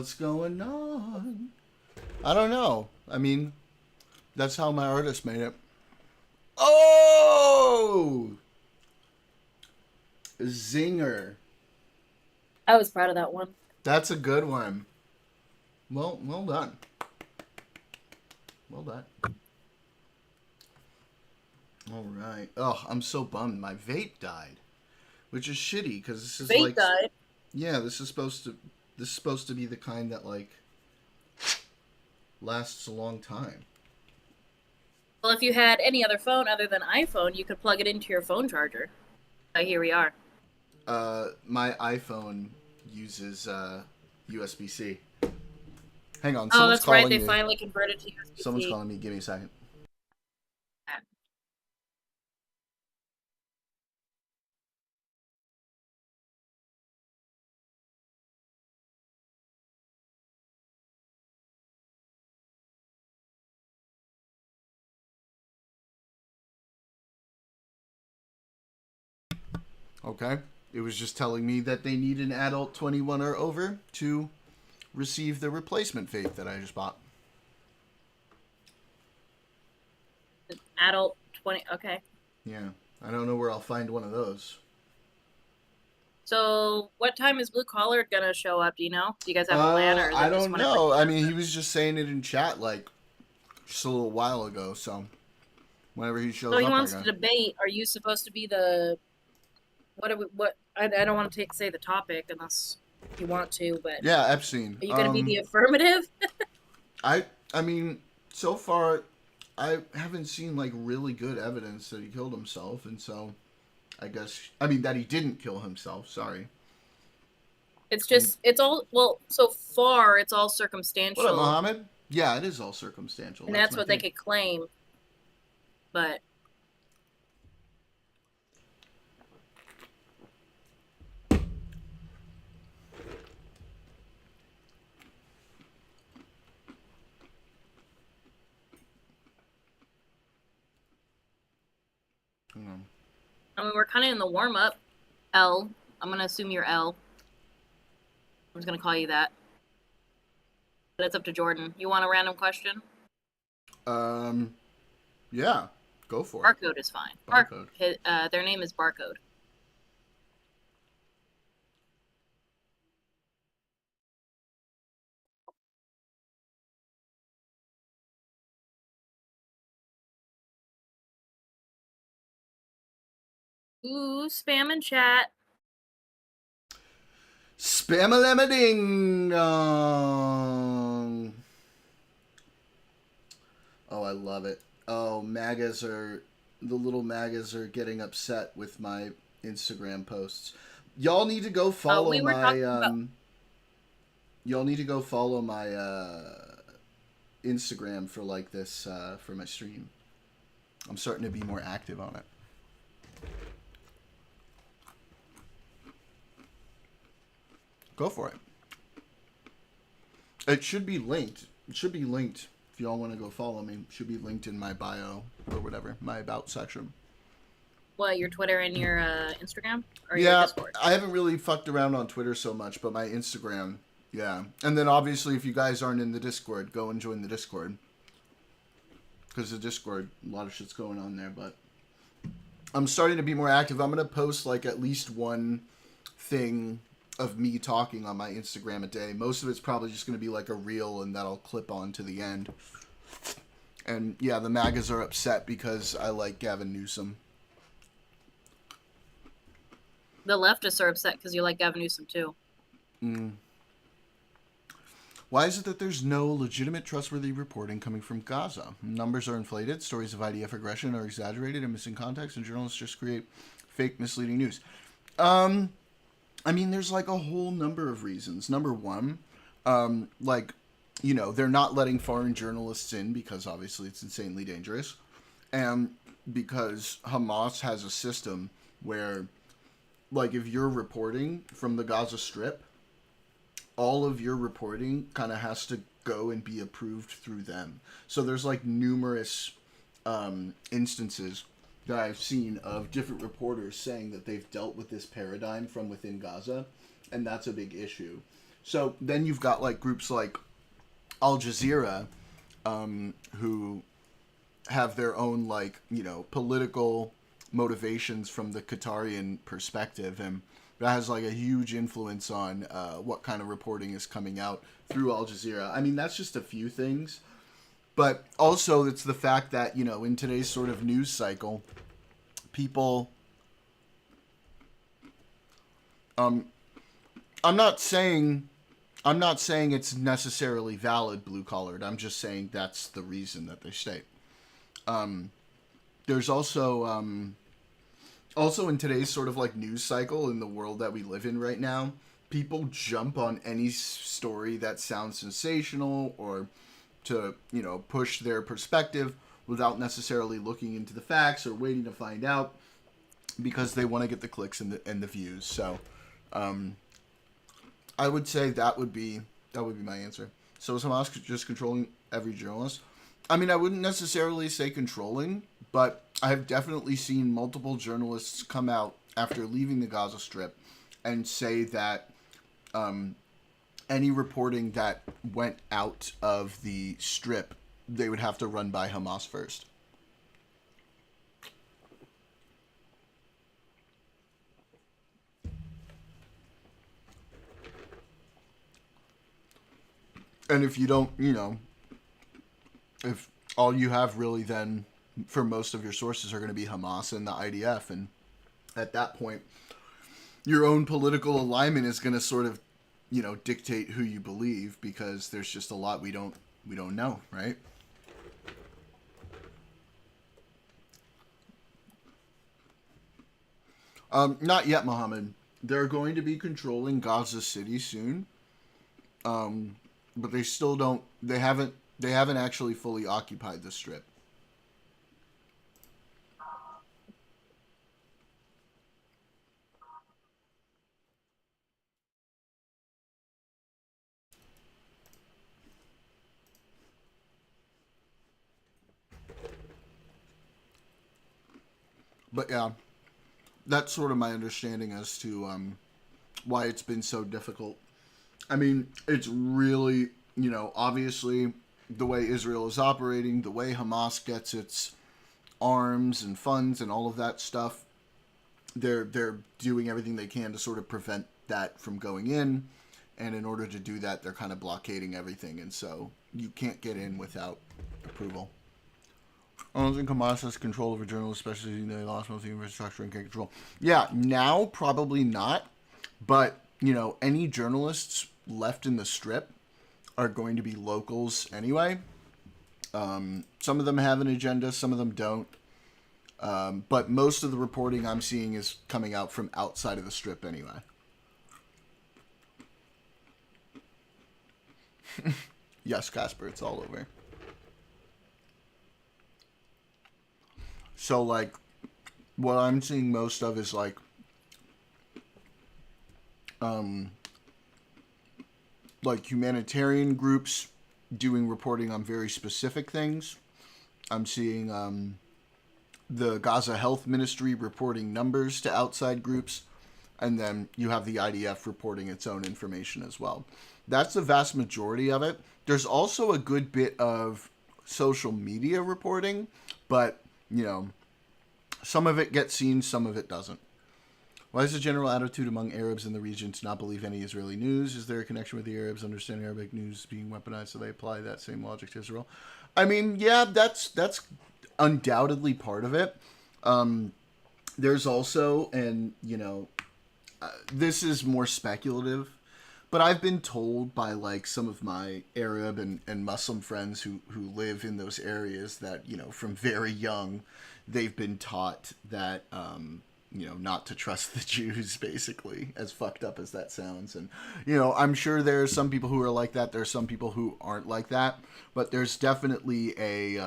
What's going on? I don't know. I mean, that's how my artist made it. Oh! Zinger. I was proud of that one. That's a good one. Well done. Well done. All right. Oh, I'm so bummed. My vape died, which is shitty because this is Vape like, died. yeah, this is supposed to be the kind that like lasts a long time. Well, if you had any other phone other than iPhone, you could plug it into your phone charger. Here we are. My iPhone uses USB-C. Hang on, Oh, someone's that's right. calling They me. finally converted to Someone's USB-C. calling me. Give me a second. Okay. It was just telling me that they need an adult 21 or over to receive the replacement vape that I just bought. Adult 20. Okay. Yeah. I don't know where I'll find one of those. So, what time is Blue Collar gonna show up? Do you know? Do you guys have a plan, or is I it just don't whenever know. he I shows mean, up? he was just saying it in chat like just a little while ago, so whenever he So shows he up, I wants to guess. debate. Are you supposed to be the what? Do we, what? I don't want to say the topic unless you want to, but Yeah, Epstein. are you going to be the affirmative? I mean, so far I haven't seen like really good evidence that he killed himself, and so I mean that he didn't kill himself. Sorry. It's And just it's all well. So far, it's all what up, circumstantial, Mohammed? Yeah, it is all circumstantial. and That's that's my what they thing. could claim. But Mm. I mean, we're kind of in the warm up. L. I'm gonna assume you're L. I'm just gonna call you that. But it's up to Jordan. You want a random question? Um, yeah, go for it. Barcode is fine. Barcode. Their name is Barcode. Ooh, spam and chat. Spam-a-lemma ding dong. Oh, I love it. Oh, the little MAGAs are getting upset with my Instagram posts. Y'all need to go follow We were my, talking about. y'all need to go follow my, Instagram for like this, for my stream. I'm starting to be more active on it. Go for it. It should be linked. It should be linked. If y'all want to go follow me, it should be linked in my bio or whatever, my about section. What, your Twitter and your Instagram? Or your Yeah, Discord? I haven't really fucked around on Twitter so much, but my Instagram, yeah. And then obviously, if you guys aren't in the Discord, go and join the Discord. Because the Discord, a lot of shit's going on there, but I'm starting to be more active. I'm going to post like at least one thing of me talking on my Instagram a day. Most of it's probably just going to be like a reel and that'll clip on to the end. And yeah, the MAGAs are upset because I like Gavin Newsom. The leftists are upset because you like Gavin Newsom too. Why is it that there's no legitimate, trustworthy reporting coming from Gaza? Numbers are inflated, stories of IDF aggression are exaggerated and missing context, and journalists just create fake, misleading news. I mean, there's like a whole number of reasons. Number one, like, you know, they're not letting foreign journalists in because obviously it's insanely dangerous. And because Hamas has a system where, like, if you're reporting from the Gaza Strip, all of your reporting kind of has to go and be approved through them. So there's like numerous instances that I've seen of different reporters saying that they've dealt with this paradigm from within Gaza, and that's a big issue. So then you've got like groups like Al Jazeera, who have their own like political motivations from the Qatarian perspective, and that has like a huge influence on what kind of reporting is coming out through Al Jazeera. I mean, that's just a few things, but also it's the fact that in today's sort of news cycle, people. I'm not saying it's necessarily valid blue collared. I'm just saying that's the reason that they state. There's also in today's sort of like news cycle in the world that we live in right now, people jump on any story that sounds sensational or to push their perspective without necessarily looking into the facts or waiting to find out because they want to get the clicks and the views. So I would say that would be my answer. So is Hamas just controlling every journalist? I mean, I wouldn't necessarily say controlling, but I have definitely seen multiple journalists come out after leaving the Gaza Strip and say that any reporting that went out of the Strip, they would have to run by Hamas first. And if you don't, if all you have really then for most of your sources are going to be Hamas and the IDF, and at that point, your own political alignment is going to sort of, dictate who you believe, because there's just a lot we don't know, right? Not yet, Mohammed. They're going to be controlling Gaza City soon, but they still don't. They haven't actually fully occupied the Strip. But yeah, that's sort of my understanding as to why it's been so difficult. I mean, it's really, obviously the way Israel is operating, the way Hamas gets its arms and funds and all of that stuff, they're doing everything they can to sort of prevent that from going in, and in order to do that, they're kind of blockading everything, and so you can't get in without approval. I don't think Hamas has control over journalists, especially they lost most of the infrastructure and can't control. Yeah, now probably not, but any journalists left in the Strip are going to be locals anyway. Some of them have an agenda, some of them don't. But most of the reporting I'm seeing is coming out from outside of the Strip anyway. Yes, Casper, it's all over. So, like, what I'm seeing most of is, like humanitarian groups doing reporting on very specific things. I'm seeing the Gaza Health Ministry reporting numbers to outside groups, and then you have the IDF reporting its own information as well. That's the vast majority of it. There's also a good bit of social media reporting, but, some of it gets seen, some of it doesn't. Why is the general attitude among Arabs in the region to not believe any Israeli news? Is there a connection with the Arabs understanding Arabic news being weaponized, so they apply that same logic to Israel? I mean, yeah, that's undoubtedly part of it. There's also, and this is more speculative, but I've been told by like some of my Arab and Muslim friends who live in those areas that from very young they've been taught that not to trust the Jews, basically, as fucked up as that sounds. And I'm sure there's some people who are like that. There's some people who aren't like that, but there's definitely a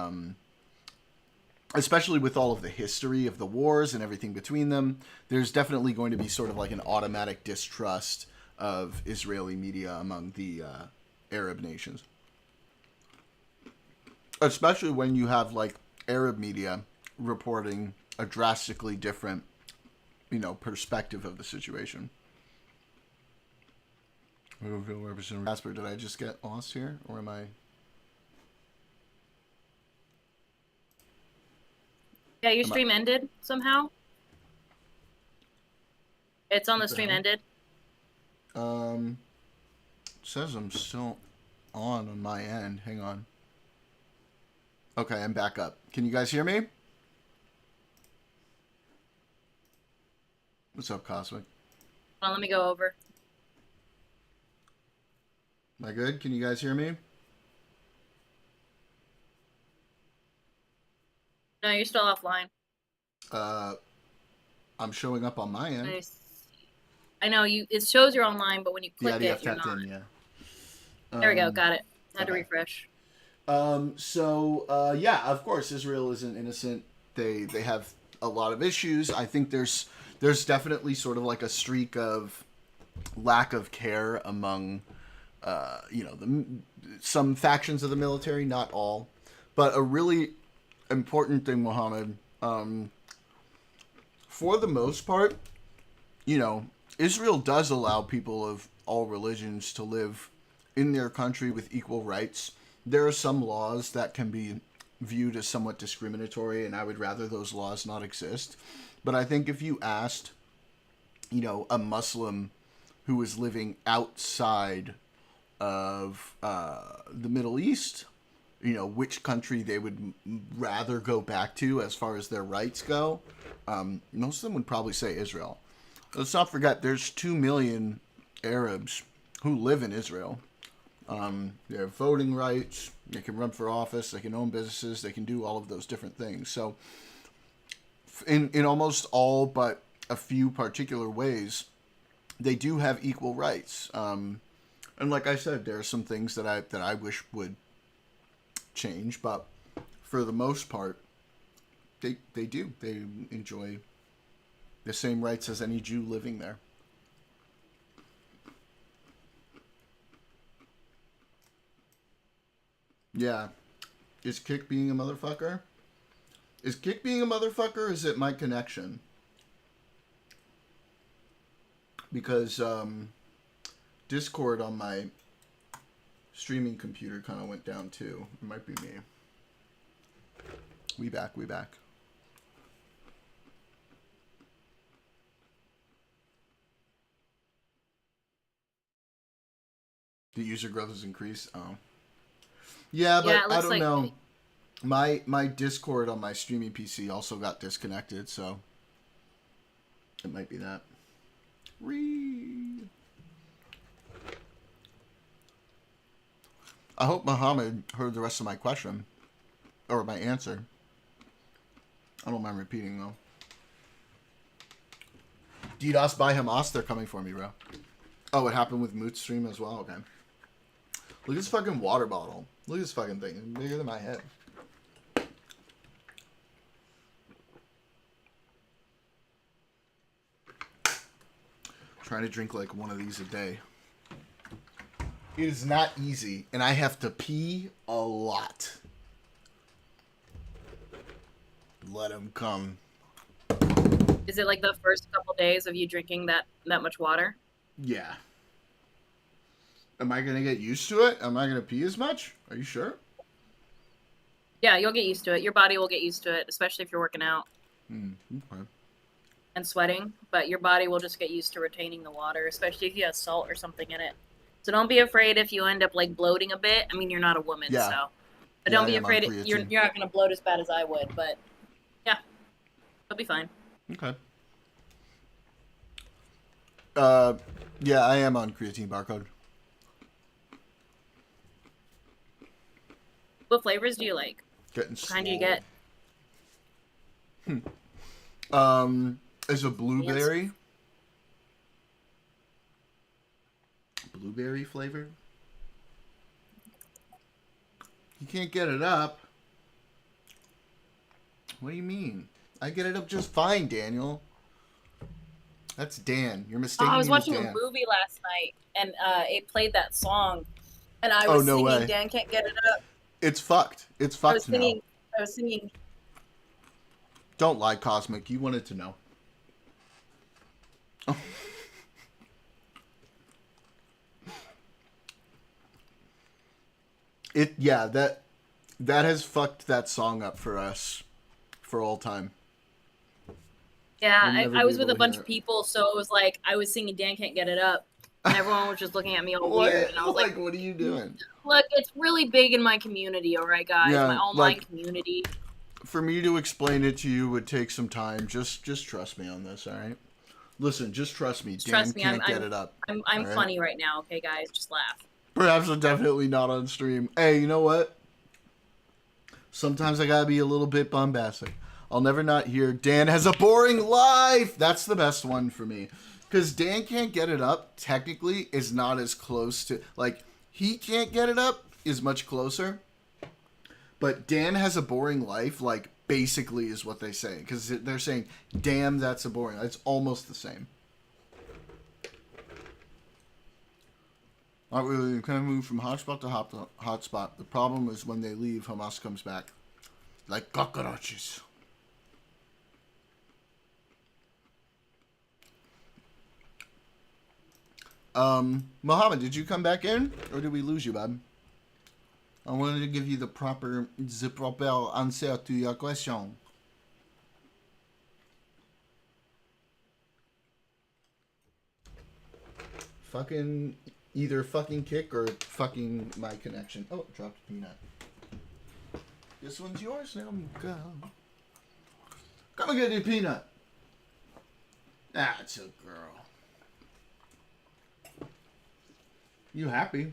especially with all of the history of the wars and everything between them, there's definitely going to be sort of like an automatic distrust of Israeli media among the Arab nations. Especially when you have like Arab media reporting a drastically different, perspective of the situation. I don't feel represented. Casper, did I just get lost here, or am I? Yeah, your stream ended somehow. It's on the What the stream hell? ended. It says I'm still on my end. Hang on. Okay, I'm back up. Can you guys hear me? What's up, Cosmic? Hold on, let me go over. Am I good? Can you guys hear me? No, you're still offline. I'm showing up on my end. I know you. It shows you're online, but when you click The it, IDF you're tapped not. in, yeah. There we go. Got it. Had to okay. refresh. Yeah, of course, Israel isn't innocent. They have a lot of issues. I think there's definitely sort of like a streak of lack of care among, some factions of the military, not all, but a really important thing, Mohammed. For the most part, Israel does allow people of all religions to live in their country with equal rights. There are some laws that can be viewed as somewhat discriminatory, and I would rather those laws not exist. But I think if you asked, a Muslim who is living outside of the Middle East, which country they would rather go back to as far as their rights go, most of them would probably say Israel. Let's not forget, there's 2 million Arabs who live in Israel. They have voting rights, they can run for office, they can own businesses, they can do all of those different things. So in almost all but a few particular ways, they do have equal rights. And like I said, there are some things that I wish would change, but for the most part, they do. They enjoy the same rights as any Jew living there. Yeah. Is Kick being a motherfucker? Is Kick being a motherfucker, or is it my connection? Because Discord on my streaming computer kind of went down too. It might be me. We back. The user growth has increased. Oh. Yeah, but I don't know. My Discord on my streaming PC also got disconnected, so it might be that. I hope Muhammad heard the rest of my question. Or my answer. I don't mind repeating, though. DDoS by Hamas, they're coming for me, bro. Oh, it happened with Moot's stream as well? Okay. Look at this fucking water bottle. Look at this fucking thing. It's bigger than my head. Trying to drink like one of these a day. It is not easy, and I have to pee a lot. Let him come. Is it like the first couple days of you drinking that much water? Yeah. Am I gonna get used to it? Am I gonna pee as much? Are you sure? Yeah, you'll get used to it. Your body will get used to it, especially if you're working out Okay. and sweating. But your body will just get used to retaining the water, especially if you have salt or something in it. So don't be afraid if you end up like bloating a bit. I mean, you're not a woman, Yeah. so. But don't be afraid you're not gonna bloat as bad as I would. But yeah, you'll be fine. Okay. Yeah, I am on creatine barcode. What flavors do you like? Getting What kind do you get? Is a blueberry. Yes. Blueberry flavor? You can't get it up. What do you mean? I get it up just fine, Daniel. That's Dan. You're mistaken. I was watching a movie last night, and it played that song, and I was singing, way. Dan can't get it up. It's fucked. It's fucked now. I was singing. Don't lie, Cosmic. You wanted to know. that has fucked that song up for us for all time. Yeah, We'll never I be was able with a to hear bunch of it. people, so it was like I was singing "Dan Can't Get It Up," and everyone was just looking at me all weird, What? and I was like, Like, what are you doing? "Look, it's really big in my community, all right, guys, my Yeah, online like community. for me to explain it to you would take some time. Just trust me on this, all right? Listen, just trust me. Just Dan trust me, can't get it up. I'm All right. funny right now, okay, guys, just laugh." Perhaps I'm definitely not on stream. Hey, you know what? Sometimes I gotta be a little bit bombastic. I'll never not hear Dan has a boring life. That's the best one for me. Because Dan can't get it up, technically, is not as close to. Like, he can't get it up is much closer. But Dan has a boring life, like, basically is what they say. Because they're saying, damn, that's a boring. It's almost the same. Not really. You kind of move from hotspot to hotspot. The problem is when they leave, Hamas comes back. Like cockroaches. Mohammed, did you come back in? Or did we lose you, bud? I wanted to give you the proper answer to your question. Fucking either fucking kick or fucking my connection. Oh, dropped a peanut. This one's yours now, go. Come and get your peanut. That's a girl. You happy?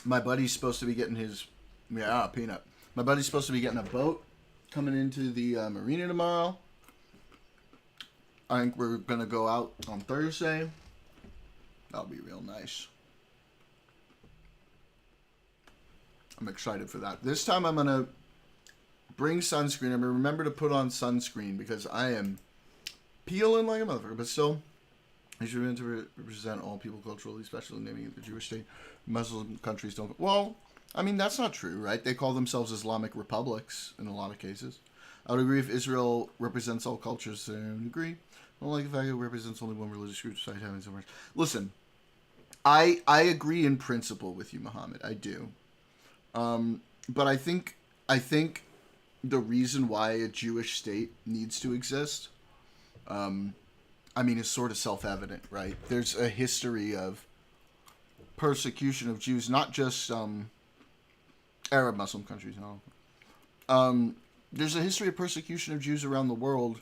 My buddy's supposed to be getting his... Yeah, peanut. My buddy's supposed to be getting a boat coming into the marina tomorrow. I think we're going to go out on Thursday. That'll be real nice. I'm excited for that. This time I'm going to bring sunscreen. I'm going to remember to put on sunscreen because I am peeling like a motherfucker. But still, I should meant to represent all people culturally, especially naming it the Jewish state. Muslim countries don't. Well, I mean, that's not true, right? They call themselves Islamic republics in a lot of cases. I would agree if Israel represents all cultures. I would agree. I don't like the fact it represents only one religious group despite having so much. Listen, I agree in principle with you, Muhammad. I do. But I think the reason why a Jewish state needs to exist, I mean, is sort of self-evident, right? There's a history of persecution of Jews, not just Arab Muslim countries, no. There's a history of persecution of Jews around the world,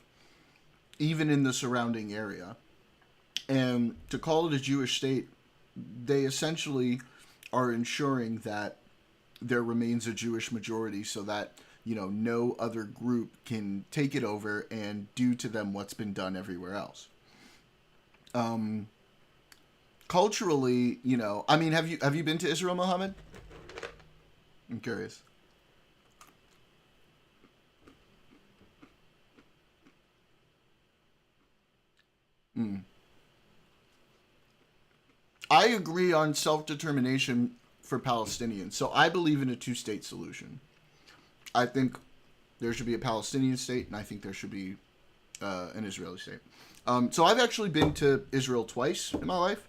even in the surrounding area. And to call it a Jewish state, they essentially are ensuring that there remains a Jewish majority so that, you know, no other group can take it over and do to them what's been done everywhere else. Culturally, you know, I mean, have you been to Israel, Mohammed? I'm curious. I agree on self-determination for Palestinians. So I believe in a two-state solution. I think there should be a Palestinian state, and I think there should be an Israeli state. So I've actually been to Israel twice in my life.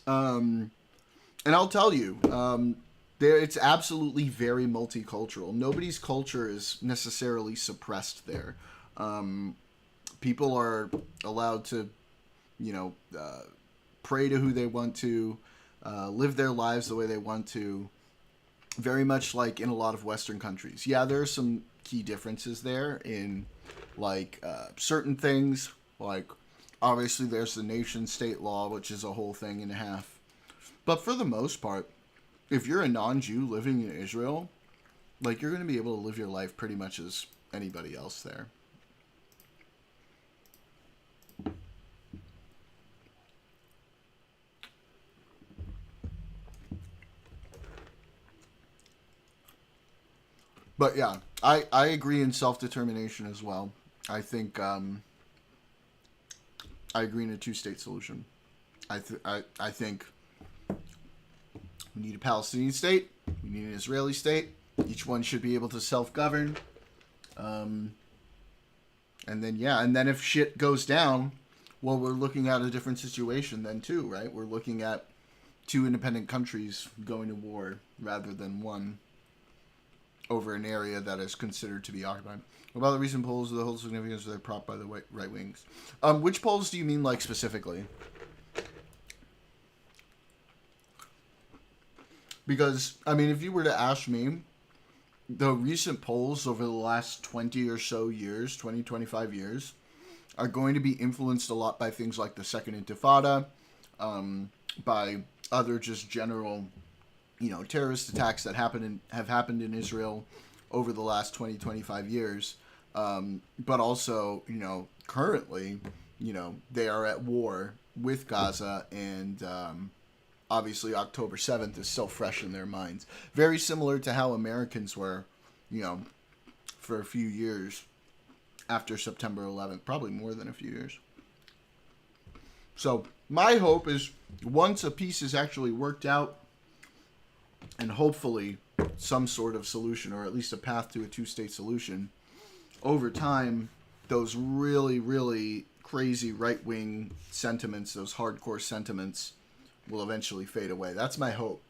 And I'll tell you, it's absolutely very multicultural. Nobody's culture is necessarily suppressed there. People are allowed to, you know, pray to who they want to, live their lives the way they want to, very much like in a lot of Western countries. Yeah, there are some key differences there in, like, certain things, like, obviously there's the nation-state law, which is a whole thing and a half. But for the most part, if you're a non-Jew living in Israel, like, you're going to be able to live your life pretty much as anybody else there. But yeah, I agree in self-determination as well. I think I agree in a two-state solution. I think we need a Palestinian state. We need an Israeli state. Each one should be able to self-govern. And then if shit goes down, well, we're looking at a different situation then too, right? We're looking at, two independent countries going to war rather than one over an area that is considered to be occupied. What about the recent polls of the whole significance of their prop by the right wings? Which polls do you mean, like, specifically? Because, I mean, if you were to ask me, the recent polls over the last 20 or so years, 20, 25 years, are going to be influenced a lot by things like the Second Intifada, by other just general, terrorist attacks that have happened in Israel over the last 20, 25 years. But also, currently, they are at war with Gaza, and obviously October 7th is so fresh in their minds. Very similar to how Americans were, for a few years after September 11th, probably more than a few years. So my hope is once a peace is actually worked out, and hopefully some sort of solution, or at least a path to a two-state solution, over time, those really, really crazy right-wing sentiments, those hardcore sentiments, will eventually fade away. That's my hope.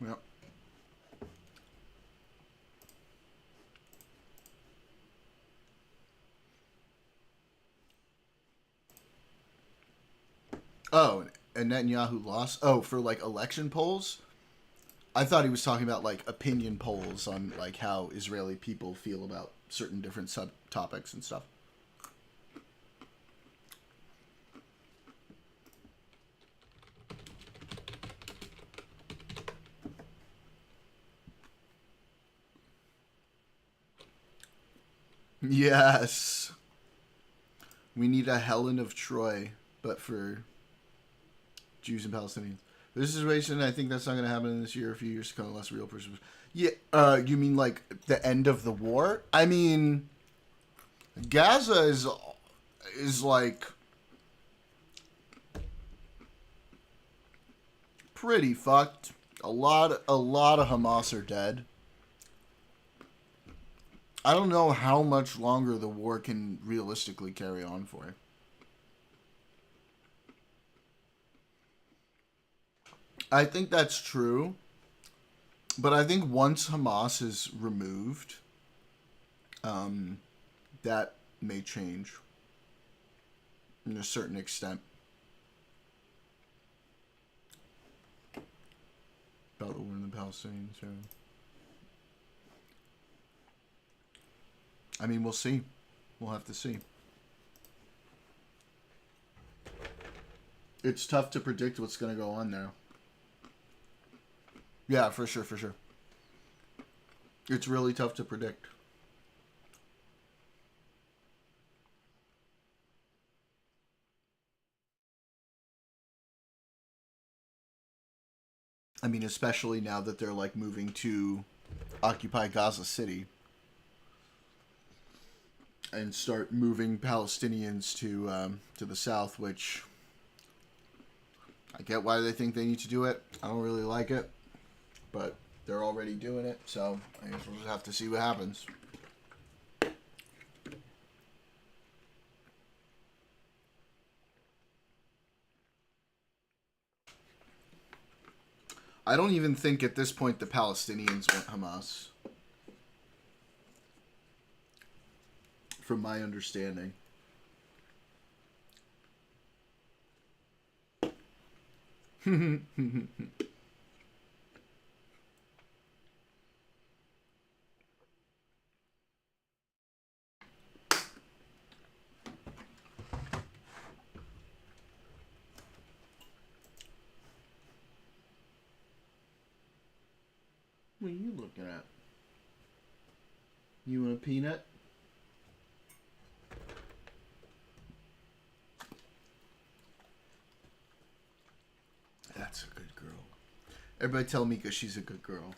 Yep. Oh, and Netanyahu lost? Oh, for, like, election polls? I thought he was talking about, like, opinion polls on, like, how Israeli people feel about certain different subtopics and stuff. Yes. We need a Helen of Troy, but for Jews and Palestinians. This situation, I think that's not going to happen this year. A few years to come, unless a real person. Yeah. You mean like the end of the war? I mean, Gaza is like pretty fucked. A lot of Hamas are dead. I don't know how much longer the war can realistically carry on for. I think that's true. But I think once Hamas is removed, that may change in a certain extent. About the war in the Palestinians, yeah. I mean, we'll see. We'll have to see. It's tough to predict what's going to go on there. Yeah, for sure, for sure. It's really tough to predict. I mean, especially now that they're like moving to occupy Gaza City and start moving Palestinians to the south, which I get why they think they need to do it. I don't really like it, but they're already doing it, so I guess we'll just have to see what happens. I don't even think at this point the Palestinians want Hamas, from my understanding. What are you looking at? You want a peanut? That's a good girl. Everybody tell Mika she's a good girl.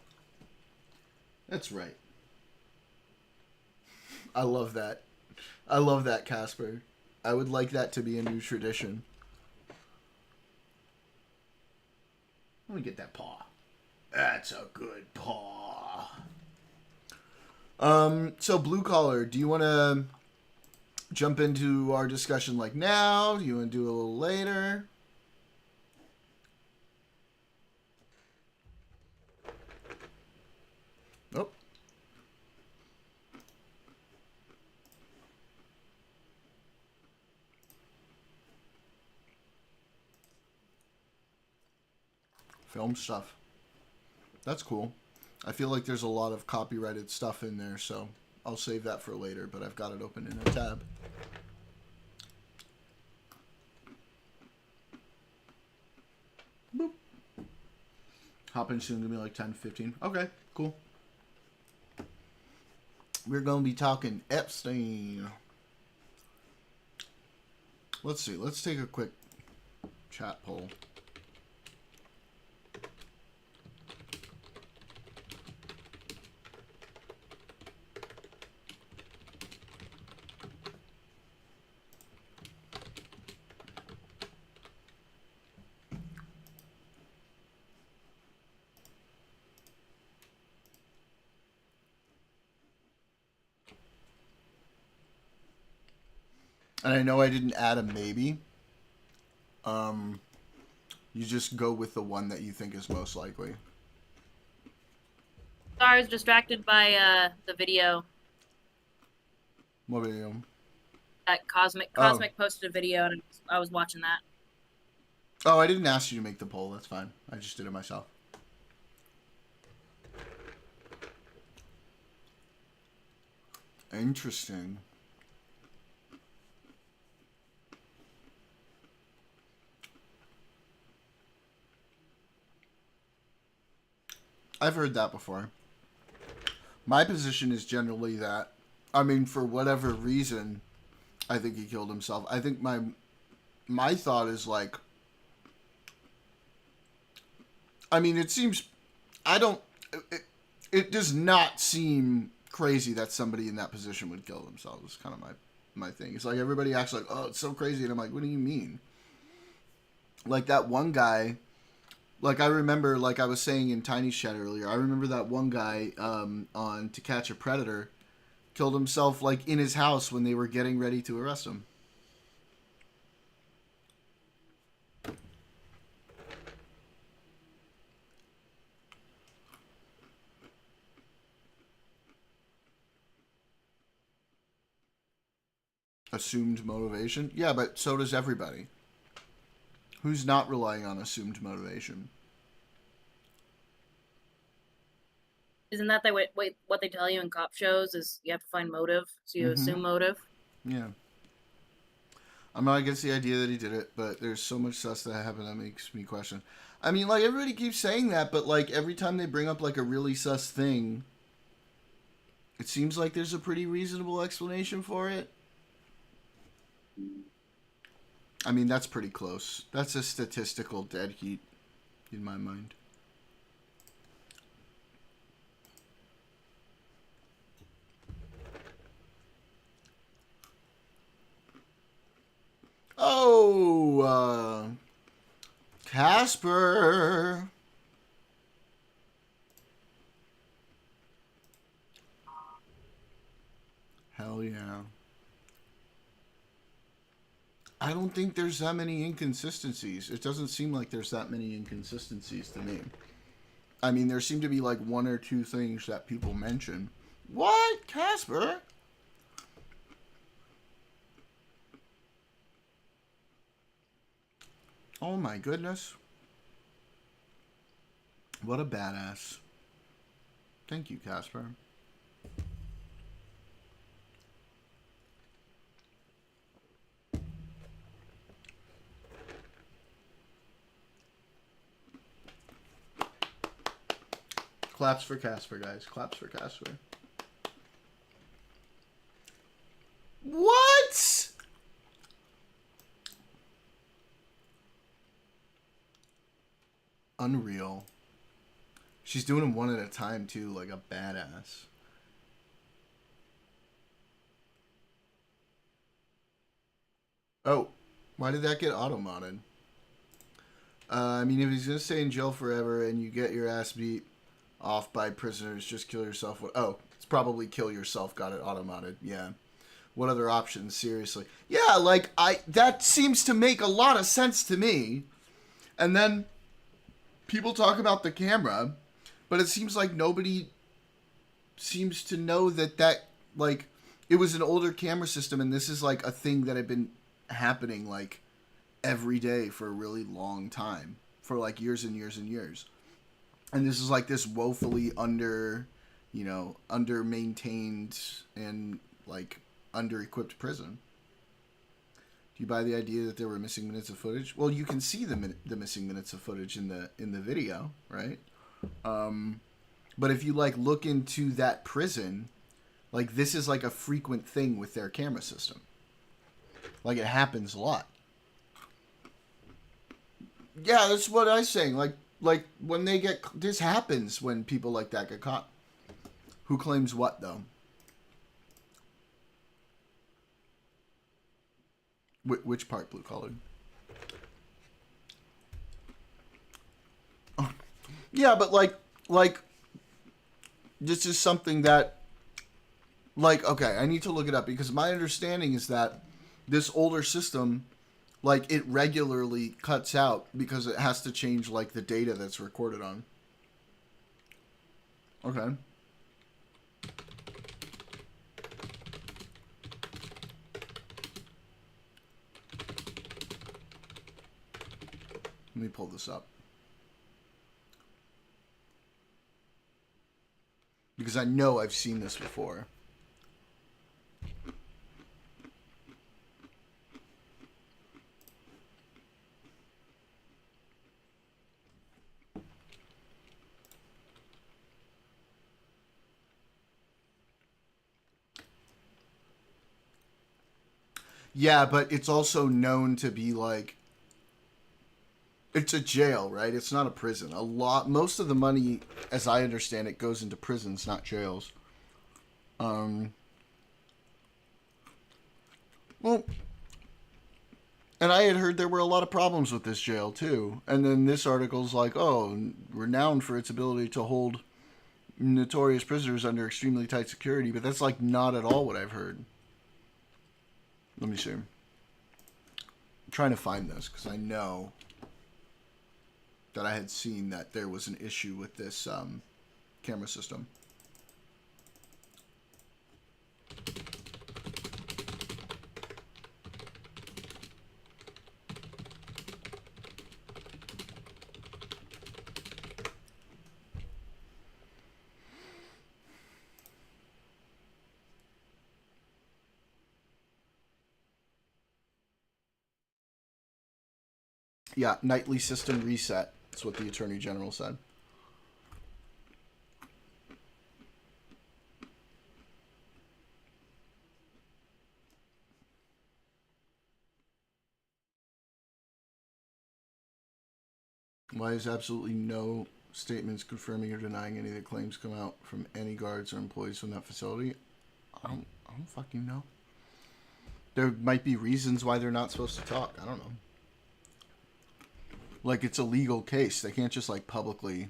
That's right. I love that. I love that, Casper. I would like that to be a new tradition. Let me get that paw. That's a good paw. So blue collar, do you want to jump into our discussion like now? Do you want to do it a little later? Nope. Film stuff. That's cool. I feel like there's a lot of copyrighted stuff in there, so I'll save that for later, but I've got it open in a tab. Boop. Hopping soon, gonna be like 10, 15. Okay, cool. We're gonna be talking Epstein. Let's see, let's take a quick chat poll. And I know I didn't add a maybe. You just go with the one that you think is most likely. Sorry, I was distracted by the video. What video? That Cosmic posted a video, and I was watching that. Oh, I didn't ask you to make the poll. That's fine. I just did it myself. Interesting. I've heard that before. My position is generally that, I mean, for whatever reason, I think he killed himself. I think my thought is like, I mean, it seems, it does not seem crazy that somebody in that position would kill themselves. It's kind of my thing. It's like everybody acts like, oh, it's so crazy. And I'm like, what do you mean? Like that one guy, like I remember, like I was saying in Tiny Chat earlier, I remember that one guy on To Catch a Predator killed himself like in his house when they were getting ready to arrest him. Assumed motivation? Yeah, but so does everybody. Who's not relying on assumed motivation? Isn't that what they tell you in cop shows? Is you have to find motive, so you assume motive. Yeah. I'm not against the idea that he did it, but there's so much sus that happened that makes me question. I mean, like everybody keeps saying that, but like every time they bring up like a really sus thing, it seems like there's a pretty reasonable explanation for it. I mean, that's pretty close. That's a statistical dead heat in my mind. Oh, Casper. Hell yeah. I don't think there's that many inconsistencies. It doesn't seem like there's that many inconsistencies to me. I mean, there seem to be like one or two things that people mention. What? Casper? Oh my goodness. What a badass. Thank you, Casper. Claps for Casper, guys. Claps for Casper. What? Unreal. She's doing them one at a time, too, like a badass. Oh, why did that get auto-modded? I mean, if he's going to stay in jail forever and you get your ass beat off by prisoners, just kill yourself. Oh, it's probably kill yourself, got it auto-modded. Yeah. What other options? Seriously. Yeah, like, that seems to make a lot of sense to me. And then people talk about the camera, but it seems like nobody seems to know that like, it was an older camera system, and this is like a thing that had been happening like every day for a really long time, for like years and years and years. And this is like this woefully under maintained and like under equipped prison. Do you buy the idea that there were missing minutes of footage? Well, you can see the missing minutes of footage in the video, right? But if you like look into that prison, like this is like a frequent thing with their camera system. Like it happens a lot. Yeah, that's what I was saying. Like when they get, this happens when people like that get caught. Who claims what though? Which part blue colored? Oh. Yeah, but like this is something that, like, okay, I need to look it up because my understanding is that this older system, like, it regularly cuts out because it has to change, like, the data that's recorded on. Okay. Let me pull this up. Because I know I've seen this before. Yeah, but it's also known to be like, it's a jail, right? It's not a prison. Most of the money, as I understand it, goes into prisons, not jails. Well, and I had heard there were a lot of problems with this jail too. And then this article's like, oh, renowned for its ability to hold notorious prisoners under extremely tight security, but that's like not at all what I've heard. Let me see. I'm trying to find this because I know that I had seen that there was an issue with this camera system. Yeah, nightly system reset. That's what the Attorney General said. Why is absolutely no statements confirming or denying any of the claims come out from any guards or employees from that facility? I don't fucking know. There might be reasons why they're not supposed to talk. I don't know. Like, it's a legal case. They can't just, like, publicly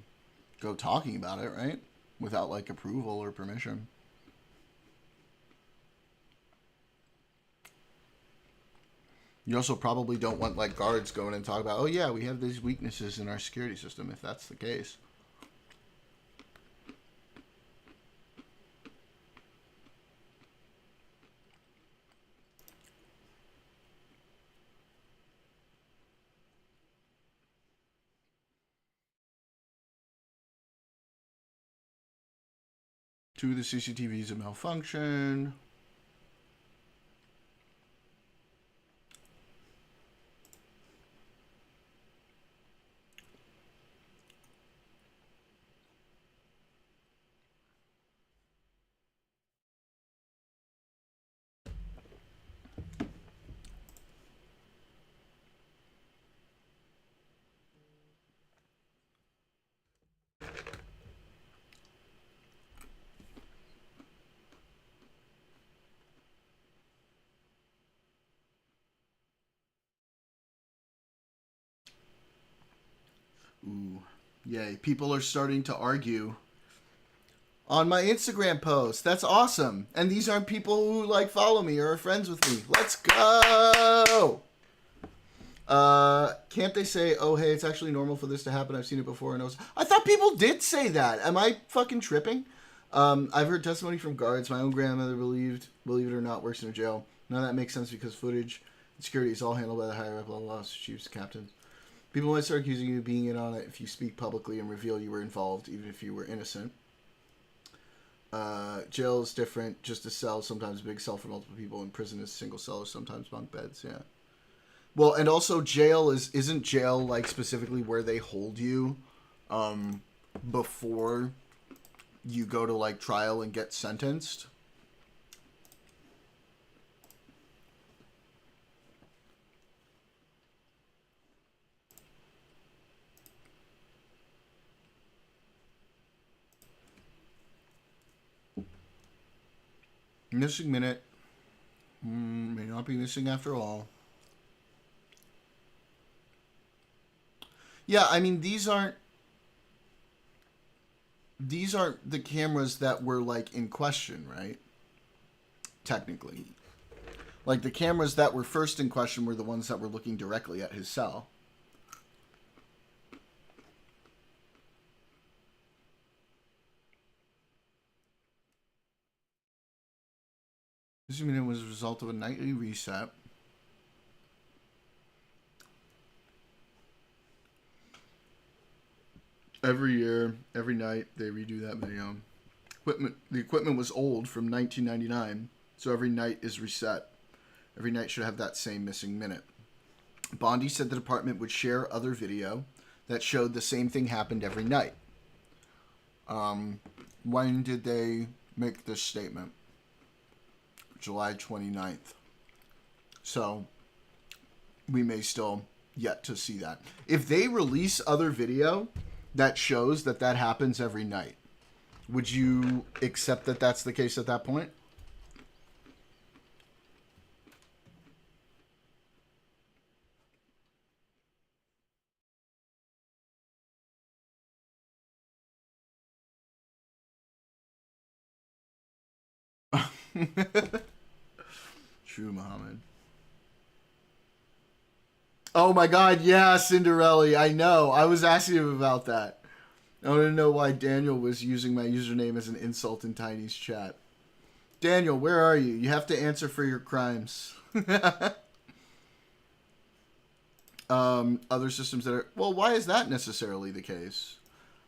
go talking about it, right? Without, like, approval or permission. You also probably don't want, like, guards going and talk about, oh, yeah, we have these weaknesses in our security system, if that's the case. Two of the CCTVs have malfunctioned. Ooh, yay. People are starting to argue on my Instagram post. That's awesome. And these aren't people who like follow me or are friends with me. Let's go. Can't they say, oh, hey, it's actually normal for this to happen? I've seen it before. And I thought people did say that. Am I fucking tripping? I've heard testimony from guards. My own grandmother believe it or not, works in a jail. None of that makes sense because footage and security is all handled by the higher up level chiefs, captains. People might start accusing you of being in on it if you speak publicly and reveal you were involved, even if you were innocent. Jail is different. Just a cell, sometimes a big cell for multiple people. In prison is single cell or sometimes bunk beds, yeah. Well, and also jail isn't jail like specifically where they hold you before you go to like trial and get sentenced. Missing minute. May not be missing after all. Yeah, I mean these aren't the cameras that were like in question, right? Technically. Like the cameras that were first in question were the ones that were looking directly at his cell. This minute was a result of a nightly reset. Every year, every night, they redo that video. The equipment was old from 1999, so every night is reset. Every night should have that same missing minute. Bondi said the department would share other video that showed the same thing happened every night. When did they make this statement? July 29th. So, we may still yet to see that. If they release other video that shows that happens every night, would you accept that that's the case at that point? True, Muhammad. Oh my god, yeah, Cinderella. I know. I was asking him about that. I want to know why Daniel was using my username as an insult in Tiny's chat. Daniel, where are you? You have to answer for your crimes. Other systems that are... Well, why is that necessarily the case?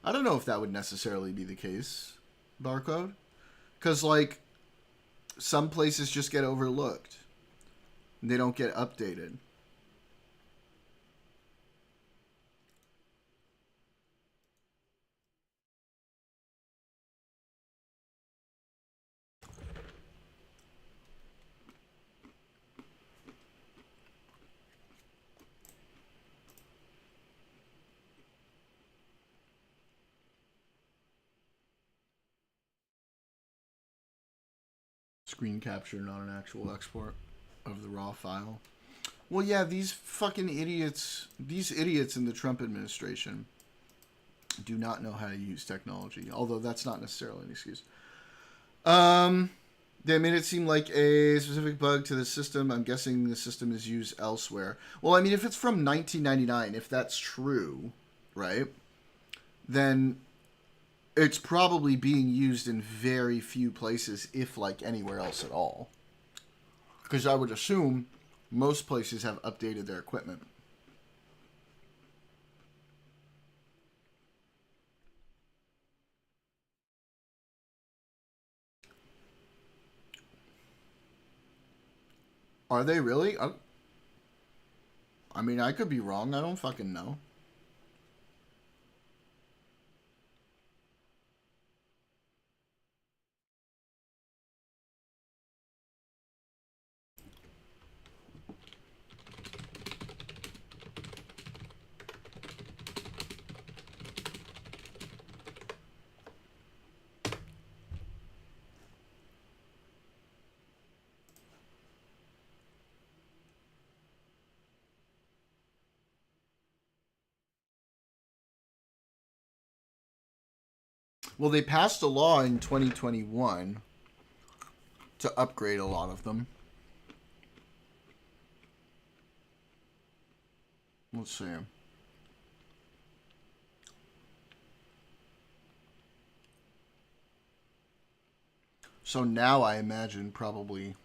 I don't know if that would necessarily be the case. Barcode? Because, like, some places just get overlooked. They don't get updated. Screen capture, not an actual export of the raw file. Well, yeah, these fucking idiots, these idiots in the Trump administration do not know how to use technology, although that's not necessarily an excuse. They made it seem like a specific bug to the system. I'm guessing the system is used elsewhere. Well, I mean, if it's from 1999, if that's true, right, then it's probably being used in very few places, if like anywhere else at all. Because I would assume most places have updated their equipment. Are they really? I mean, I could be wrong. I don't fucking know. Well, they passed a law in 2021 to upgrade a lot of them. Let's see. So now I imagine probably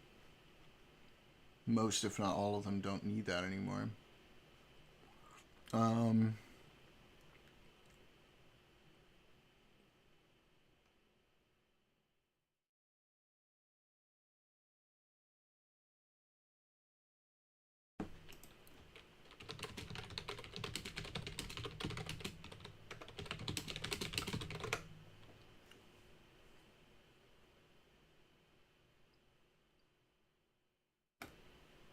most, if not all of them, don't need that anymore. Um,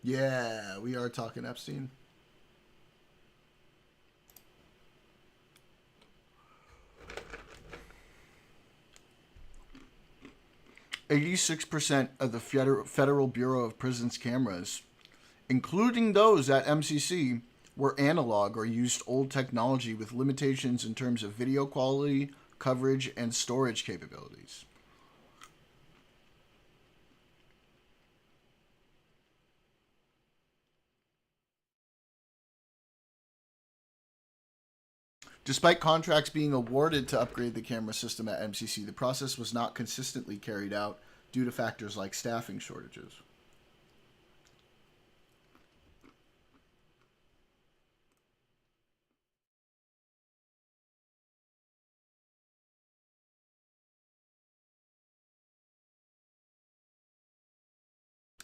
yeah, we are talking Epstein. 86% of the Federal Bureau of Prisons cameras, including those at MCC, were analog or used old technology with limitations in terms of video quality, coverage, and storage capabilities. Despite contracts being awarded to upgrade the camera system at MCC, the process was not consistently carried out due to factors like staffing shortages.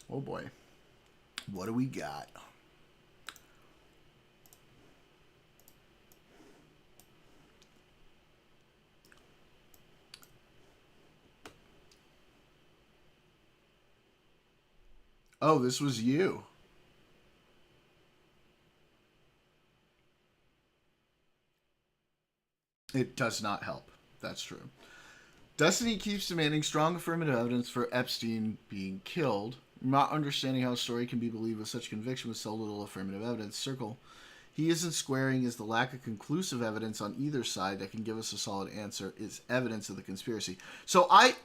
Oh boy. What do we got? Oh, this was you. It does not help. That's true. Destiny keeps demanding strong affirmative evidence for Epstein being killed, not understanding how a story can be believed with such conviction with so little affirmative evidence. Circle. He isn't squaring is the lack of conclusive evidence on either side that can give us a solid answer is evidence of the conspiracy. So I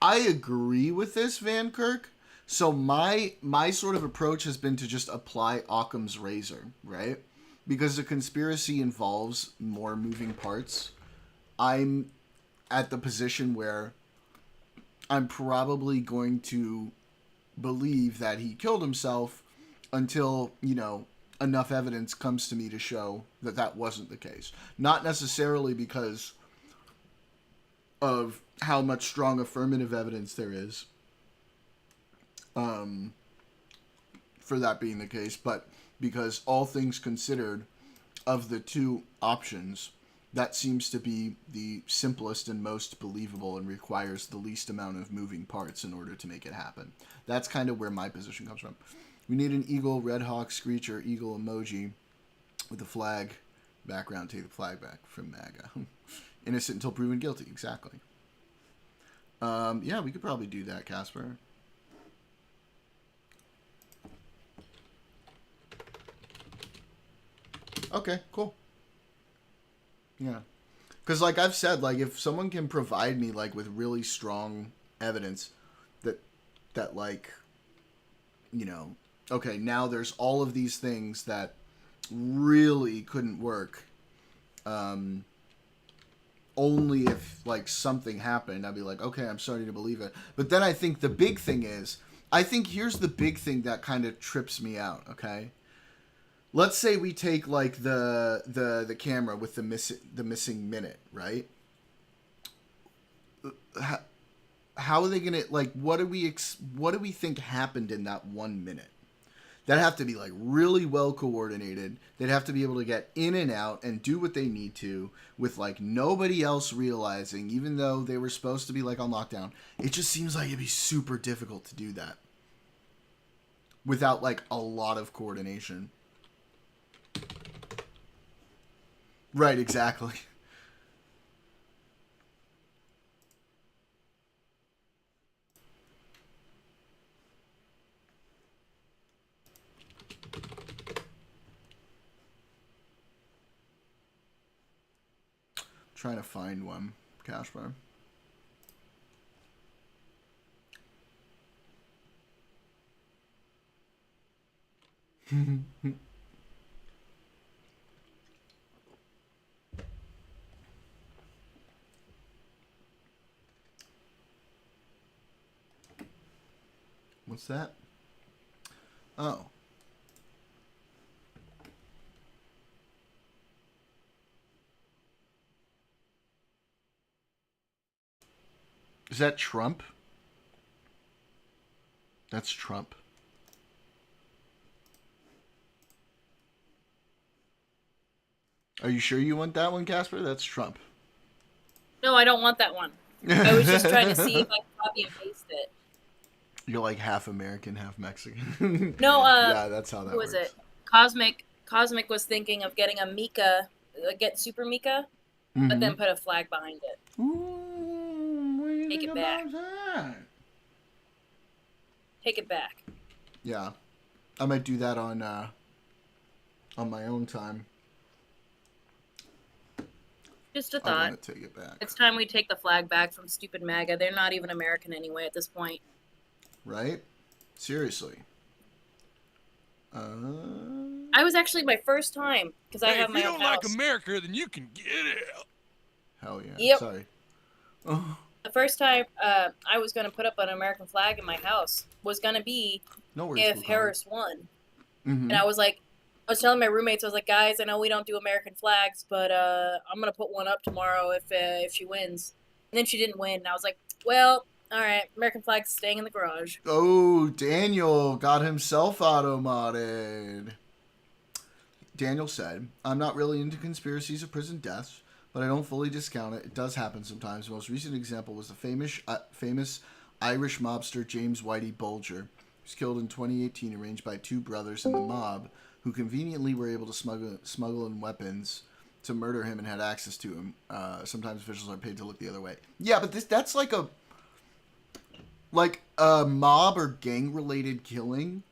agree with this, Van Kirk. So my sort of approach has been to just apply Occam's razor, right? Because the conspiracy involves more moving parts. I'm at the position where I'm probably going to believe that he killed himself until, enough evidence comes to me to show that that wasn't the case. Not necessarily because of how much strong affirmative evidence there is for that being the case, but because all things considered, of the two options, that seems to be the simplest and most believable and requires the least amount of moving parts in order to make it happen. That's kind of where my position comes from. We need an eagle, red hawk, screecher, eagle emoji with a flag background. Take the flag back from MAGA. Innocent until proven guilty. Exactly. Yeah, we could probably do that, Casper. Okay, cool. Yeah. Because, like I've said, like, if someone can provide me, like, with really strong evidence that like, okay, now there's all of these things that really couldn't work, only if, like, something happened, I'd be like, okay, I'm starting to believe it. But then I think the big thing is, I think here's the big thing that kind of trips me out, okay? Let's say we take like the camera with the missing minute, right? How are they gonna, like, what do we think happened in that 1 minute? That'd have to be like really well coordinated. They'd have to be able to get in and out and do what they need to with like nobody else realizing, even though they were supposed to be like on lockdown. It just seems like it'd be super difficult to do that without like a lot of coordination. Right, exactly. Trying to find one, Cashbar. What's that? Oh. Is that Trump? That's Trump. Are you sure you want that one, Casper? That's Trump. No, I don't want that one. I was just trying to see if I could copy and paste it. You're like half American, half Mexican. No, Yeah, that's how that who was works. it? Cosmic was thinking of getting a Mika, get Super Mika, but Mm-hmm. then put a flag behind it. Ooh, what do you Take think it back. about that? Take it back. Yeah, I might do that on my own time. Just a I thought. want to take it back. It's time we take the flag back from stupid MAGA. They're not even American anyway at this point. Right? Seriously. I was actually my first time because I Hey, have if my you own don't house. like America, then you can get out. Hell yeah. Yep. Sorry. Oh, The first time I was going to put up an American flag in my house was going to be no worries. if Harris won. Mm-hmm. And I was telling my roommates, I was like, guys, I know we don't do American flags, but I'm going to put one up tomorrow if she wins. And then she didn't win. And I was like, well, all right, American flag's staying in the garage. Oh, Daniel got himself auto-modded. Daniel said, I'm not really into conspiracies of prison deaths, but I don't fully discount it. It does happen sometimes. The most recent example was the famous Irish mobster James Whitey Bulger, who was killed in 2018, arranged by two brothers in the mob who conveniently were able to smuggle in weapons to murder him and had access to him. Sometimes officials are paid to look the other way. Yeah, but that's like a mob or gang related killing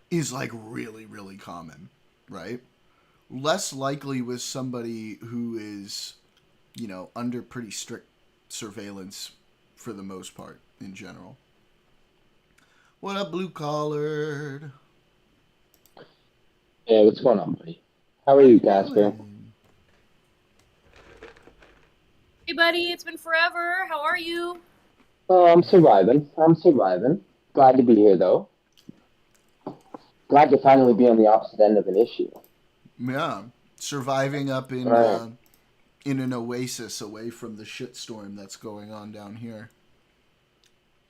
is like really, really common, right? Less likely with somebody who is, under pretty strict surveillance for the most part in general. What up, blue collared? Hey, what's going on, buddy? How are you, Casper? Hey, buddy, it's been forever. How are you? Oh, I'm surviving. Glad to be here, though. Glad to finally be on the opposite end of an issue. Yeah, surviving up Right. in an oasis away from the shitstorm that's going on down here.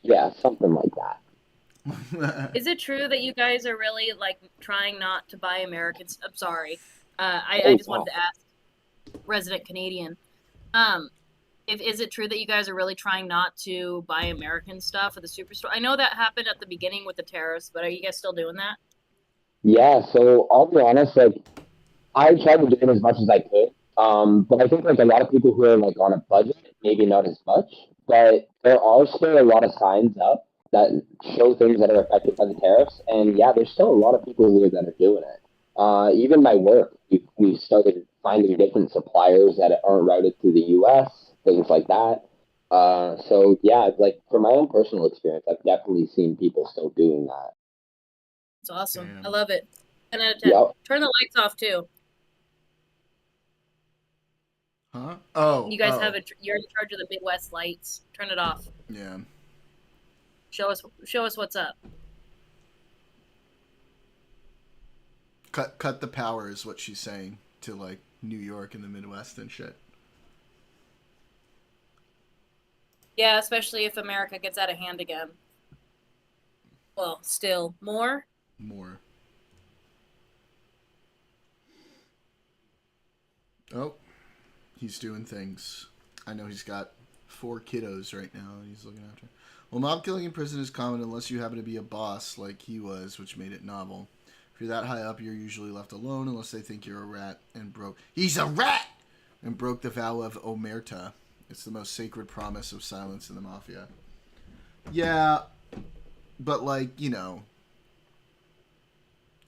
Yeah, something like that. Is it true that you guys are really trying not to buy Americans? I'm sorry. I Oh, just wanted to ask, resident Canadian, is it true that you guys are really trying not to buy American stuff at the superstore? I know that happened at the beginning with the tariffs, but are you guys still doing that? Yeah, so I'll be honest, I tried to do it as much as I could. But I think a lot of people who are on a budget, maybe not as much, but there are still a lot of signs up that show things that are affected by the tariffs. And yeah, there's still a lot of people here that are doing it. Even my work, we started finding different suppliers that aren't routed through the U.S., things like that. So yeah, from my own personal experience, I've definitely seen people still doing that. It's awesome. Damn. I love it. 10 out of 10. Yep. Turn the lights off too. Huh? Oh. You guys you're in charge of the Midwest lights. Turn it off. Yeah. Show us what's up. Cut the power is what she's saying to New York and the Midwest and shit. Yeah, especially if America gets out of hand again. Well, still more. Oh, he's doing things. I know he's got 4 kiddos right now and he's looking after. Well, mob killing in prison is common unless you happen to be a boss like he was, which made it novel. If you're that high up, you're usually left alone unless they think you're a rat and broke. He's a rat! And broke the vow of omerta. It's the most sacred promise of silence in the mafia. Yeah, but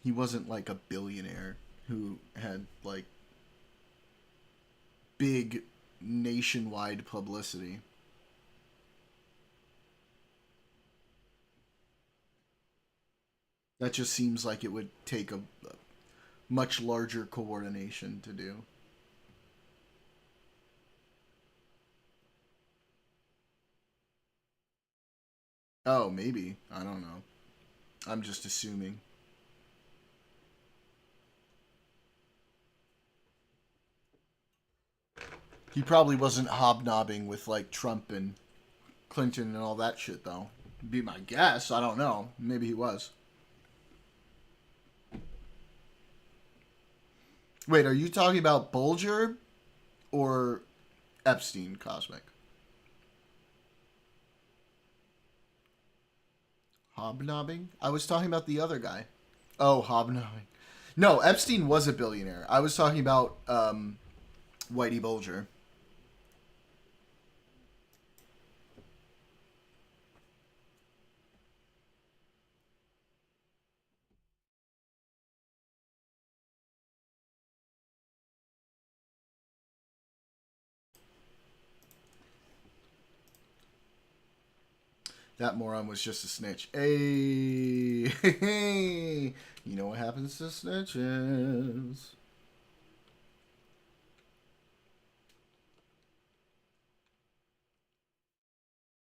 he wasn't a billionaire who had big nationwide publicity. That just seems like it would take a much larger coordination to do. Oh, maybe. I don't know. I'm just assuming. He probably wasn't hobnobbing with like Trump and Clinton and all that shit, though. Be my guess. I don't know. Maybe he was. Wait, are you talking about Bulger or Epstein Cosmic? Hobnobbing? I was talking about the other guy. Oh, hobnobbing. No, Epstein was a billionaire. I was talking about Whitey Bulger. That moron was just a snitch. Hey, hey, you know what happens to snitches?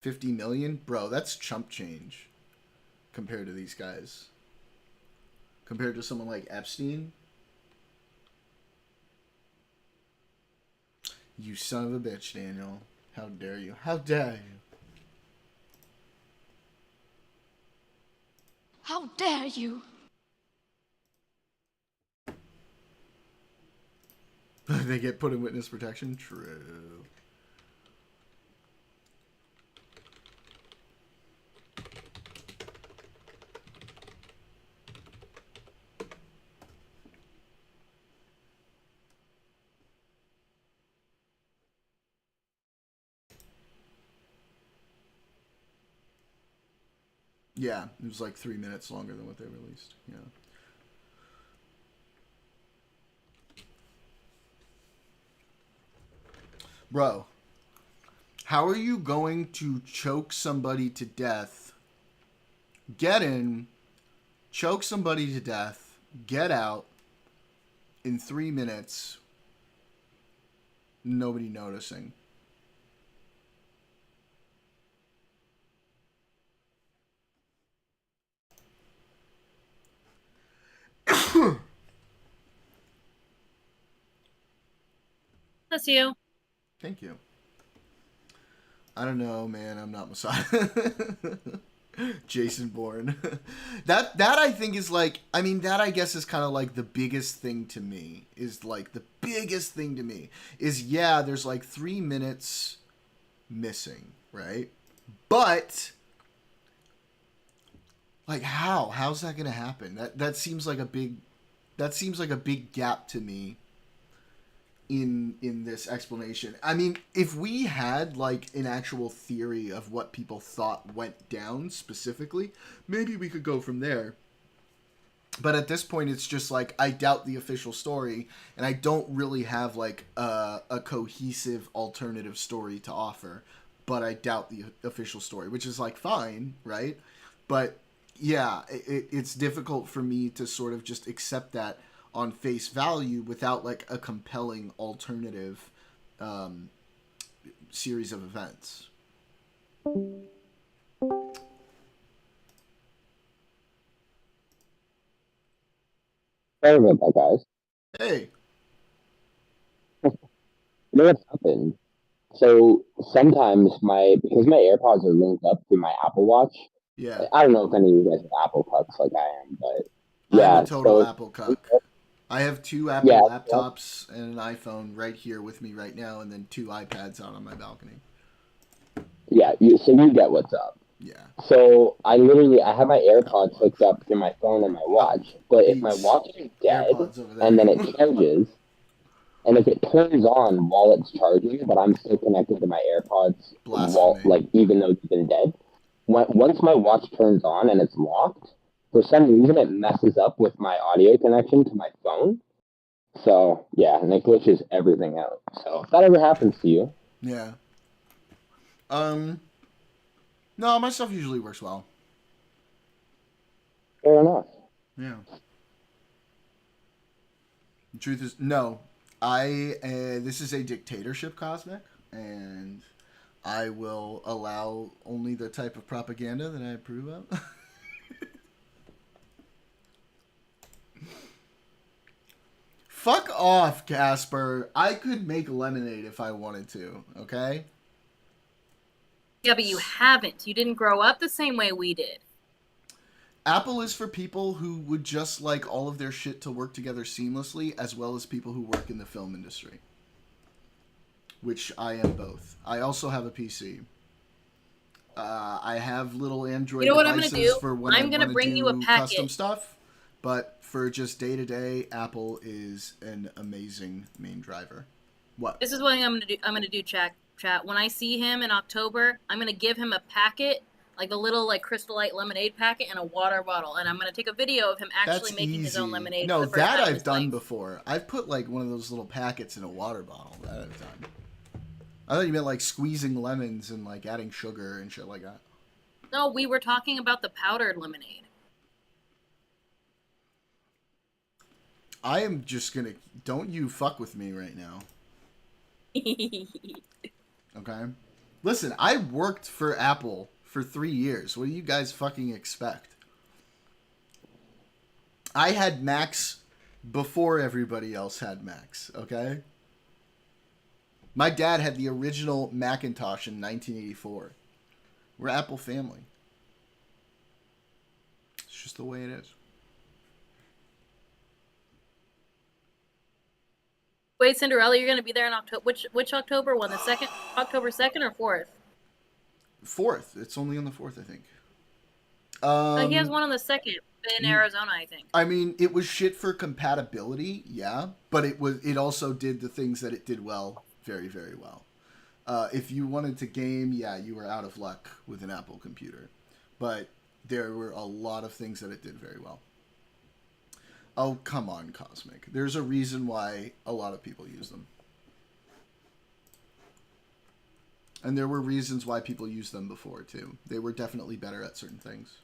$50 million, bro. That's chump change compared to these guys. Compared to someone like Epstein, you son of a bitch, Daniel. How dare you? How dare How dare you? you? They get put in witness protection? True. Yeah, it was like 3 minutes longer than what they released. Yeah. Bro, how are you going to choke somebody to death, get in, choke somebody to death, get out in 3 minutes, nobody noticing? That's you. Thank you. I don't know, man. I'm not Messiah. Jason Bourne. that I think is like, I mean, that I guess is kind of like the biggest thing to me. Is like the biggest thing to me is, yeah, there's like 3 minutes missing, right? But like, how's that gonna happen? That seems like a big gap to me in this explanation. I mean, if we had like an actual theory of what people thought went down specifically, maybe we could go from there. But at this point, it's just like, I doubt the official story, and I don't really have like a cohesive alternative story to offer. But I doubt the official story, which is like fine, right? But yeah, it's difficult for me to sort of just accept that on face value without like a compelling alternative series of events. Sorry about that, guys. Hey, You know what's happened? So sometimes because my AirPods are linked up to my Apple Watch. yeah, I don't know if any of you guys are Apple cucks like I am, but I'm a yeah. total So Apple cuck. I have 2 yeah, Apple laptops and an iPhone right here with me right now, and then 2 iPads out on my balcony. yeah. So you get what's up. Yeah. So I have my AirPods hooked up to my phone and my watch, but if my Beats. watch is dead AirPods over there. and then it charges, and if it turns on while it's charging, but I'm still connected to my AirPods, Blasphemy. even though it's been dead, once my watch turns on and it's locked, for some reason it messes up with my audio connection to my phone. So yeah, and it glitches everything out. So if that ever happens to you, Yeah. No, my stuff usually works well. fair enough. Yeah. The truth is, no. This is a dictatorship, Cosmic, and I will allow only the type of propaganda that I approve of. Fuck off, Casper. I could make lemonade if I wanted to, okay? Yeah, but you haven't. You didn't grow up the same way we did. Apple is for people who would just like all of their shit to work together seamlessly, as well as people who work in the film industry. Which I am both. I also have a PC. I have little Android You know what I'm devices gonna do? for when I'm I gonna want to bring do you a packet. custom stuff. But for just day-to-day, Apple is an amazing main driver. What? This is what I'm gonna do. I'm gonna do chat. When I see him in October, I'm gonna give him a packet, like the little like Crystal Light lemonade packet, and a water bottle, and I'm gonna take a video of him actually making his own lemonade. No, for the first that time in I've his done life. before. I've put like one of those little packets in a water bottle. That I've done. I thought you meant like squeezing lemons and like adding sugar and shit like that. No, we were talking about the powdered lemonade. I am just gonna. Don't you fuck with me right now. Okay? Listen, I worked for Apple for 3 years. What do you guys fucking expect? I had Macs before everybody else had Macs, okay? My dad had the original Macintosh in 1984. We're Apple family. It's just the way it is. Wait, Cinderella, you're gonna be there in October. Which October one? The second, October 2nd or 4th? 4th. It's only on the 4th, I think. He has one on the 2nd in Arizona, I think. I mean, it was shit for compatibility, yeah, but it also did the things that it did well, very, very well. If you wanted to game, yeah, you were out of luck with an Apple computer, but there were a lot of things that it did very well. Oh, come on, Cosmic. There's a reason why a lot of people use them. And there were reasons why people used them before, too. They were definitely better at certain things.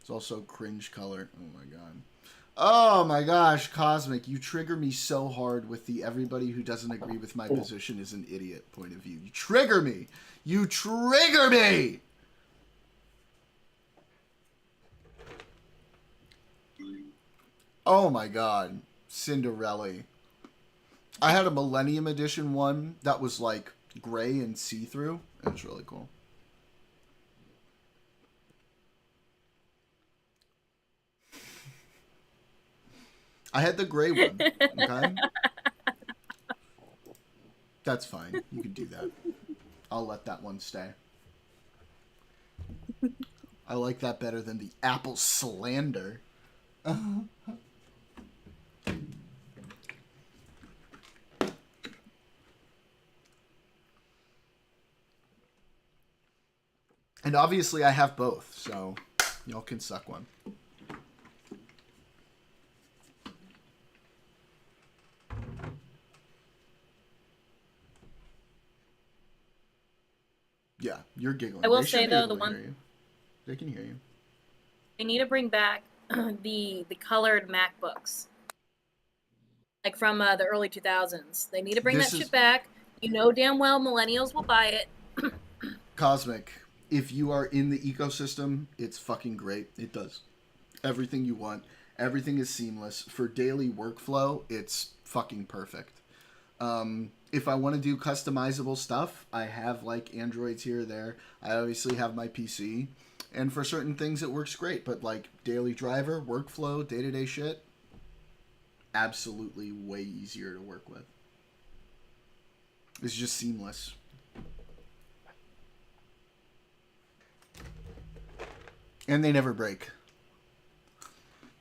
It's also cringe color. Oh, my God. Oh, my gosh, Cosmic. You trigger me so hard with the everybody who doesn't agree with my position is an idiot point of view. You trigger me. You trigger me. Oh, my God. Cinderella. I had a Millennium Edition one that was, like, gray and see-through. It was really cool. I had the gray one. Okay? That's fine. You can do that. I'll let that one stay. I like that better than the Apple slander. And obviously I have both, so y'all can suck one. Yeah, you're giggling. I will They should say, be though, able the to hear one you. They can hear you. they need to bring back the colored MacBooks, like from the early 2000s. They need to bring This that is- shit back. You know damn well millennials will buy it. Cosmic, if you are in the ecosystem, it's fucking great. It does everything you want. Everything is seamless. For daily workflow, it's fucking perfect. If I want to do customizable stuff, I have like Androids here or there. I obviously have my PC. And for certain things, it works great. But like daily driver, workflow, day-to-day shit, absolutely way easier to work with. It's just seamless. And they never break.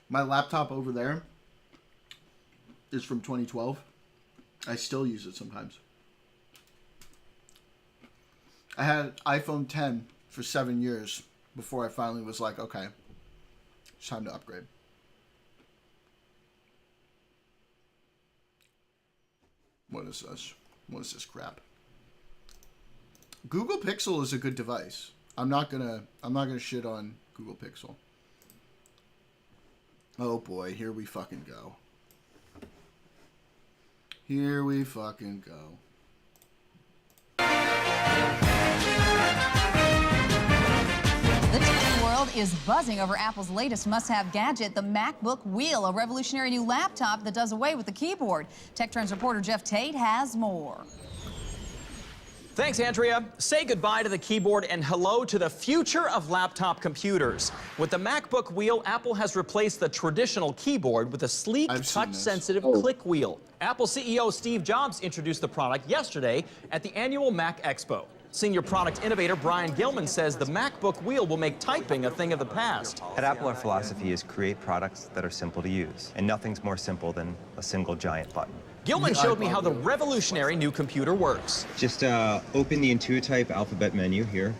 My laptop over there is from 2012. I still use it sometimes. I had iPhone 10 for 7 years before I finally was like, okay, it's time to upgrade. What is this? What is this crap? Google Pixel is a good device. I'm not gonna shit on Google Pixel. Oh boy, here we fucking go. Here we fucking go. The tech world is buzzing over Apple's latest must-have gadget, the MacBook Wheel, a revolutionary new laptop that does away with the keyboard. Tech Trends reporter Jeff Tate has more. Thanks, Andrea. Say goodbye to the keyboard and hello to the future of laptop computers. With the MacBook Wheel, Apple has replaced the traditional keyboard with a sleek, touch-sensitive click wheel. Apple CEO Steve Jobs introduced the product yesterday at the annual Mac Expo. Senior product innovator Brian Gilman says the MacBook Wheel will make typing a thing of the past. At Apple, our philosophy is create products that are simple to use, and nothing's more simple than a single giant button. Gilman showed me how the revolutionary new computer works. Just open the Intuitype alphabet menu here,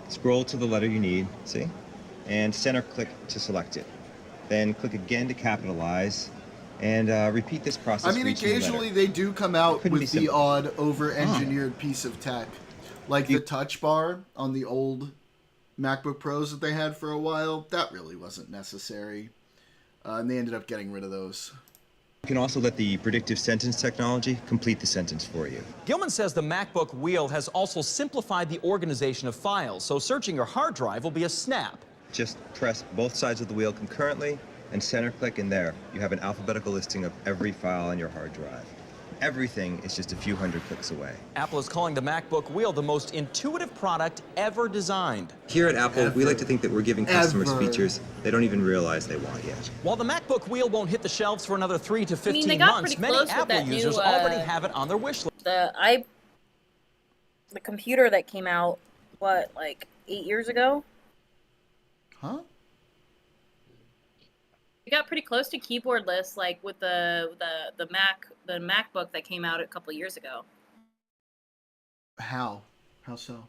scroll to the letter you need, see? And center click to select it. Then click again to capitalize, and repeat this process. I mean, occasionally they do come out with the odd over-engineered piece of tech. Like the touch bar on the old MacBook Pros that they had for a while, that really wasn't necessary. And they ended up getting rid of those. You can also let the predictive sentence technology complete the sentence for you. Gilman says the MacBook Wheel has also simplified the organization of files, so searching your hard drive will be a snap. Just press both sides of the wheel concurrently and center click, and there you have an alphabetical listing of every file on your hard drive. Everything is just a few hundred clicks away. Apple is calling the MacBook Wheel the most intuitive product ever designed. Here at Apple, we like to think that we're giving customers features they don't even realize they want yet. While the MacBook Wheel won't hit the shelves for another 3 to 15 they got months, pretty many close with Apple that users new, already have it on their wish list. The computer that came out, what, like 8 years ago? Huh? We got pretty close to keyboard lists, like with the MacBook that came out a couple years ago. How? How so?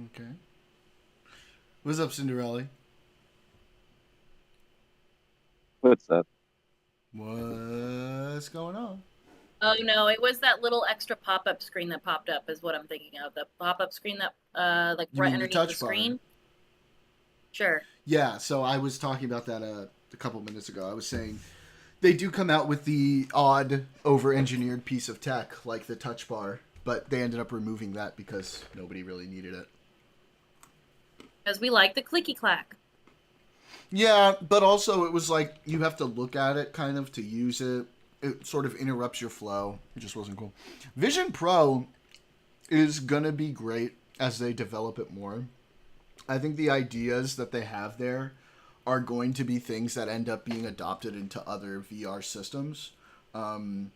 Okay. What's up, Cinderella? What's up? What's going on? Oh no, it was that little extra pop-up screen that popped up is what I'm thinking of. The pop-up screen that like You right mean the underneath touch the screen. Sure. Yeah, so I was talking about that a couple minutes ago. I was saying they do come out with the odd over-engineered piece of tech, like the touch bar, but they ended up removing that because nobody really needed it. Because we like the clicky clack. Yeah, but also it was like you have to look at it kind of to use it. It sort of interrupts your flow. It just wasn't cool. Vision Pro is going to be great as they develop it more. I think the ideas that they have there are going to be things that end up being adopted into other VR systems. But,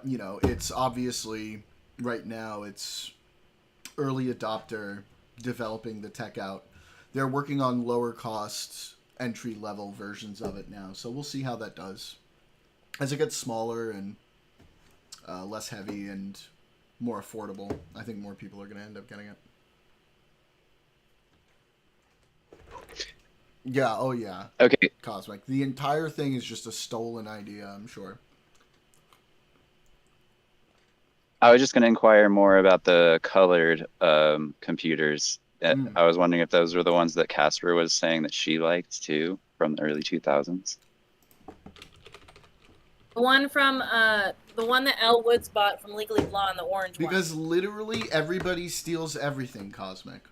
you know, it's obviously right now it's early adopter developing the tech out. They're working on lower cost entry level versions of it now. So we'll see how that does. As it gets smaller and less heavy and more affordable, I think more people are going to end up getting it. Yeah, oh yeah. Okay. Cosmic. The entire thing is just a stolen idea, I'm sure. I was just going to inquire more about the colored computers. I was wondering if those were the ones that Casper was saying that she liked too from the early 2000s. The one from the one that Elle Woods bought from Legally Blonde, the orange one. Because literally everybody steals everything, Cosmic.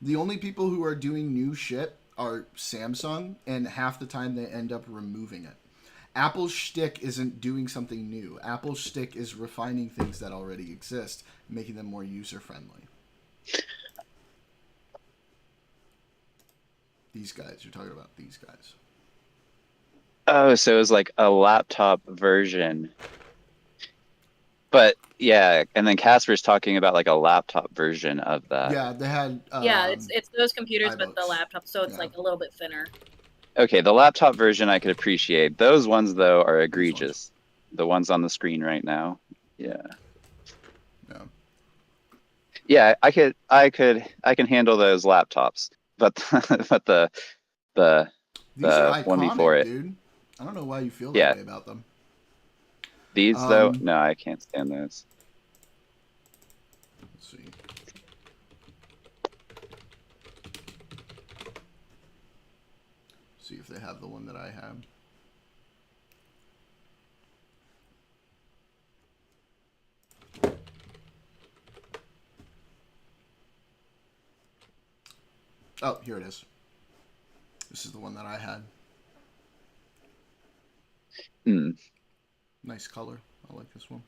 The only people who are doing new shit are Samsung, and half the time they end up removing it. Apple's shtick isn't doing something new. Apple's shtick is refining things that already exist, making them more user-friendly. These guys, you're talking about these guys. Oh, so it was like a laptop version. But yeah, and then Casper's talking about like a laptop version of that. Yeah, they had. Yeah, it's those computers, but the iBooks. laptop, so it's like a little bit thinner. Okay, the laptop version I could appreciate. Those ones though are egregious. The ones on the screen right now. Yeah. No. Yeah, I can handle those laptops, but but the These are one before iconic, it. dude. I don't know why you feel that Yeah. way about them. These though, no, I can't stand those. Let's see. See if they have the one that I have. Oh, here it is. This is the one that I had. Hmm. Nice color. I like this one.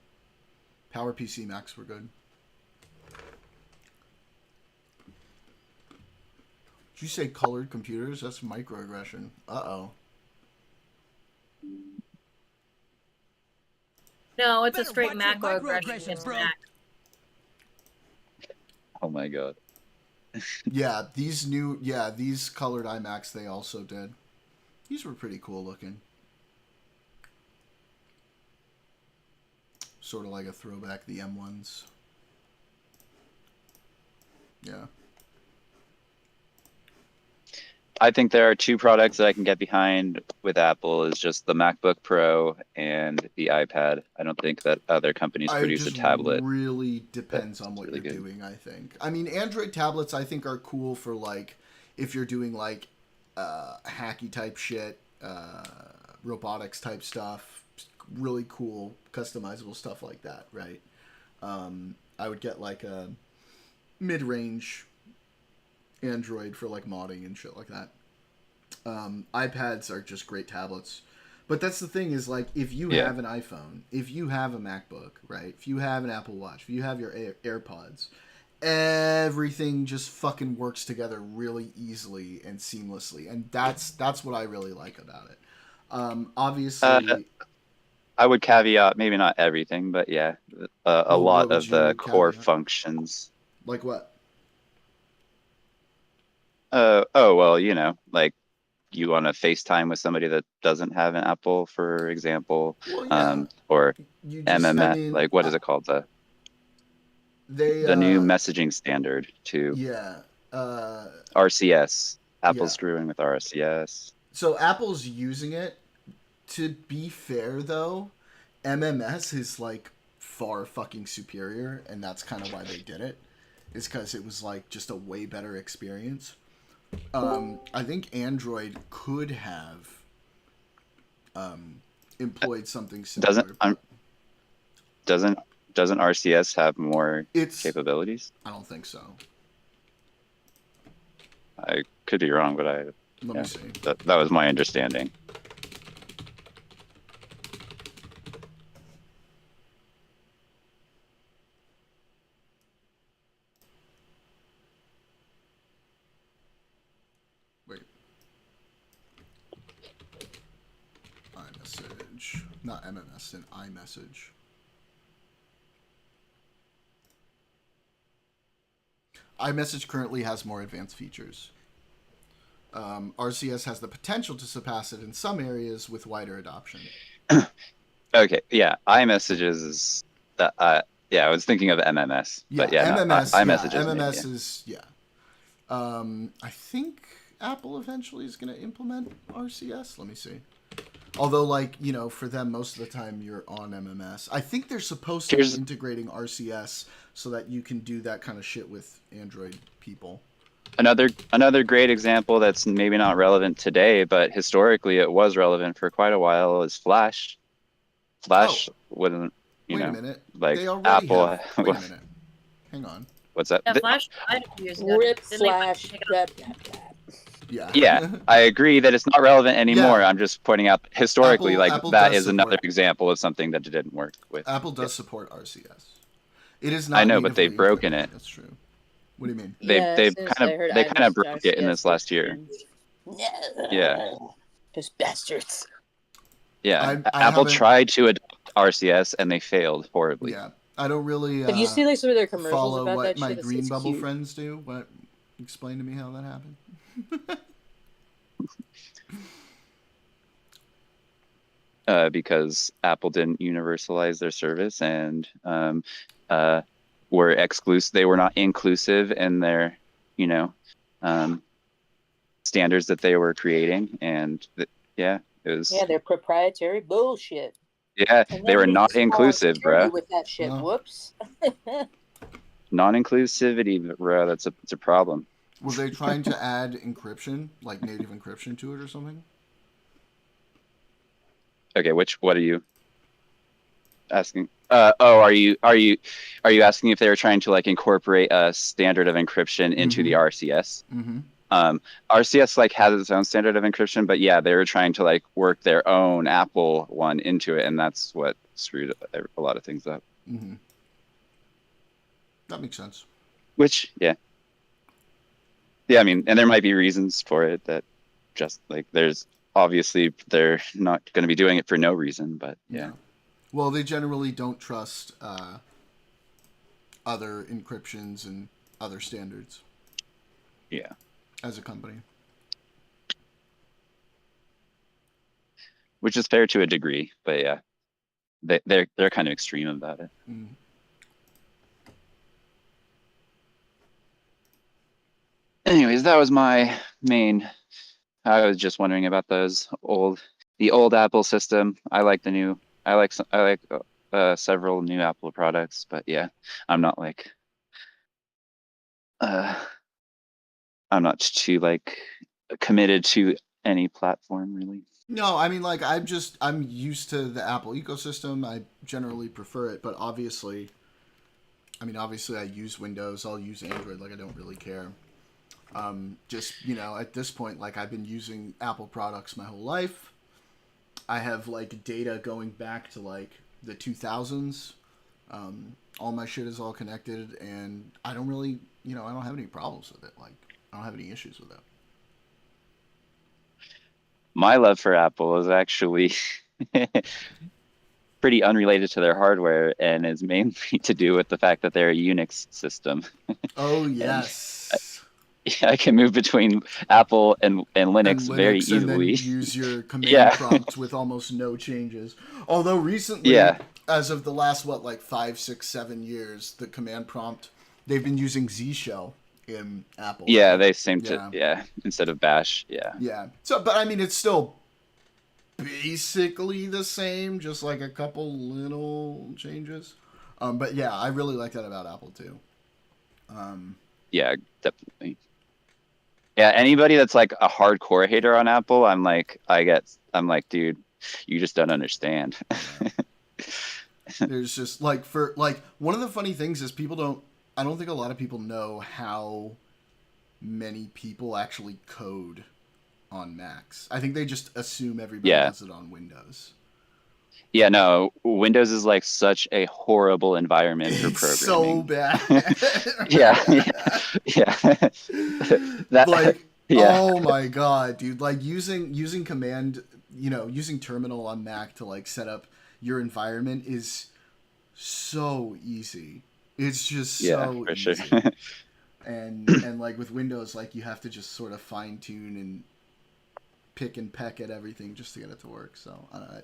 PowerPC Max were good. Did you say colored computers? That's microaggression. Uh-oh. No, it's a Better straight watch your macroaggression microaggressions, against bro. Mac. Oh my god. Yeah, these colored iMacs they also did. These were pretty cool looking. Sort of like a throwback, the M1s. Yeah. I think there are two products that I can get behind with Apple is just the MacBook Pro and the iPad. I don't think that other companies produce a tablet. Really depends on what really you're good. doing, I think. I mean, Android tablets I think are cool for like if you're doing like hacky type shit, robotics type stuff, really cool customizable stuff like that, right? I would get like a mid-range Android for like modding and shit like that. iPads are just great tablets. But that's the thing is like if you have an iPhone, if you have a MacBook, right? If you have an Apple Watch, if you have your AirPods, everything just fucking works together really easily and seamlessly. And that's what I really like about it. Obviously I would caveat maybe not everything, but yeah, a Well, what lot would of the you core caveat? functions. like what? Oh well, you know, like you want to FaceTime with somebody that doesn't have an Apple, for example, Well, yeah. or You just MMS, like what is it called? They The new messaging standard to yeah. RCS. Apple's Yeah. screwing with RCS. So Apple's using it. To be fair, though, MMS is like far fucking superior, and that's kind of why they did it. Is because it was like just a way better experience. I think Android could have employed something similar. Doesn't RCS have more capabilities? I don't think so. I could be wrong, but Let me see. that was my understanding. Wait. iMessage. Not MMS, an iMessage. iMessage currently has more advanced features. RCS has the potential to surpass it in some areas with wider adoption. Okay, yeah, iMessages is yeah, I was thinking of MMS, but yeah, MMS, iMessages. MMS is I think Apple eventually is going to implement RCS. Let me see. Although, like, you know, for them, most of the time you're on MMS. I think they're supposed to be integrating RCS so that you can do that kind of shit with Android people. Another great example that's maybe not relevant today, but historically it was relevant for quite a while is Flash. Flash wouldn't, you know, Wait a minute. like They already Apple. have. Wait a minute. Hang on. What's that? Yeah, Flash. I don't use it. Rip Didn't they Flash. take it off? Yeah. Yeah, I agree that it's not relevant anymore. Yeah. I'm just pointing out historically, Apple that does is another support- example of something that didn't work with. Apple does support RCS. It is not. I know, but natively they've broken integrated. it. That's true. What do you mean? They kind of broke it in this last year. Yeah. Those bastards. Yeah, I Apple haven't- tried to adopt RCS and they failed horribly. Yeah, I don't really. Have you seen like some of their commercials follow about what that my shit? It's- green it's bubble cute. friends do? What? Explain to me how that happened. Because Apple didn't universalize their service, and were exclusive. They were not inclusive in their, you know, standards that they were creating, and yeah, it was. Yeah, they're proprietary bullshit. Yeah, And they then were we not just fall on inclusive, security bro. with that shit. No. Whoops. Non-inclusivity, bro. It's a problem. Were they trying to add encryption, like native encryption, to it or something? Okay, what are you asking? Are you asking if they were trying to like incorporate a standard of encryption into the RCS? Mm-hmm. RCS like has its own standard of encryption, but yeah, they were trying to like work their own Apple one into it, and that's what screwed a lot of things up. Mm-hmm. That makes sense. Which, yeah, I mean, and there might be reasons for it that just like there's obviously they're not going to be doing it for no reason, but yeah. Well, they generally don't trust other encryptions and other standards. Yeah. As a company. Which is fair to a degree, but yeah, they're kind of extreme about it. Mm. Anyways, that was my main. I was just wondering about the old Apple system. I like the new. I like several new Apple products, but yeah, I'm not like. I'm not too like committed to any platform really. No, I mean, like, I'm used to the Apple ecosystem. I generally prefer it, but obviously I use Windows. I'll use Android. Like, I don't really care. Just, at this point, like, I've been using Apple products my whole life. I have, like, data going back to, like, the 2000s. All my shit is all connected, and I don't really, I don't have any problems with it. Like, I don't have any issues with it. My love for Apple is actually pretty unrelated to their hardware and is mainly to do with the fact that they're a Unix system. Oh, yes. I can move between Apple and Linux very easily. And then use your command prompt with almost no changes. Although recently, as of the last, 5, 6, 7 years, the command prompt, they've been using Z Shell in Apple. Yeah, right? they seem to, instead of Bash, Yeah. So, but I mean, it's still basically the same, just like a couple little changes. But yeah, I really like that about Apple too. Yeah, definitely. Yeah, anybody that's like a hardcore hater on Apple, I'm like, dude, you just don't understand. There's just one of the funny things is I don't think a lot of people know how many people actually code on Macs. I think they just assume everybody does it on Windows. Yeah, no, Windows is like such a horrible environment for programming. So bad. yeah. Oh my god, dude! Like using command, using terminal on Mac to like set up your environment is so easy. It's just so easy. Sure. and like with Windows, like you have to just sort of fine tune and pick and peck at everything just to get it to work. So I don't know.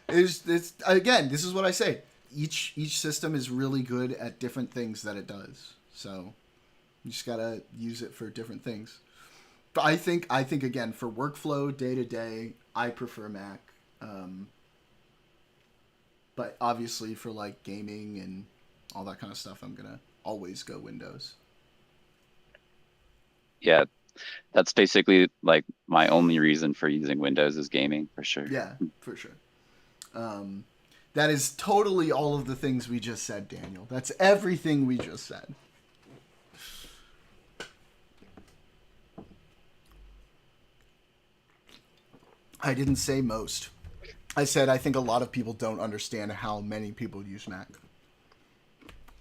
It's again, this is what I say. Each system is really good at different things that it does. So you just gotta use it for different things. But I think again, for workflow day to day, I prefer Mac. But obviously for like gaming and all that kind of stuff, I'm gonna always go Windows. Yeah, that's basically like my only reason for using Windows is gaming, for sure. Yeah, for sure. That is totally all of the things we just said, Daniel. That's everything we just said. I didn't say most. I said I think a lot of people don't understand how many people use Mac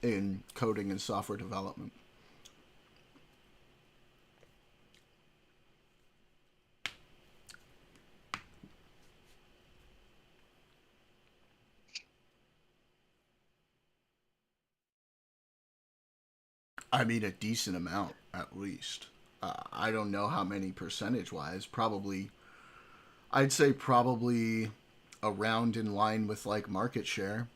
in coding and software development. I mean, a decent amount, at least. I don't know how many percentage-wise. I'd say probably around in line with, like, market share.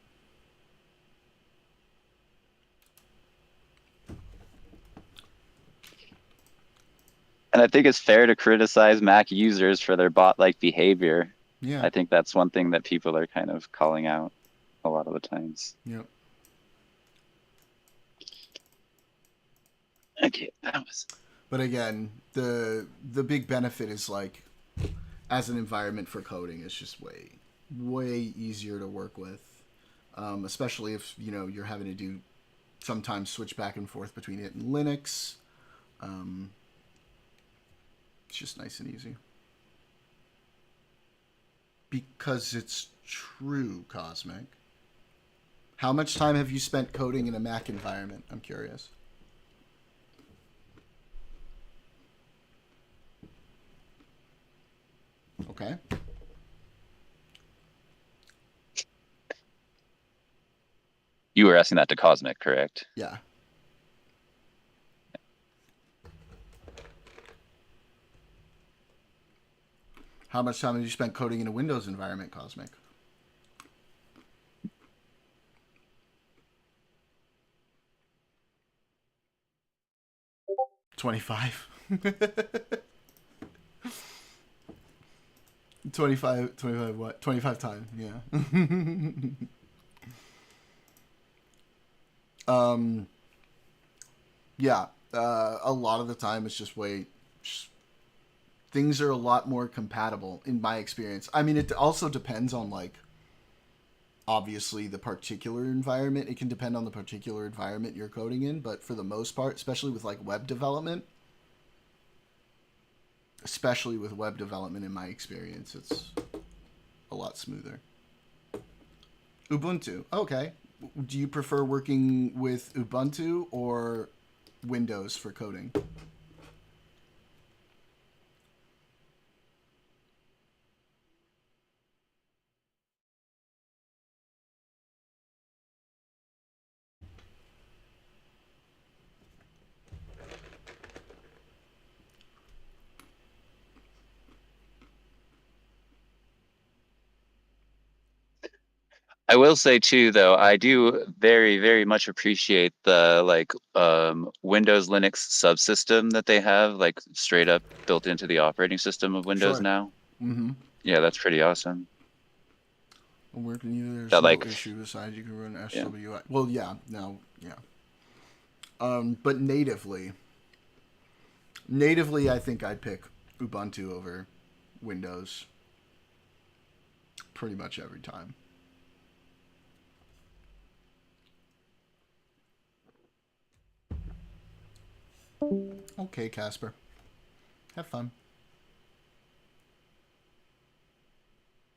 And I think it's fair to criticize Mac users for their bot-like behavior. Yeah. I think that's one thing that people are kind of calling out a lot of the times. Yep. Okay, that was. But again, the big benefit is like, as an environment for coding, it's just way easier to work with, especially if you're having to do sometimes switch back and forth between it and Linux. It's just nice and easy. Because it's true, Cosmic. How much time have you spent coding in a Mac environment? I'm curious. Okay. You were asking that to Cosmic, correct? Yeah. How much time have you spent coding in a Windows environment, Cosmic? $25. 25 what? 25 times, yeah. Yeah, a lot of the time it's just things are a lot more compatible in my experience. I mean, it also depends on obviously the particular environment. It can depend on the particular environment you're coding in, but for the most part, especially with web development, in my experience, it's a lot smoother. Ubuntu. Okay. Do you prefer working with Ubuntu or Windows for coding? I will say too, though, I do very, very much appreciate the Windows Linux subsystem that they have, straight up built into the operating system of Windows now. Mm-hmm. Yeah, that's pretty awesome. Working either, there's That, no issue besides you can run SWI. Yeah. Well, yeah, no, yeah. But natively, I think I'd pick Ubuntu over Windows pretty much every time. Okay, Casper. Have fun.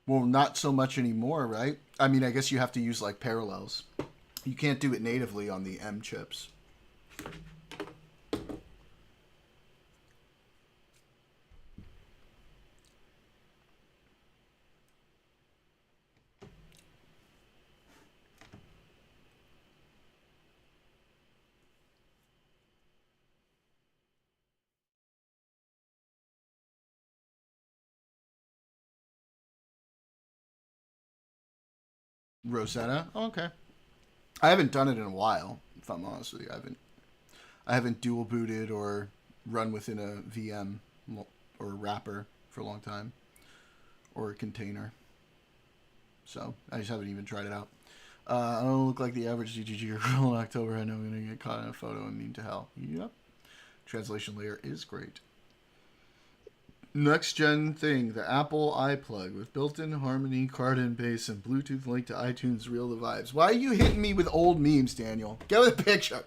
Well, not so much anymore, right? I mean, I guess you have to use parallels. You can't do it natively on the M chips. Rosetta? Oh, okay. I haven't done it in a while, if I'm honest with you. I haven't dual booted or run within a VM or a wrapper for a long time, or a container. So I just haven't even tried it out. I don't look like the average DGG girl in October. I know I'm gonna get caught in a photo and mean to hell. Yep. Translation layer is great. Next gen thing, the Apple iPlug with built-in Harmony, card and bass, and Bluetooth link to iTunes. Real the vibes. Why are you hitting me with old memes, Daniel? Get with a picture.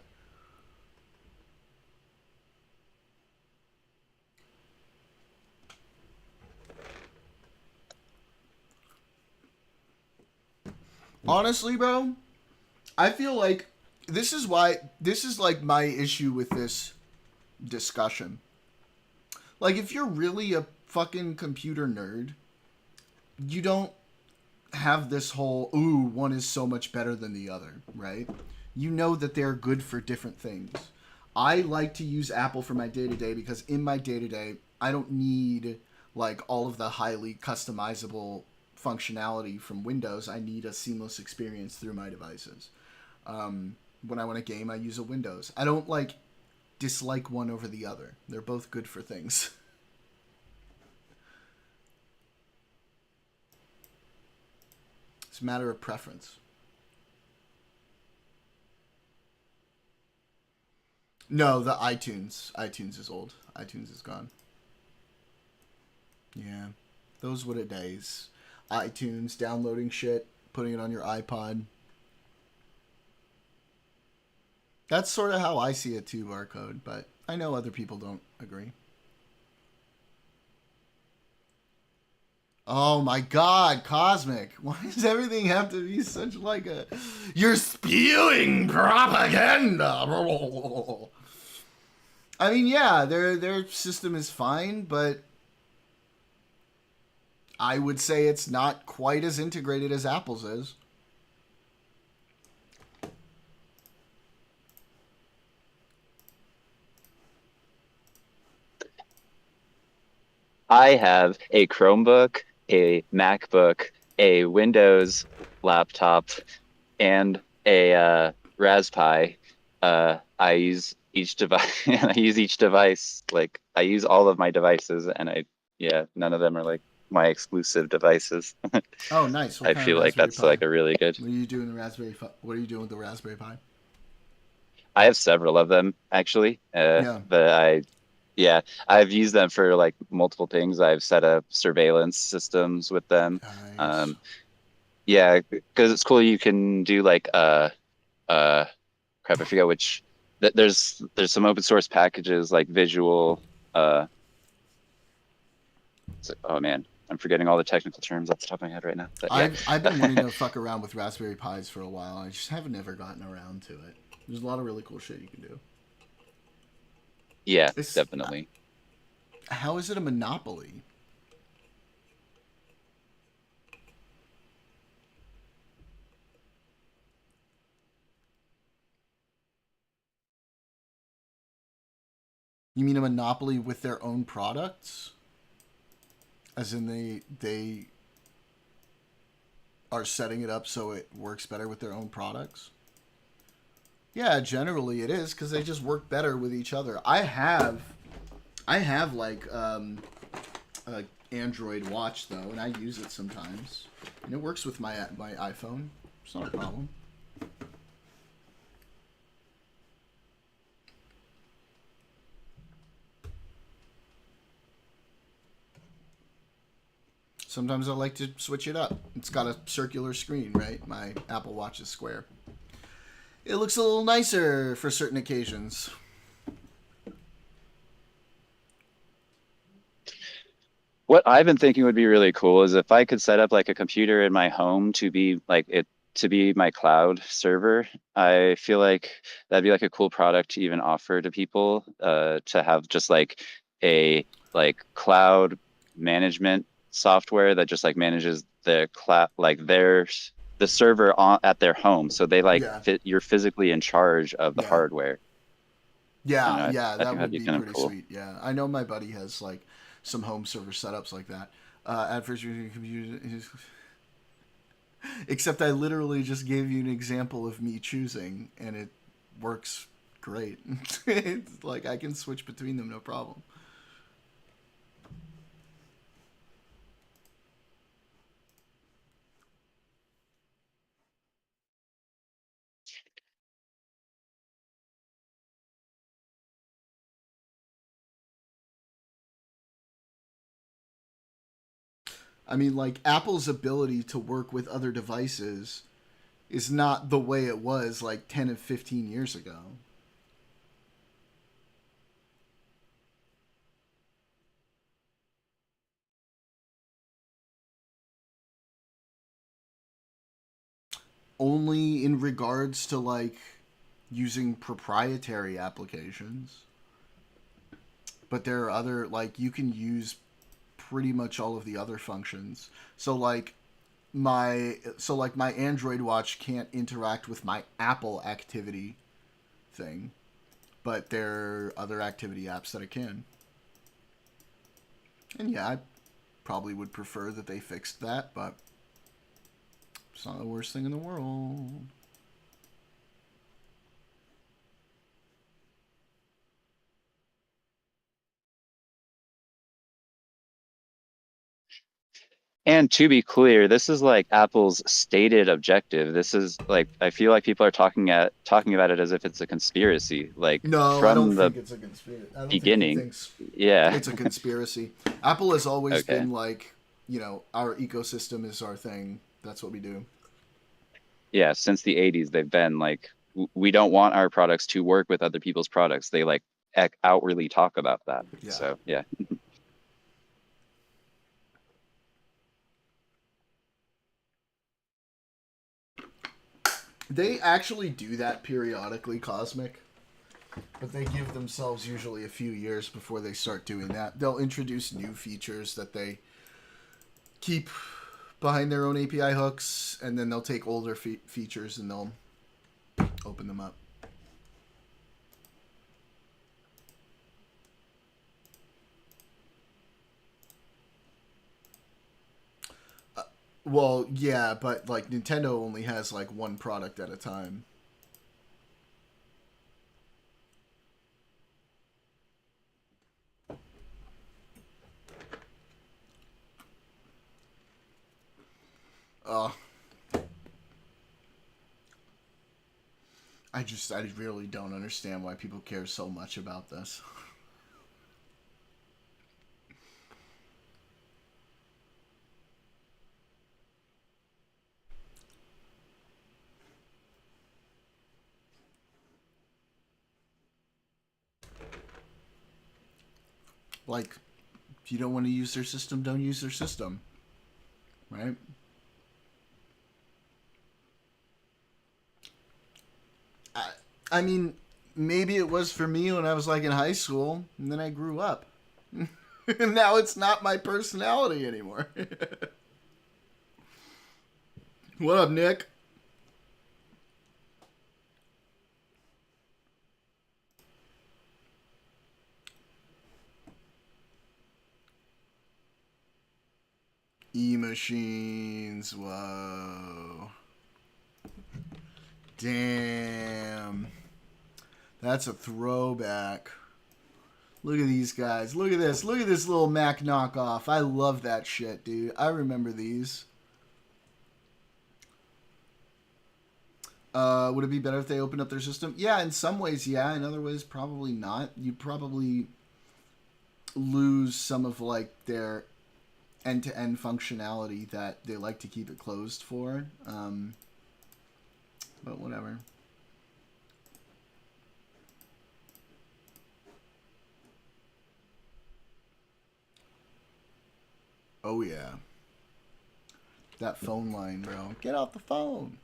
Honestly, bro, I feel like this is my issue with this discussion. If you're really a fucking computer nerd, you don't have this whole, ooh, one is so much better than the other, right? You know that they're good for different things. I like to use Apple for my day-to-day because in my day-to-day, I don't need all of the highly customizable functionality from Windows. I need a seamless experience through my devices. When I want to game, I use a Windows. I don't dislike one over the other. They're both good for things. It's a matter of preference. No, the iTunes. iTunes is old. iTunes is gone. Yeah. Those were the days. iTunes, downloading shit, putting it on your iPod. That's sort of how I see it too, Barcode, but I know other people don't agree. Oh my god, Cosmic. Why does everything have to be such like a... You're spewing propaganda! I mean, yeah, their system is fine, but I would say it's not quite as integrated as Apple's is. I have a Chromebook, a MacBook, a Windows laptop, and a Raspberry Pi. I use each device. I use each device. Like I use all of my devices, and none of them are like my exclusive devices. Oh, nice. What I kind feel of like Raspberry that's Pi? like a really good. What are you doing the Raspberry? What are you doing with the Raspberry Pi? I have several of them actually, Yeah. but I've used them for like multiple things. I've set up surveillance systems with them. Nice. Yeah, because it's cool. You can do like crap. I forget which. There's some open source packages like visual. Oh man, I'm forgetting all the technical terms off the top of my head right now. But yeah. I've been wanting to fuck around with Raspberry Pis for a while. I just haven't ever gotten around to it. There's a lot of really cool shit you can do. Yeah, definitely. How is it a monopoly? You mean a monopoly with their own products? As in they are setting it up so it works better with their own products? Yeah, generally it is because they just work better with each other. I have like a Android watch though, and I use it sometimes, and it works with my iPhone. It's not a problem. Sometimes I like to switch it up. It's got a circular screen, right? My Apple Watch is square. It looks a little nicer for certain occasions. What I've been thinking would be really cool is if I could set up like a computer in my home to be my cloud server. I feel like that'd be like a cool product to even offer to people, to have just like a cloud management software that just like manages the cloud, like the server at their home. So they you're physically in charge of the hardware. Yeah, I that think would that'd be kind of pretty cool. sweet. Yeah, I know my buddy has like some home server setups like that. At first, using computer, except I literally just gave you an example of me choosing, and it works great. It's like I can switch between them, no problem. I mean, like, Apple's ability to work with other devices is not the way it was like 10 and 15 years ago. Only in regards to, like, using proprietary applications. But there are other, like, you can use pretty much all of the other functions. So like my Android watch can't interact with my Apple activity thing, but there are other activity apps that it can. And yeah, I probably would prefer that they fixed that, but it's not the worst thing in the world. And to be clear, this is like Apple's stated objective. This is like, I feel like people are talking about it as if it's a conspiracy, like No, I don't from the think it's a conspiracy. I don't think he beginning. thinks Yeah. it's a conspiracy. Apple has always Okay. been like, you know, our ecosystem is our thing. That's what we do. Yeah, since the 80s, they've been like, we don't want our products to work with other people's products. They like outwardly talk about that. Yeah. So, yeah. They actually do that periodically, Cosmic. But they give themselves usually a few years before they start doing that. They'll introduce new features that they keep behind their own API hooks, and then they'll take older features and they'll open them up. Well, yeah, but like Nintendo only has like one product at a time. I really don't understand why people care so much about this. Like, if you don't want to use their system, don't use their system. Right? I mean, maybe it was for me when I was like in high school, and then I grew up. And now it's not my personality anymore. What up, Nick? E-machines, whoa. Damn. That's a throwback. Look at these guys. Look at this. Look at this little Mac knockoff. I love that shit, dude. I remember these. Would it be better if they opened up their system? Yeah, in some ways, yeah. In other ways, probably not. You'd probably lose some of, like, their end-to-end functionality that they like to keep it closed for. But whatever. Oh, yeah. That phone line, bro. Get off the phone.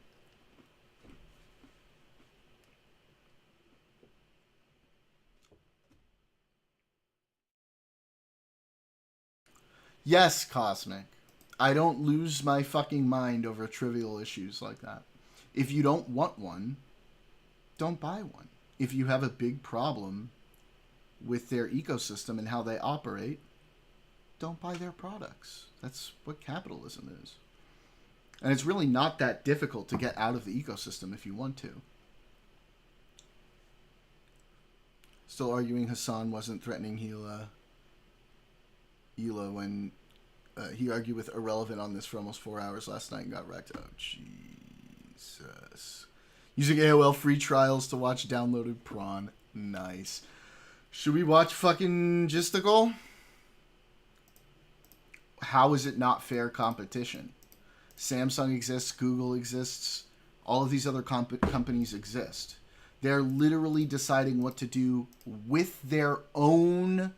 Yes, Cosmic. I don't lose my fucking mind over trivial issues like that. If you don't want one, don't buy one. If you have a big problem with their ecosystem and how they operate, don't buy their products. That's what capitalism is. And it's really not that difficult to get out of the ecosystem if you want to. Still arguing Hassan wasn't threatening Hila when he argued with Irrelevant on this for almost 4 hours last night and got wrecked. Oh, Jesus. Using AOL free trials to watch downloaded prawn. Nice. Should we watch fucking Gisticle? How is it not fair competition? Samsung exists, Google exists, all of these other companies exist. They're literally deciding what to do with their own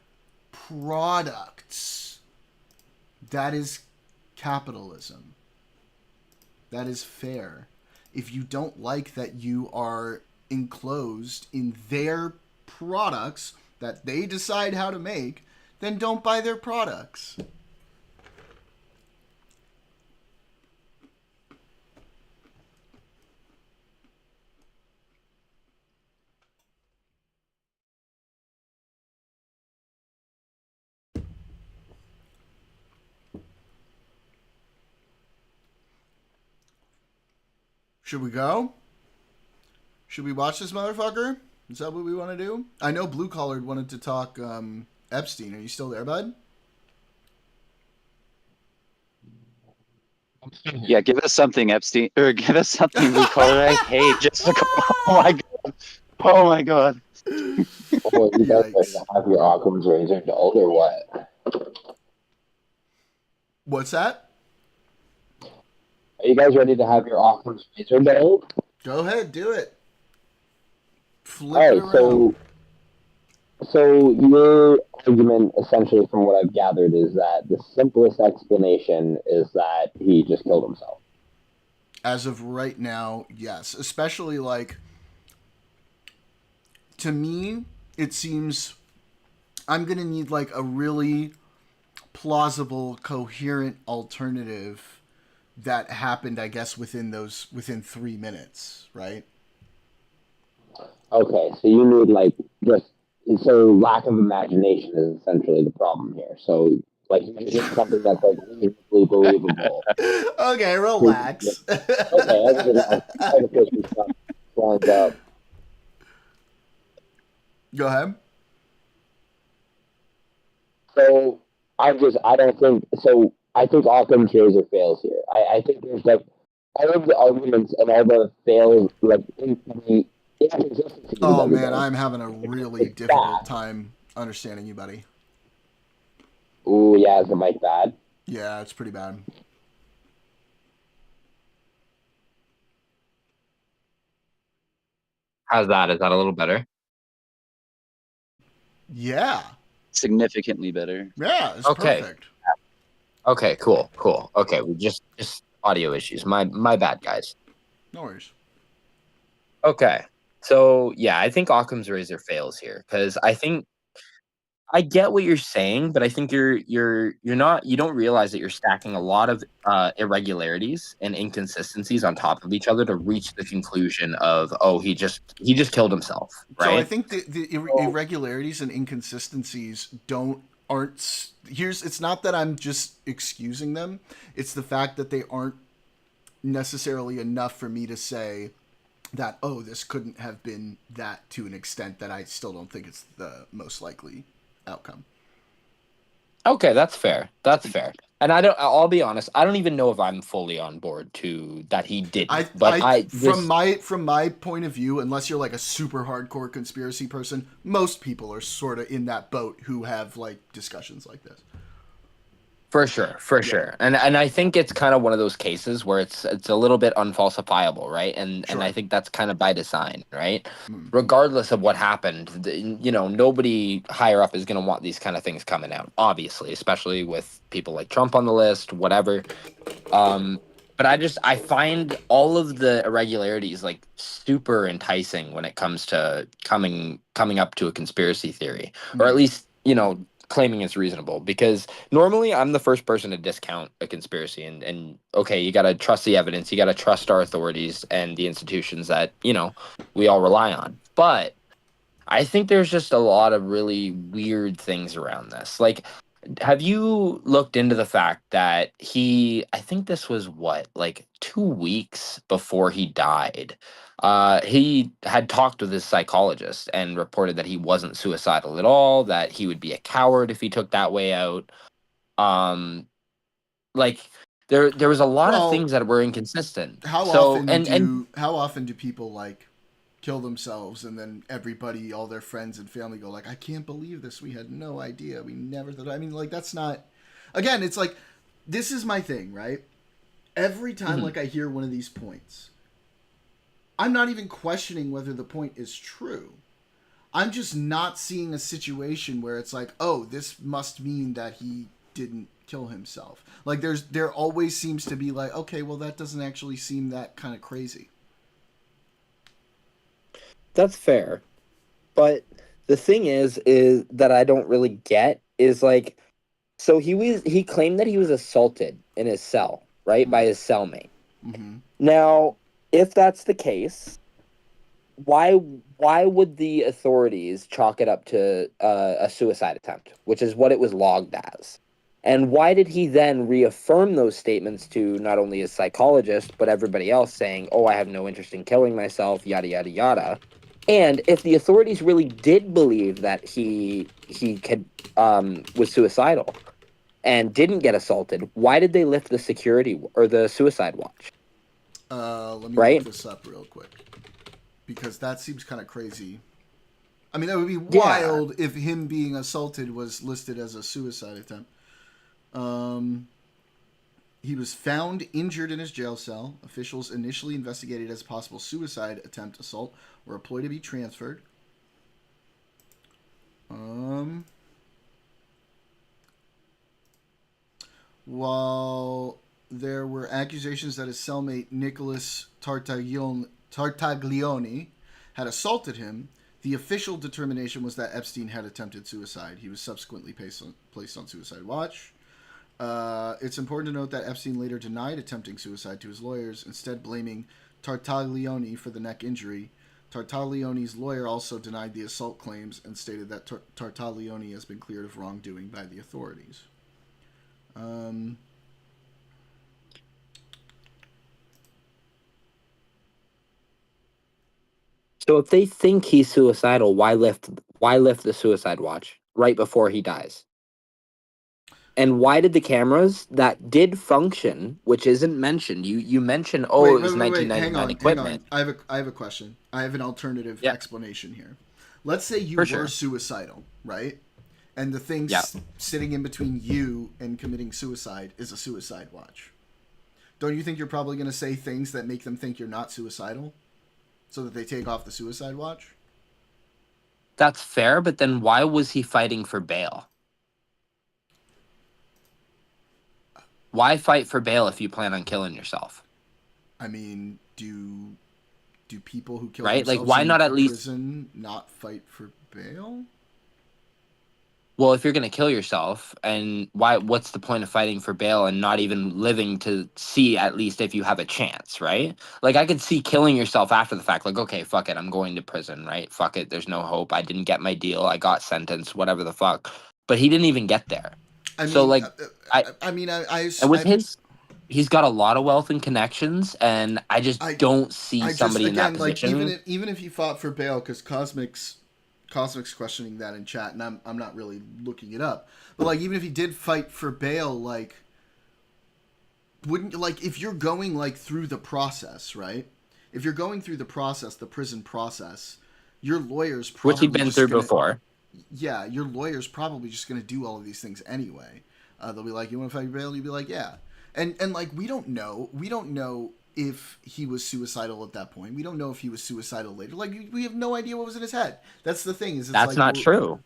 products. That is capitalism. That is fair. If you don't like that you are enclosed in their products that they decide how to make, then don't buy their products. Should we go? Should we watch this motherfucker? Is that what we want to do? I know Blue Collared wanted to talk Epstein. Are you still there, bud? Yeah, give us something, Epstein, or give us something, blue collar. I hate just. Oh my god. Oh my god. Or you guys ready Yikes. to have your Occam's razor dulled or what? What's that? Are you guys ready to have your Occam's razor dulled? Go ahead, do it. Flip All it right, around. so your argument, essentially, from what I've gathered, is that the simplest explanation is that he just killed himself. As of right now, yes. Especially like, to me, it seems I'm gonna need like a really plausible, coherent alternative that happened, I guess, within 3 minutes, right? Okay, so you need like just so lack of imagination is essentially the problem here. So like you need something that's like reasonably believable. Okay, relax. Okay, everything else artificial stuff lines up. Go ahead. So I don't think so. I think Occam's razor fails here. I think there's like all of the arguments and all the fails, like the inconsistencies of Oh man, everything. I'm having a really difficult time understanding you, buddy. Ooh, yeah, is the mic bad? Yeah, it's pretty bad. How's that? Is that a little better? Yeah. Significantly better. Yeah, it's Okay. perfect. Okay, cool. Okay, we just audio issues. My bad, guys. No worries. Okay. So yeah, I think Occam's razor fails here because I think I get what you're saying, but I think you don't realize that you're stacking a lot of irregularities and inconsistencies on top of each other to reach the conclusion of he just killed himself, right? So I think the irregularities and inconsistencies it's not that I'm just excusing them. It's the fact that they aren't necessarily enough for me to say that, this couldn't have been that to an extent that I still don't think it's the most likely outcome. Okay, that's fair. And I'll be honest, I don't even know if I'm fully on board to that he didn't. From my point of view, unless you're like a super hardcore conspiracy person, most people are sort of in that boat who have like discussions like this. For sure. And I think it's kind of one of those cases where it's a little bit unfalsifiable, right? And I think that's kind of by design, right? Regardless of what happened, nobody higher up is going to want these kind of things coming out, obviously, especially with people like Trump on the list, whatever. But I find all of the irregularities like super enticing when it comes to coming up to a conspiracy theory, or at least, claiming it's reasonable, because normally I'm the first person to discount a conspiracy and okay, you got to trust the evidence, you got to trust our authorities and the institutions that, we all rely on. But I think there's just a lot of really weird things around this. Like, have you looked into the fact that I think this was 2 weeks before he died, he had talked with his psychologist and reported that he wasn't suicidal at all, that he would be a coward if he took that way out. There was a lot of things that were inconsistent. How often do people like kill themselves and then everybody, all their friends and family go like, I can't believe this, we had no idea, we never thought. I mean, like, that's not, again, it's like, this is my thing, right? Every time like I hear one of these points, I'm not even questioning whether the point is true. I'm just not seeing a situation where it's like, this must mean that he didn't kill himself. Like, there always seems to be like, okay, well, that doesn't actually seem that kind of crazy. That's fair. But the thing is that I don't really get is like, so he claimed that he was assaulted in his cell, right? By his cellmate. Mm-hmm. Now, if that's the case, why would the authorities chalk it up to a suicide attempt, which is what it was logged as? And why did he then reaffirm those statements to not only his psychologist, but everybody else, saying, I have no interest in killing myself, yada, yada, yada? And if the authorities really did believe that he was suicidal, and didn't get assaulted, why did they lift the security or the suicide watch? Let me Right? look this up real quick, because that seems kind of crazy. I mean, that would be Yeah. wild if him being assaulted was listed as a suicide attempt. He was found injured in his jail cell. Officials initially investigated as a possible suicide attempt assault, were employed to be transferred. While there were accusations that his cellmate Nicholas Tartaglione had assaulted him, the official determination was that Epstein had attempted suicide. He was subsequently placed on suicide watch. It's important to note that Epstein later denied attempting suicide to his lawyers, instead blaming Tartaglione for the neck injury. Tartaglione's lawyer also denied the assault claims and stated that Tartaglione has been cleared of wrongdoing by the authorities. So if they think he's suicidal, why lift the suicide watch right before he dies? And why did the cameras that did function, which isn't mentioned, you mentioned, it was 1999 equipment. Hang on. I have a question. I have an alternative explanation here. Let's say you were suicidal, right? And the thing sitting in between you and committing suicide is a suicide watch. Don't you think you're probably going to say things that make them think you're not suicidal, so that they take off the suicide watch? That's fair, but then why was he fighting for bail? Why fight for bail if you plan on killing yourself? I mean, do people who kill themselves like, why not at prison not fight for bail? Well, if you're going to kill yourself, and what's the point of fighting for bail and not even living to see at least if you have a chance, right? Like, I could see killing yourself after the fact. Like, okay, fuck it, I'm going to prison, right? Fuck it, there's no hope. I didn't get my deal. I got sentenced, whatever the fuck. But he didn't even get there. He's got a lot of wealth and connections, and I just don't see somebody in that position. Like, even if he fought for bail, because Cosmic's questioning that in chat, and I'm not really looking it up, but like, even if he did fight for bail, like, wouldn't, like, if you're going like through the process, right? If you're going through the process, the prison process, your lawyer's probably which he'd been through before. Yeah, your lawyer's probably just going to do all of these things anyway. They'll be like, "You want to fight for bail?" You'd be like, "Yeah." And like, we don't know if he was suicidal at that point. We don't know if he was suicidal later. Like, we have no idea what was in his head. That's the thing. That's not true.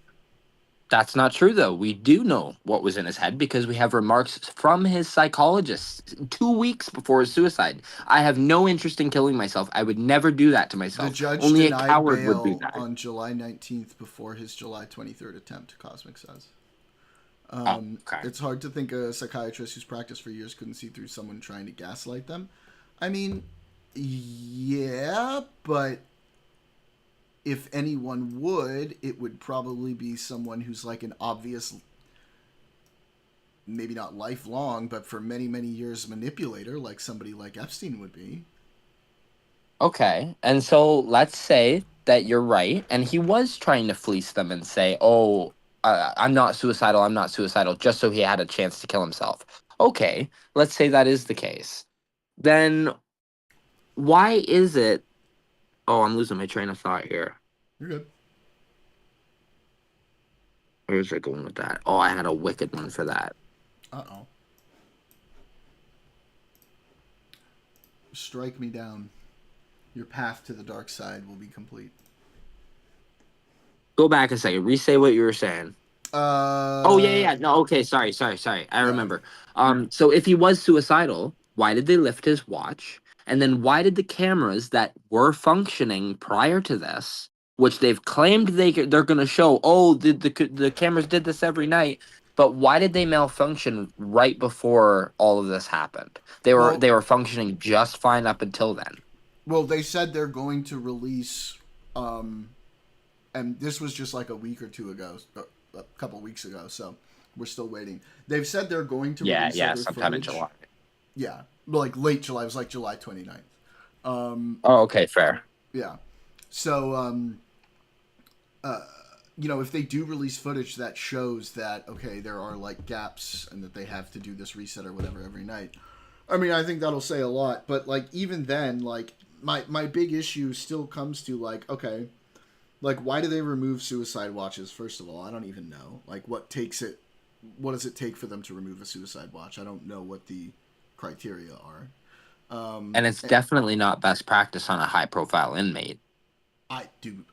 That's not true, though. We do know what was in his head because we have remarks from his psychologist 2 weeks before his suicide. I have no interest in killing myself. I would never do that to myself. The judge Only a denied coward bail would do that. on July 19th before his July 23rd attempt, Cosmic says. It's hard to think a psychiatrist who's practiced for years couldn't see through someone trying to gaslight them. I mean, yeah, but if anyone would, it would probably be someone who's like an obvious, maybe not lifelong, but for many, many years manipulator, like somebody like Epstein would be. Okay, and so let's say that you're right, and he was trying to fleece them and say, I'm not suicidal, just so he had a chance to kill himself. Okay, let's say that is the case. Then why is it... Oh, I'm losing my train of thought here. You're good. Where was I going with that? Oh, I had a wicked one for that. Uh-oh. Strike me down. Your path to the dark side will be complete. Go back a second. Re-say what you were saying. Yeah. No, okay. Sorry. I remember. So if he was suicidal, why did they lift his watch? And then why did the cameras that were functioning prior to this, which they've claimed they're going to show, the cameras did this every night, but why did they malfunction right before all of this happened? They were functioning just fine up until then. Well, they said they're going to release, and this was just like a week or two ago, a couple weeks ago, so we're still waiting. They've said they're going to release sometime in July. Yeah, like late July. It was like July 29th. Okay, fair. Yeah. So, you know, if they do release footage that shows that, okay, there are like gaps and that they have to do this reset or whatever every night, I mean, I think that'll say a lot. But like, even then, like, my big issue still comes to like, okay, like, why do they remove suicide watches? First of all, I don't even know. Like, what does it take for them to remove a suicide watch? I don't know what the criteria are. And it's definitely not best practice on a high profile inmate. Do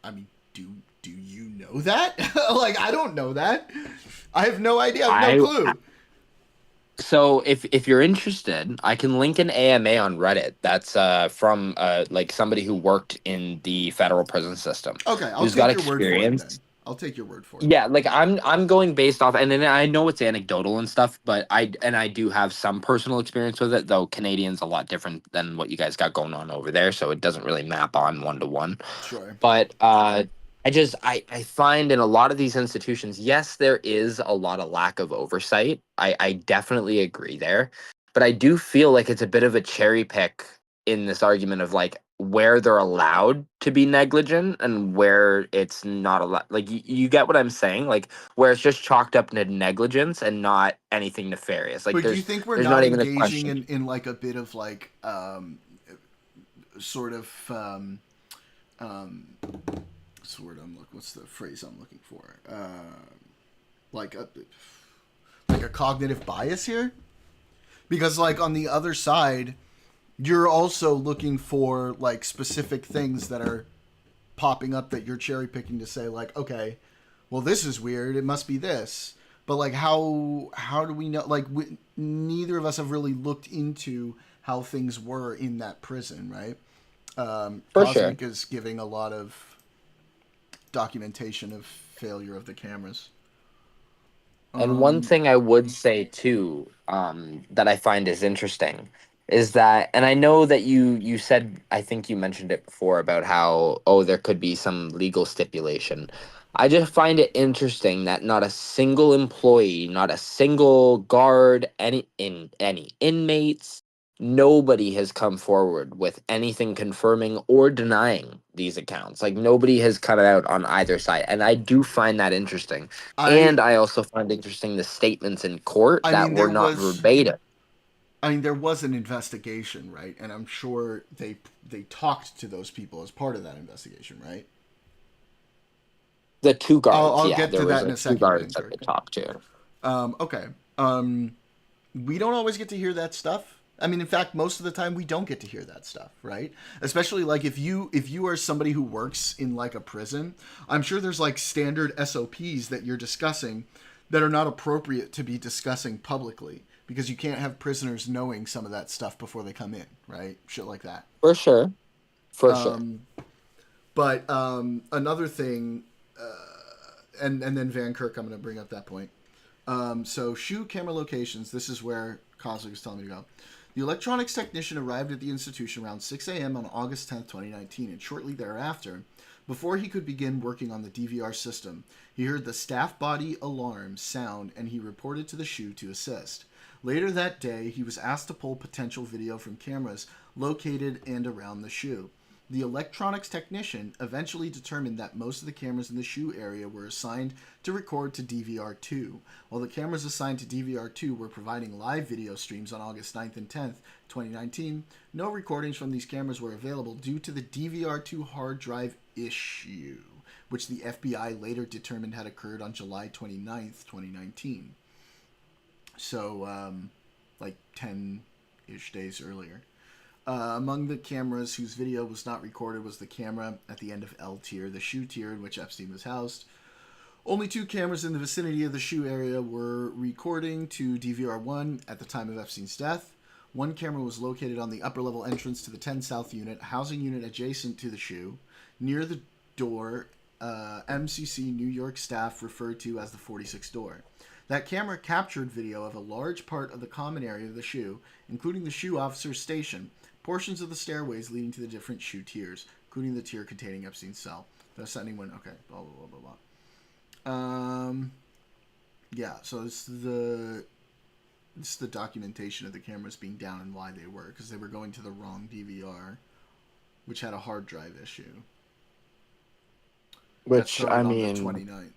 you know that? Like, I don't know that. I have no idea. I have no clue. So if you're interested, I can link an AMA on Reddit that's from like somebody who worked in the federal prison system. Okay, who's got experience. I'll take your word for it. Yeah, like I'm going based off, and then I know it's anecdotal and stuff, but I do have some personal experience with it, though Canadian's a lot different than what you guys got going on over there, so it doesn't really map on 1-to-1. Sure. But I find in a lot of these institutions, yes, there is a lot of lack of oversight. I definitely agree there, but I do feel like it's a bit of a cherry pick in this argument of like where they're allowed to be negligent and where it's not allowed. Like you get what I'm saying? Like where it's just chalked up to negligence and not anything nefarious. Like, but do you think we're not engaging in like a bit of like sort of what's the phrase I'm looking for? Like a cognitive bias here? Because like on the other side, you're also looking for like specific things that are popping up that you're cherry picking to say like, okay, well, this is weird. It must be this. But like, how do we know? Like, neither of us have really looked into how things were in that prison, right? For Cosmic sure. is giving a lot of documentation of failure of the cameras. And one thing I would say too, that I find is interesting is that, and I know that you said, I think you mentioned it before about how, there could be some legal stipulation. I just find it interesting that not a single employee, not a single guard, any inmates, nobody has come forward with anything confirming or denying these accounts. Like nobody has come out on either side, and I do find that interesting. And I also find interesting the statements in court that were not verbatim. I mean, there was an investigation, right? And I'm sure they talked to those people as part of that investigation, right? The two guards. I'll get to that in a second. Two guards that they talked to. Okay. We don't always get to hear that stuff. I mean, in fact, most of the time we don't get to hear that stuff, right? Especially like if you are somebody who works in like a prison, I'm sure there's like standard SOPs that you're discussing that are not appropriate to be discussing publicly because you can't have prisoners knowing some of that stuff before they come in, right? Shit like that. For sure. For sure. But another thing, and then Van Kirk, I'm going to bring up that point. So shoe camera locations, this is where Cosmic was telling me to go. The electronics technician arrived at the institution around 6 a.m. on August 10th, 2019, and shortly thereafter, before he could begin working on the DVR system, he heard the staff body alarm sound and he reported to the shoe to assist. Later that day, he was asked to pull potential video from cameras located and around the shoe. The electronics technician eventually determined that most of the cameras in the shoe area were assigned to record to DVR2, while the cameras assigned to DVR2 were providing live video streams on August 9th and 10th, 2019. No recordings from these cameras were available due to the DVR2 hard drive issue, which the FBI later determined had occurred on July 29th, 2019. So, like 10-ish days earlier. Among the cameras whose video was not recorded was the camera at the end of L tier, the shoe tier in which Epstein was housed. Only 2 cameras in the vicinity of the shoe area were recording to DVR1 at the time of Epstein's death. 1 camera was located on the upper level entrance to the 10 South unit, housing unit adjacent to the shoe. Near the door, MCC New York staff referred to as the 46 door. That camera captured video of a large part of the common area of the shoe, including the shoe officer's station, portions of the stairways leading to the different shoe tiers, including the tier containing Epstein's cell. Thus anyone, okay, blah, blah, blah, blah, blah. Yeah, so this is the documentation of the cameras being down and why they were, because they were going to the wrong DVR, which had a hard drive issue. That Which started I on the mean, 29th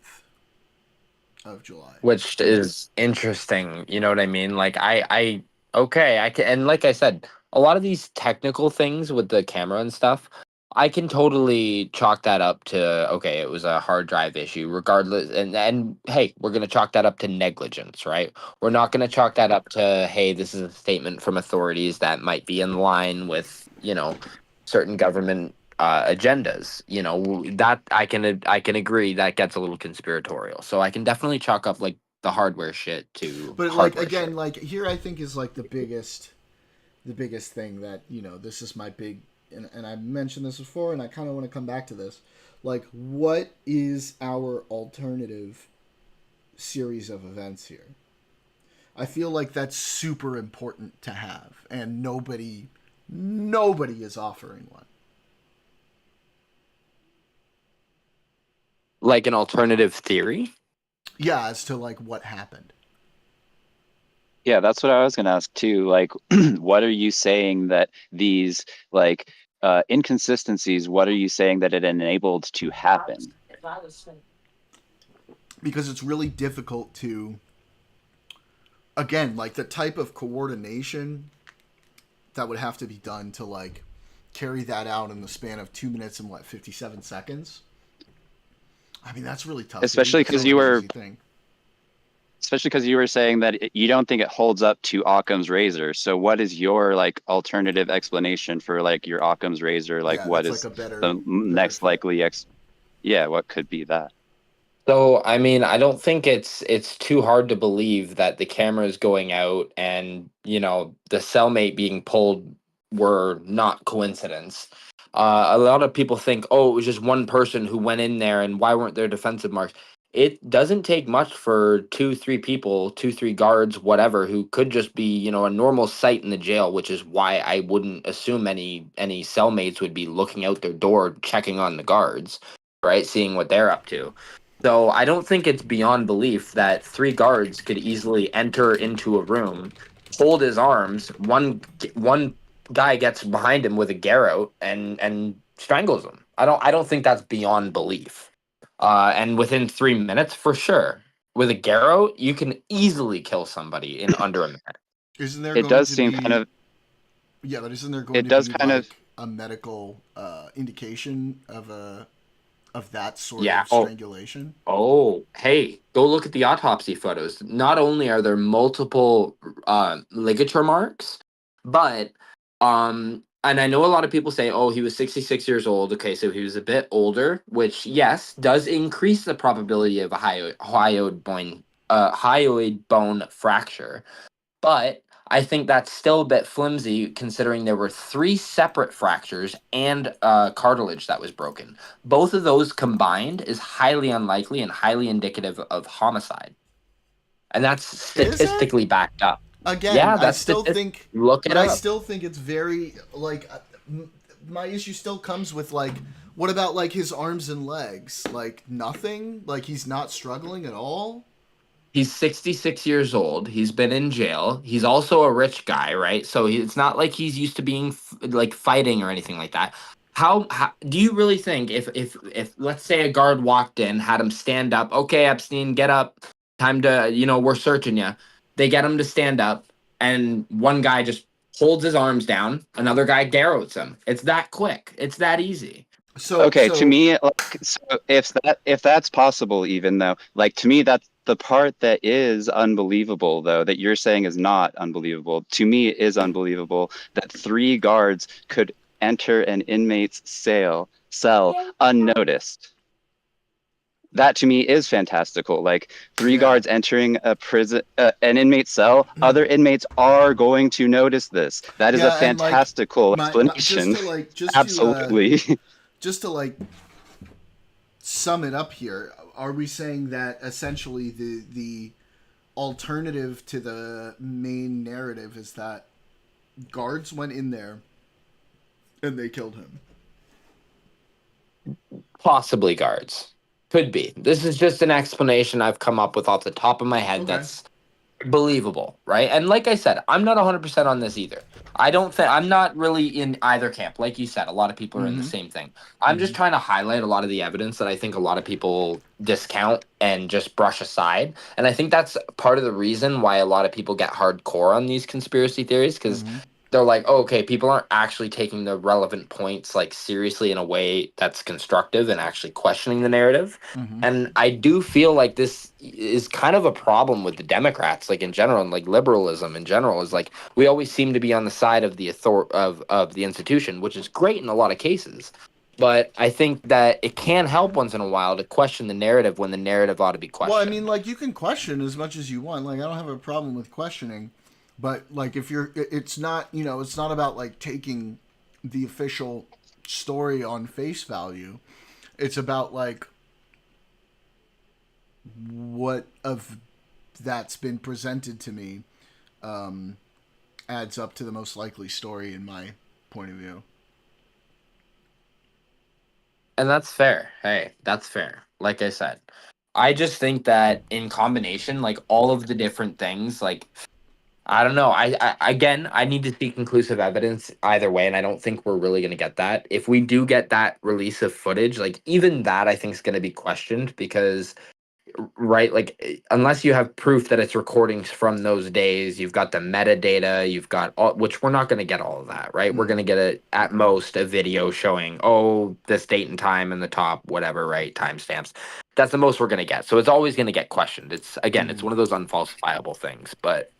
of July. which is interesting. You know what I mean? Like okay, I can, and like I said, a lot of these technical things with the camera and stuff, I can totally chalk that up to okay, it was a hard drive issue, regardless. And hey, we're gonna chalk that up to negligence, right? We're not gonna chalk that up to hey, this is a statement from authorities that might be in line with certain government agendas. That I can agree that gets a little conspiratorial. So I can definitely chalk up like the hardware shit to But like hardware again, shit. like here I think is like the biggest thing that this is my big, and I've mentioned this before, and I kind of want to come back to this. Like, what is our alternative series of events here? I feel like that's super important to have, and nobody is offering one. Like an alternative theory. Yeah, as to like what happened. Yeah, that's what I was gonna ask too. Like, what are you saying that these like inconsistencies? What are you saying that it enabled to happen? Because it's really difficult to, again, like the type of coordination that would have to be done to like carry that out in the span of 2 minutes and 57 seconds. I mean, that's really tough. Especially because you were saying that you don't think it holds up to Occam's razor. So what is your like alternative explanation for like your Occam's razor? Like what is like a better, the next likely what could be that? So I mean, I don't think it's too hard to believe that the cameras going out and the cellmate being pulled were not coincidence. A lot of people think, oh, it was just one person who went in there, and why weren't there defensive marks? It doesn't take much for 2-3 people, 2-3 guards, whatever, who could just be a normal sight in the jail, which is why I wouldn't assume any cellmates would be looking out their door, checking on the guards, right, seeing what they're up to. So I don't think it's beyond belief that 3 guards could easily enter into a room, hold his arms. One guy gets behind him with a garrote and strangles him. I don't think that's beyond belief. And within 3 minutes, for sure, with a garrote, you can easily kill somebody in under a minute. Isn't there? It does seem kind of. Yeah, but isn't there going to be like a medical indication of that sort of strangulation? Oh, hey, go look at the autopsy photos. Not only are there multiple ligature marks, but and I know a lot of people say, oh, he was 66 years old. Okay, so he was a bit older, which yes, does increase the probability of a hyoid bone fracture. But I think that's still a bit flimsy considering there were 3 separate fractures and cartilage that was broken. Both of those combined is highly unlikely and highly indicative of homicide. And that's statistically backed up. Again, yeah, I still think I still think it's very like my issue still comes with like what about like his arms and legs? Like nothing? Like he's not struggling at all? He's 66 years old. He's been in jail. He's also a rich guy, right? So it's not like he's used to being like fighting or anything like that. How do you really think if let's say a guard walked in, had him stand up, okay, Epstein, get up, time to, we're searching you. They get him to stand up, and one guy just holds his arms down, another guy garrotes him. It's that quick. It's that easy. So to me, like, so if that's possible, even though, like, to me, that's the part that is unbelievable, though, that you're saying is not unbelievable. To me, it is unbelievable that 3 guards could enter an inmate's cell unnoticed. That to me is fantastical. Like 3 guards entering a prison, an inmate cell. Other inmates are going to notice this. That is a fantastical explanation. Absolutely. Just to like sum it up here, are we saying that essentially the alternative to the main narrative is that guards went in there and they killed him? Possibly guards. Could be. This is just an explanation I've come up with off the top of my head that's believable, right? And like I said, I'm not 100% on this either. I don't think I'm not really in either camp. Like you said, a lot of people are in the same thing. I'm just trying to highlight a lot of the evidence that I think a lot of people discount and just brush aside. And I think that's part of the reason why a lot of people get hardcore on these conspiracy theories, because they're like, oh, okay, people aren't actually taking the relevant points like seriously in a way that's constructive and actually questioning the narrative. And I do feel like this is kind of a problem with the Democrats, like in general, and like liberalism in general is like we always seem to be on the side of the of the institution, which is great in a lot of cases. But I think that it can help once in a while to question the narrative when the narrative ought to be questioned. Well, I mean, like, you can question as much as you want. Like, I don't have a problem with questioning. But, like, if you're, it's not, you know, it's not about, like, taking the official story on face value. It's about, like, what of that's been presented to me adds up to the most likely story in my point of view. And that's fair. Hey, that's fair. Like I said, I just think that in combination, like all of the different things, like I don't know. I again, I need to see conclusive evidence either way, and I don't think we're really going to get that. If we do get that release of footage, like even that, I think is going to be questioned because, right, like unless you have proof that it's recordings from those days, you've got the metadata, you've got all, which we're not going to get all of that, right? We're going to get at most a video showing, oh, this date and time in the top, whatever, right? Timestamps. That's the most we're going to get. So it's always going to get questioned. It's again, it's one of those unfalsifiable things, but.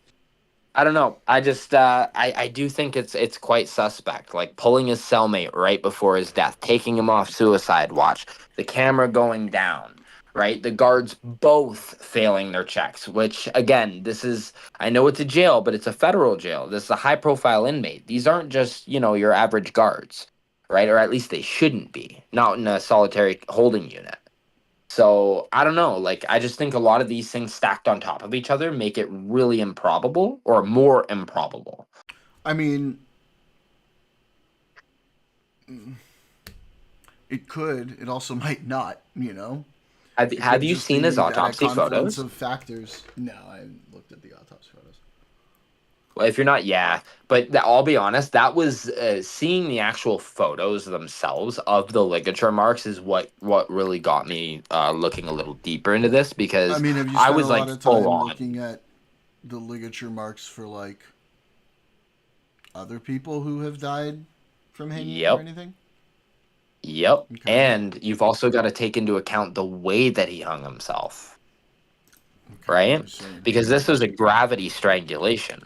I don't know. I just I do think it's quite suspect. Like pulling his cellmate right before his death, taking him off suicide watch, the camera going down, right? The guards both failing their checks, which again, this is I know it's a jail, but it's a federal jail. This is a high profile inmate. These aren't just, you know, your average guards, right? Or at least they shouldn't be. Not in a solitary holding unit. So I don't know. Like I just think a lot of these things stacked on top of each other make it really improbable or more improbable. I mean, it could. It also might not. You know. Have you seen his autopsy photos? Of factors. No, I haven't looked at the autopsy photos. Well, if you're not, yeah. But I'll be honest, that was seeing the actual photos themselves of the ligature marks is what really got me looking a little deeper into this because I mean, have you I spent was a lot like of full time on looking at the ligature marks for like other people who have died from hanging or anything? Yep. Okay. And you've also got to take into account the way that he hung himself. Okay, right? Because this was a gravity strangulation,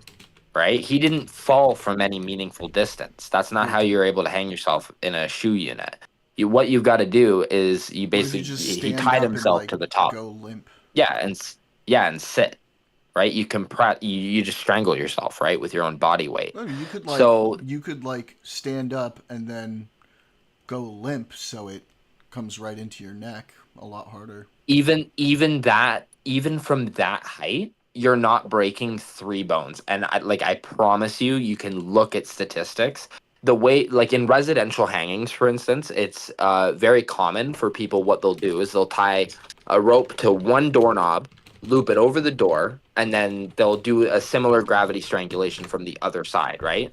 right? He didn't fall from any meaningful distance. That's not how you're able to hang yourself in a shoe unit. What you've got to do is you basically he tied himself to the top. Go limp. Yeah, and sit. Right, you compress. You just strangle yourself, right, with your own body weight. Well, you could stand up and then go limp, so it comes right into your neck a lot harder. Even from that height, you're not breaking 3 bones. And I promise you, you can look at statistics. The way, like in residential hangings, for instance, it's very common for people. What they'll do is they'll tie a rope to one doorknob, loop it over the door, and then they'll do a similar gravity strangulation from the other side, right?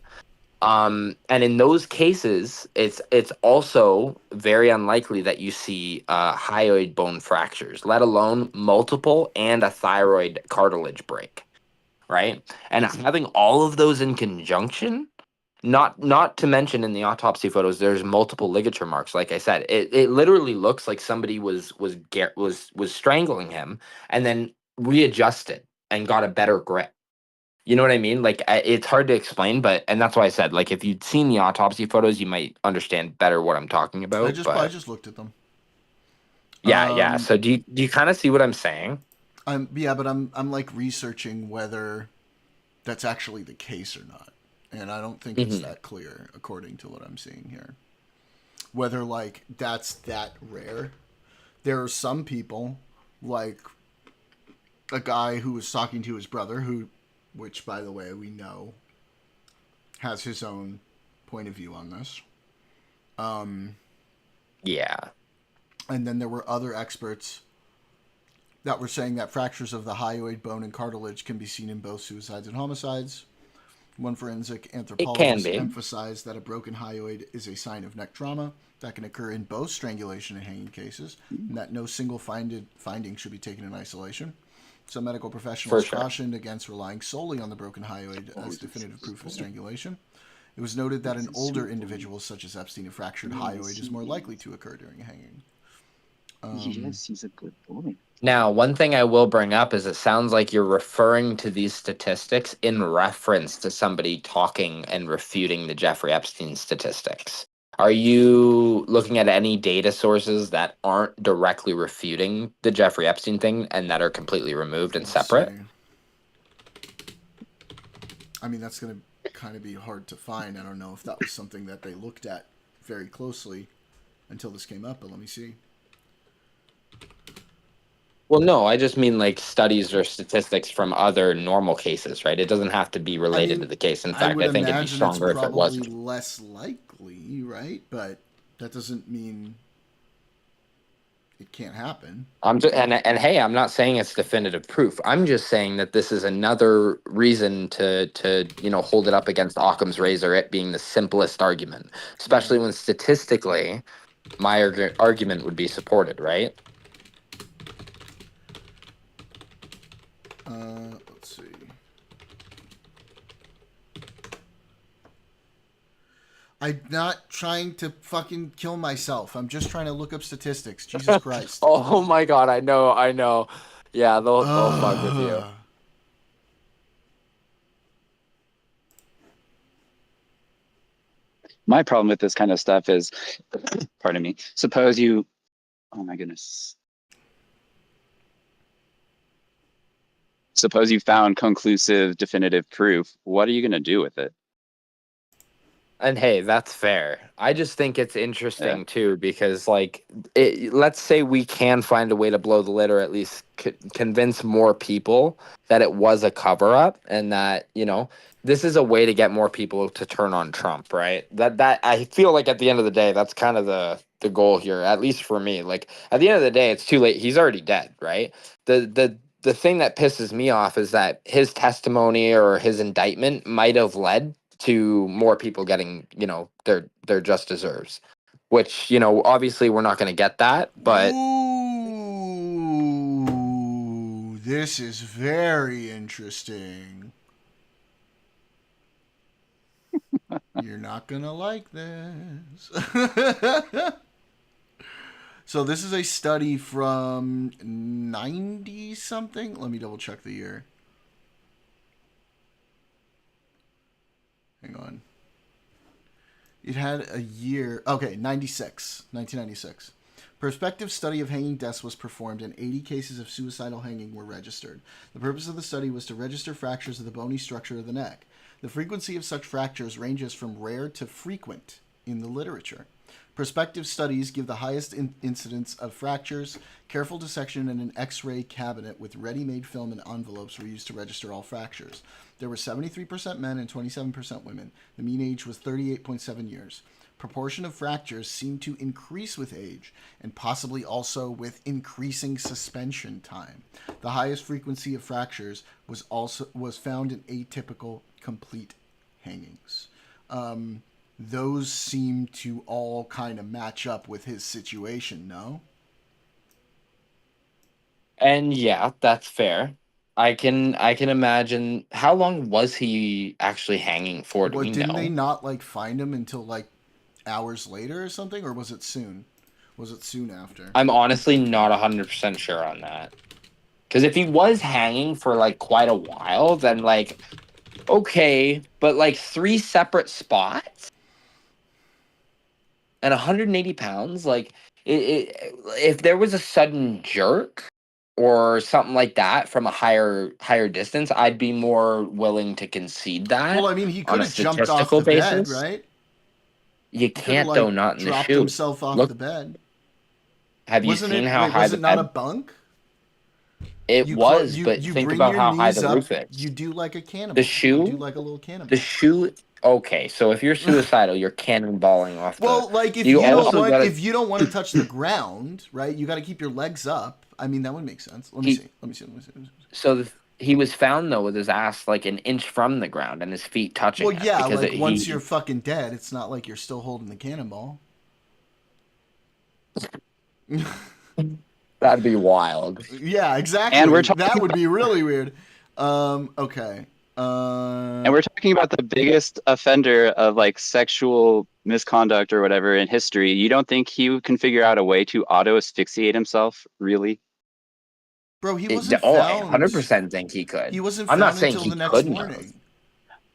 And in those cases, it's also very unlikely that you see hyoid bone fractures, let alone multiple and a thyroid cartilage break, right? And having all of those in conjunction, not to mention in the autopsy photos, there's multiple ligature marks. Like I said, it literally looks like somebody was strangling him and then readjusted and got a better grip. You know what I mean? Like it's hard to explain, and that's why I said, like, if you'd seen the autopsy photos, you might understand better what I'm talking about. I just looked at them. Yeah. So do you kind of see what I'm saying? But I'm like researching whether that's actually the case or not, and I don't think it's that clear according to what I'm seeing here. Whether like that's that rare. There are some people, like a guy who was talking to his brother, which, by the way, we know has his own point of view on this. Yeah. And then there were other experts that were saying that fractures of the hyoid bone and cartilage can be seen in both suicides and homicides. One forensic It can anthropologist be. emphasized that a broken hyoid is a sign of neck trauma that can occur in both strangulation and hanging cases, and that no single finding should be taken in isolation. Some medical professionals cautioned against relying solely on the broken hyoid as definitive proof of strangulation. It was noted that in older individuals, such as Epstein, a fractured hyoid is more likely to occur during hanging. Yes, he's a good boy. Now, one thing I will bring up is it sounds like you're referring to these statistics in reference to somebody talking and refuting the Jeffrey Epstein statistics. Are you looking at any data sources that aren't directly refuting the Jeffrey Epstein thing and that are completely removed and separate? I mean, that's going to kind of be hard to find. I don't know if that was something that they looked at very closely until this came up, but let me see. Well, no, I just mean like studies or statistics from other normal cases, right? It doesn't have to be related to the case. In fact, I think it'd be stronger if it wasn't. Probably less likely, right? But that doesn't mean it can't happen. I'm just, and hey, I'm not saying it's definitive proof. I'm just saying that this is another reason to hold it up against Occam's razor, it being the simplest argument, especially when statistically my argument would be supported, right? Let's see. I'm not trying to fucking kill myself. I'm just trying to look up statistics. Jesus Christ. Oh my God, I know. Yeah, they'll fuck with you. My problem with this kind of stuff is, pardon me, suppose you, oh my goodness. Suppose you found conclusive, definitive proof. What are you going to do with it? And hey, that's fair. I just think it's interesting too, because let's say we can find a way to blow the lid or at least convince more people that it was a cover up and that, this is a way to get more people to turn on Trump, right? That I feel like at the end of the day, that's kind of the goal here, at least for me. Like at the end of the day, it's too late. He's already dead, right? The thing that pisses me off is that his testimony or his indictment might have led to more people getting, their just deserves, which, obviously we're not going to get that, but. Ooh, this is very interesting. You're not going to like this. So this is a study from 90 something. Let me double check the year. Hang on. It had a year. Okay, 1996. Prospective study of hanging deaths was performed and 80 cases of suicidal hanging were registered. The purpose of the study was to register fractures of the bony structure of the neck. The frequency of such fractures ranges from rare to frequent in the literature. Prospective studies give the highest incidence of fractures. Careful dissection and an X-ray cabinet with ready-made film and envelopes were used to register all fractures. There were 73% men and 27% women. The mean age was 38.7 years. Proportion of fractures seemed to increase with age and possibly also with increasing suspension time. The highest frequency of fractures was found in atypical complete hangings. Those seem to all kind of match up with his situation, no? And yeah, that's fair. I can imagine. How long was he actually hanging for? Do we know? Didn't they not find him until hours later or something, or was it soon? Was it soon after? I'm honestly not 100% sure on that. Because if he was hanging for quite a while, then okay, but 3 separate spots and 180 pounds, if there was a sudden jerk or something like that from a higher distance, I'd be more willing to concede that. Well, I mean, he could have jumped off the bed, right? You can't, though, not in the shoe. Dropped himself off the bed. Have you seen how high the bed? Was it not a bunk? It was, but think about how high the roof is. You do like a cannibal. The shoe? You do like a little cannibal. The shoe... Okay, so if you're suicidal, you're cannonballing off the... Well, if you don't want to touch the ground, right, you got to keep your legs up. I mean, that would make sense. Let me see. So he was found though with his ass like an inch from the ground and his feet touching Well, it yeah, because like once you're fucking dead, it's not like you're still holding the cannonball. that'd be wild. Yeah, exactly. And we're talking that would be really weird. Okay. And we're talking about the biggest offender of like sexual misconduct or whatever in history. You don't think he can figure out a way to auto asphyxiate himself? Really? Bro, he wasn't I found. 100% think he could. He wasn't I'm found not saying until he the next couldn't. morning.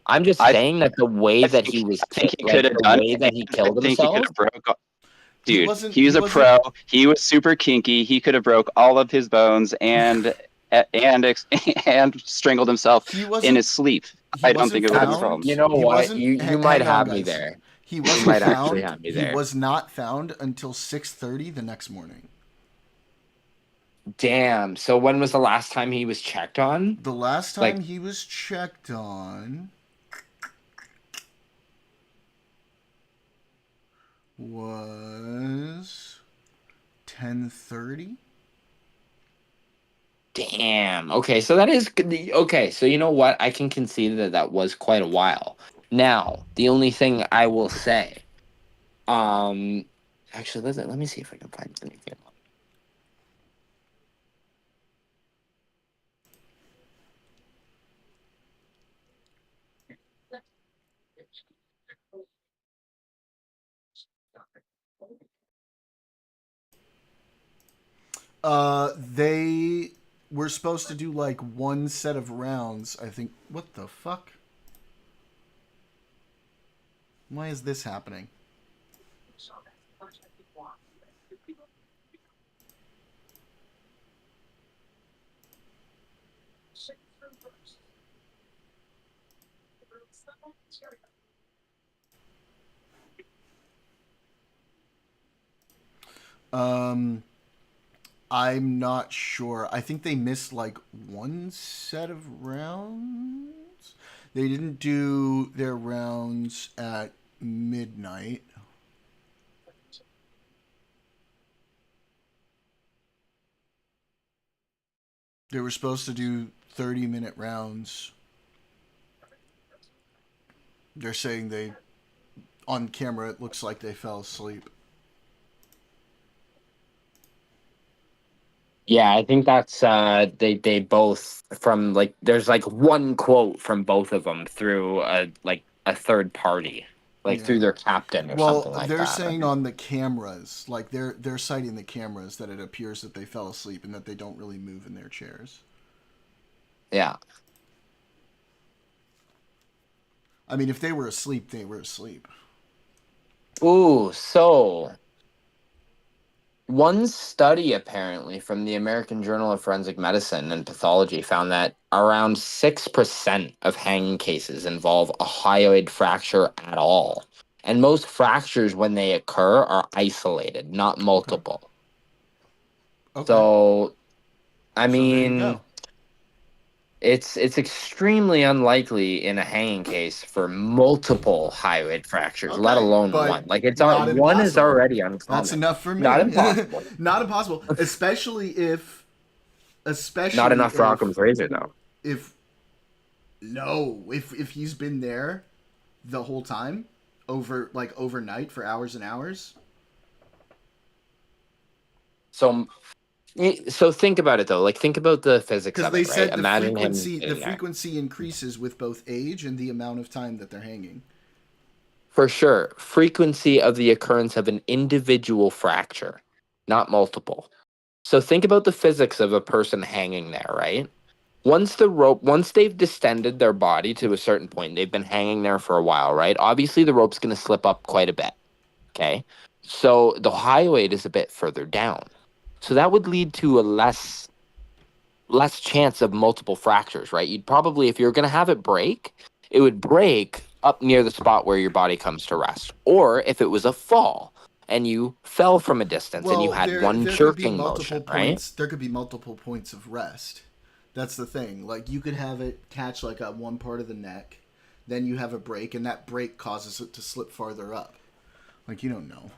I'm just saying that the way that he was, I think he could have done. way that he killed I think he himself. could have broke. He Dude, wasn't- he's he a wasn't- pro. He was super kinky. He could have broke all of his bones and strangled himself He wasn't in his sleep. he I don't wasn't think it would have a found- problem. You know He what? wasn't- You hang might on, have me guys. there. He wasn't might found. actually have me there. He was not found until 6:30 the next morning. Damn. So when was the last time he was checked on? The last time Like- he was checked on was 10:30. Damn. Okay, so that is okay. So you know what? I can concede that that was quite a while. Now, the only thing I will say, actually, let me see if I can find anything. They were supposed to do like one set of rounds, I think. What the fuck? Why is this happening? I'm not sure. I think they missed like one set of rounds. They didn't do their rounds at midnight. They were supposed to do 30-minute rounds. They're saying on camera, it looks like they fell asleep. Yeah, I think that's they both from like there's like one quote from both of them through a third party, like through their captain or something like that. Well, they're saying on the cameras, like they're citing the cameras that it appears that they fell asleep and that they don't really move in their chairs. Yeah. I mean, if they were asleep, they were asleep. Ooh, so one study apparently from the American Journal of Forensic Medicine and Pathology found that around 6% of hanging cases involve a hyoid fracture at all. And most fractures, when they occur, are isolated, not multiple. Okay. So, I So there you mean, go. it's extremely unlikely in a hanging case for multiple hyoid fractures, Okay, let alone but one. Like it's not on one is impossible. already uncommon. That's enough for me. Not impossible. Not impossible. Especially if Not enough for Occam's razor, though. If he's been there the whole time, overnight for hours and hours. So think about it though. Like think about the physics Because of they it, right? said Imagine him the sitting there. frequency increases with both age and the amount of time that they're hanging. For sure, frequency of the occurrence of an individual fracture, not multiple. So think about the physics of a person hanging there, right? Once they've distended their body to a certain point, they've been hanging there for a while, right? Obviously, the rope's going to slip up quite a bit, okay? So the hyoid is a bit further down. So that would lead to a less chance of multiple fractures, right? You'd probably, if you're going to have it break, it would break up near the spot where your body comes to rest. Or if it was a fall and you fell from a distance and you had one jerking motion, right? There could be multiple points of rest. That's the thing. Like, you could have it catch like at one part of the neck, then you have a break, and that break causes it to slip farther up. Like, you don't know.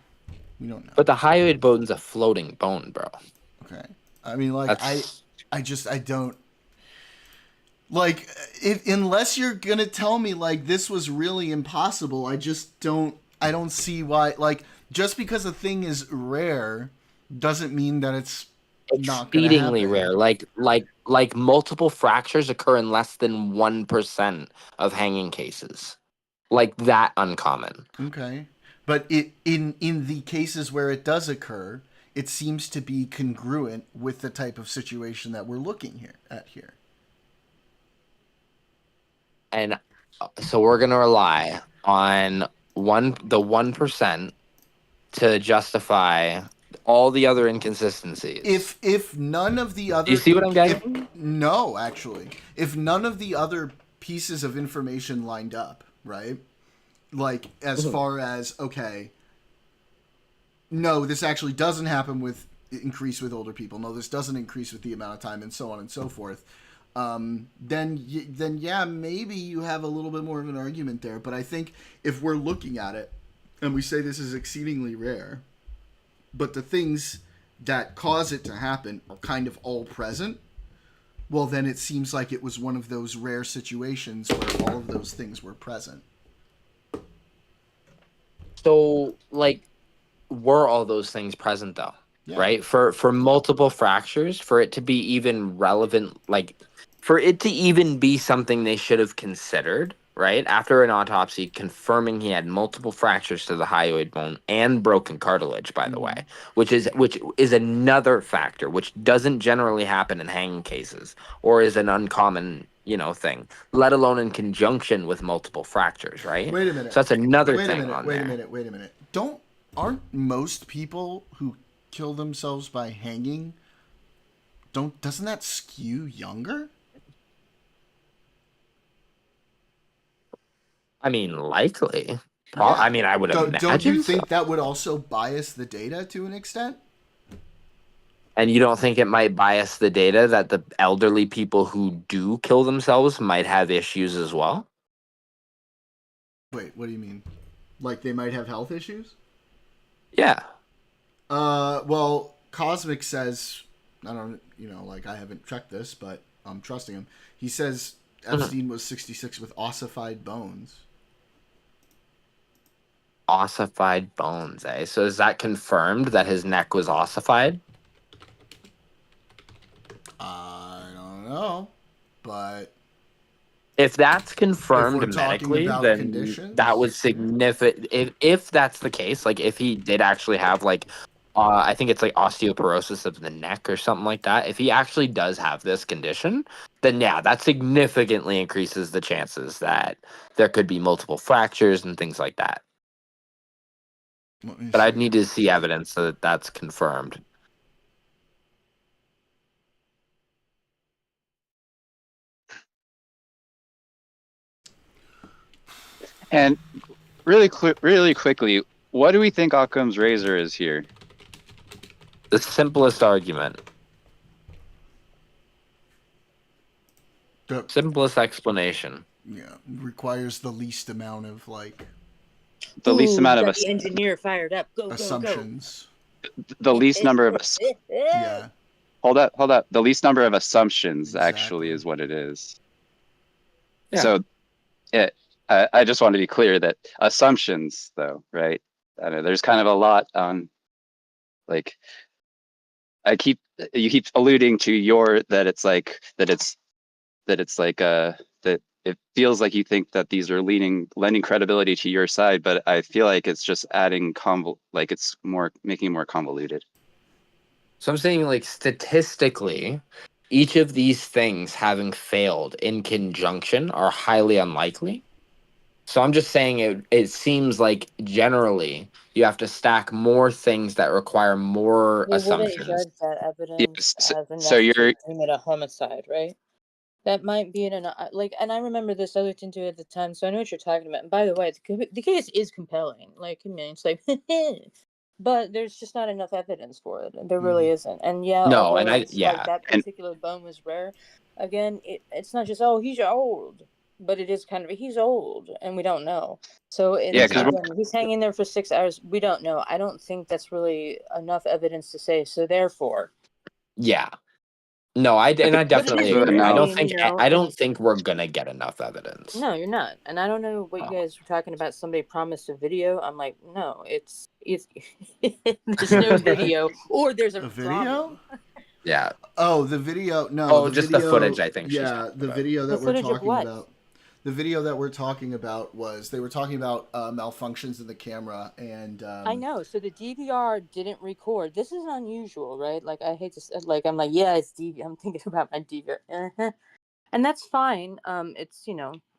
We don't know. But the hyoid bone's a floating bone, bro. Okay. I mean, like, I don't. Like, unless you're gonna tell me like this was really impossible, I just don't. I don't see why. Like, just because a thing is rare doesn't mean that it's not gonna Exceedingly happen. rare. Like multiple fractures occur in less than 1% of hanging cases. Like that uncommon. Okay, but in the cases where it does occur, it seems to be congruent with the type of situation that we're looking here. And so we're gonna rely on the 1% to justify all the other inconsistencies. If none of the other, Do you see what I'm getting? No, actually, if none of the other pieces of information lined up, right? Like as far as okay, no, this actually doesn't happen with increase with older people. No, this doesn't increase with the amount of time, and so on and so forth. Then yeah, maybe you have a little bit more of an argument there. But I think if we're looking at it and we say this is exceedingly rare, but the things that cause it to happen are kind of all present, well, then it seems like it was one of those rare situations where all of those things were present. So, like, were all those things present though? Yeah. Right? For multiple fractures, for it to be even relevant, like for it to even be something they should have considered, right? After an autopsy confirming he had multiple fractures to the hyoid bone and broken cartilage, by the way, which is another factor which doesn't generally happen in hanging cases or is an uncommon, thing, let alone in conjunction with multiple fractures, right? Wait a minute. So that's another Wait thing a minute. on Wait there. a minute. Aren't most people who kill themselves by hanging, doesn't that skew younger? I mean, likely. Yeah. I mean, I would imagine. Don't you so. think that would also bias the data to an extent? And you don't think it might bias the data that the elderly people who do kill themselves might have issues as well? Wait, what do you mean? Like they might have health issues? Yeah. Well, Cosmic says, I don't, like I haven't checked this, but I'm trusting him. He says Epstein was 66 with ossified bones. Ossified bones, eh? So is that confirmed that his neck was ossified? I don't know, but if that's confirmed if we're talking medically, about then conditions, that would significant. If that's the case, like if he did actually have like, I think it's like osteoporosis of the neck or something like that. If he actually does have this condition, then yeah, that significantly increases the chances that there could be multiple fractures and things like that. But I'd need to see evidence that that's confirmed. And really quickly, what do we think Occam's razor is here? The simplest argument. Simplest explanation. Yeah, requires the least amount of the least amount of the engineer fired up. Go, assumptions. The least number of yeah. Hold up. The least number of assumptions actually is what it is. Yeah. So, I just want to be clear that assumptions, though, right? I know there's kind of a lot on, like, you keep alluding to that it feels like you think that these are lending credibility to your side, but I feel like it's just adding it's making it more convoluted. So I'm saying, like, statistically, each of these things having failed in conjunction are highly unlikely. So I'm just saying it seems like generally you have to stack more things that require more assumptions. Wouldn't judge that evidence as enough so you're to deem it a homicide, right? That might be and I remember this other thing too at the time, so I know what you're talking about. And by the way, the case is compelling. Like, I mean, it's like, but there's just not enough evidence for it. There really isn't. And yeah, no, and like that particular bone was rare. Again, it's not just he's old, but it is kind of he's old, and we don't know. So he's hanging there for 6 hours. We don't know. I don't think that's really enough evidence to say. So therefore, yeah. No, I definitely is, agree. I I don't mean, think you know, I don't think we're gonna get enough evidence. no, you're not. And I don't know what you guys were talking about. Somebody promised a video. I'm like, no, it's there's no video, or there's a video? problem. Yeah. Oh, the video. No, Oh, the just video, the footage. I think she's Yeah, talking the about. video that The we're footage of talking what? about. The video that we're talking about was they were talking about malfunctions in the camera, and I know. So the DVR didn't record. This is unusual, right? Like I hate to like I'm like, yeah, it's DVR. I'm thinking about my DVR, and that's fine. It's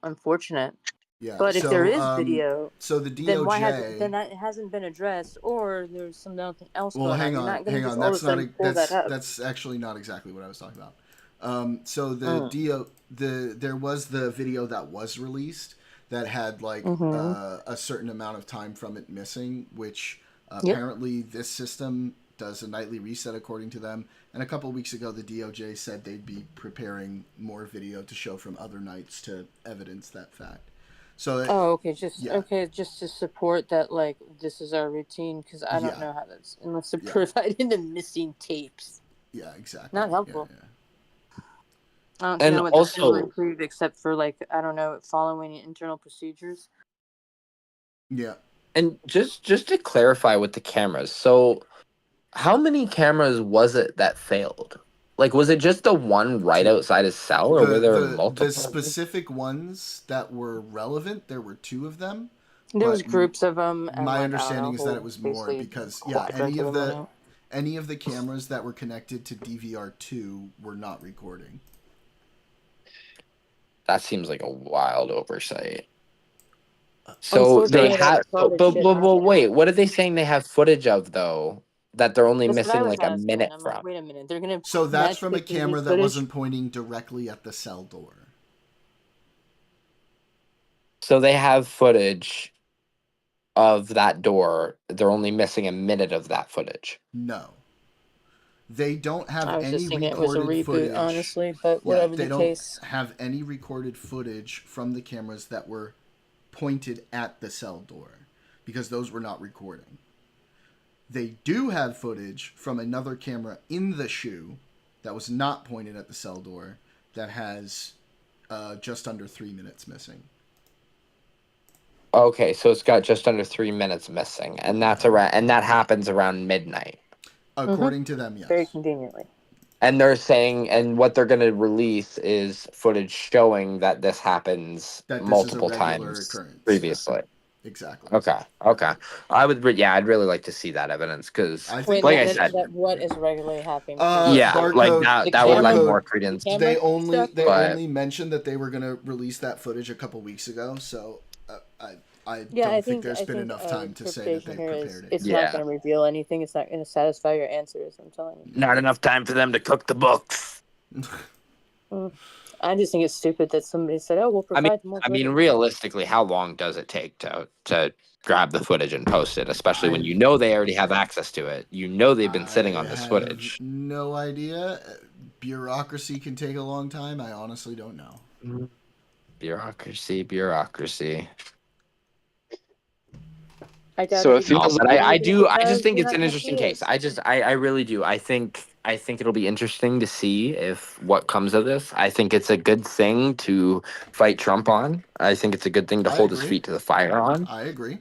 unfortunate. yeah. But if there So, is video, so the then why hasn't DOJ. then that hasn't been addressed, or there's something else Well, going on? You're not going to hang just on. all of a That's not sudden pull that up. that's actually not exactly what I was talking about. So Mm. there was the video that was released that had like Mm-hmm. a certain amount of time from it missing, which Yep. apparently this system does a nightly reset according to them. And a couple of weeks ago, the DOJ said they'd be preparing more video to show from other nights to evidence that fact. So Oh, okay. Just yeah, just to support that, like this is our routine, because I don't yeah, know how that's unless they're yeah, providing the missing tapes. yeah, exactly. Not Yeah, helpful. yeah. I don't And know what that's going to also, include, except for like I don't know, following internal procedures. Yeah. and just to clarify with the cameras. So, how many cameras was it that failed? Like, was it just the one right outside his cell, or were there The multiple? specific ones that were relevant, there were two of them. There was groups of them, and My like understanding I don't is know, that it whole was more basically because quadrant of them went out. any of the cameras that were connected to DVR2 were not recording. That seems like a wild oversight. So they Unfortunately, have, that sort of shit but happens. wait, what are they saying they have footage of though that they're only That's what I missing was like a asking. minute I'm like, from? wait a minute, they're gonna So that's from a match-pick camera this that footage? wasn't pointing directly at the cell door. So they have footage of that door. They're only missing a minute of that footage. No. They don't have I was any just thinking it was a recorded reboot, footage. honestly, but Yeah, whatever they the don't case. have any recorded footage from the cameras that were pointed at the cell door because those were not recording. They do have footage from another camera in the shoe that was not pointed at the cell door that has just under 3 minutes missing. Okay, so it's got just under 3 minutes missing, and that's around, and that happens around midnight. According to them, yes. Very conveniently. And they're saying, and what they're going to release is footage showing that this happens That this multiple is a regular times occurrence. previously. Exactly. Okay. I'd really like to see that evidence because, Wait, like I that, said, that what is regularly happening? yeah, like Barcode, that would lend Barcode, more credence. The They camera only stuff? only mentioned that they were going to release that footage a couple weeks ago, so I don't think there's been enough time to say that they've prepared it. It's not going to reveal anything. It's not going to satisfy your answers. I'm telling you. Not enough time for them to cook the books. I just think it's stupid that somebody said, "Oh, we'll provide more." I mean, realistically, how long does it take to grab the footage and post it? Especially when you know they already have access to it. You know they've been sitting on this footage. No idea. Bureaucracy can take a long time. I honestly don't know. Bureaucracy. So it feels. But I just think it's an interesting case. I really do. I think it'll be interesting to see if what comes of this. I think it's a good thing to fight Trump on. I think it's a good thing to hold his feet to the fire on. I agree.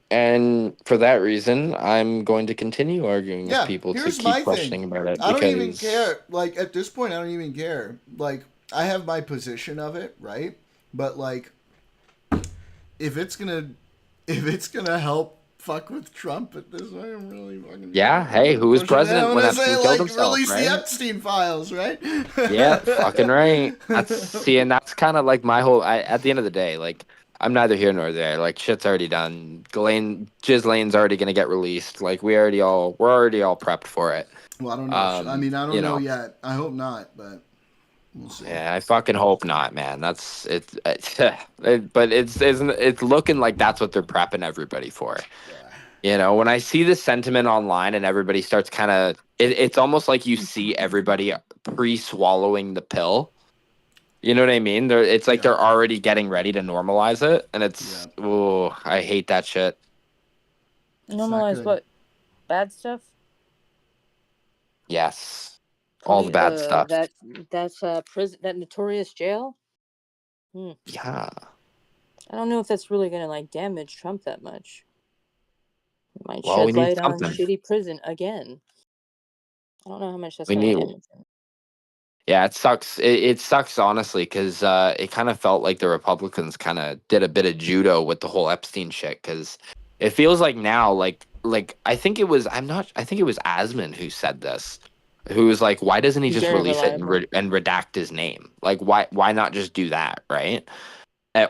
And for that reason, I'm going to continue arguing with people to here's my keep questioning thing. about it. I don't even care. Like at this point, I don't even care. Like I have my position of it, right? But like, if it's gonna help fuck with Trump at this point, I'm really fucking. Yeah. Hey, who was president when Epstein killed himself? Release right? the Epstein files, right? Yeah, fucking right. And that's kind of like my whole. At the end of the day, like I'm neither here nor there. Like shit's already done. Ghislaine's already gonna get released. Like we're already all prepped for it. Well, I don't know. I mean, I don't know yet. I hope not, but we'll see. Yeah, I fucking hope not, man. That's it. But it's looking like that's what they're prepping everybody for. You know, when I see the sentiment online and everybody starts kind of, it's almost like you see everybody pre-swallowing the pill. You know what I mean? It's like they're already getting ready to normalize it, and it's I hate that shit. Normalize what? Bad stuff? Yes. all the bad stuff. That's prison, that notorious jail. Yeah. I don't know if that's really gonna like damage Trump that much. It might Well, we shed need light on something. shitty prison again. I don't know how much that's We gonna need. damage him. Yeah, it sucks. It sucks honestly because it kind of felt like the Republicans kind of did a bit of judo with the whole Epstein shit. Because it feels like now, like I think it was I think it was Asman who said this, who was like, why doesn't he He's just very release it and reliable. and redact his name? Like why not just do that, right?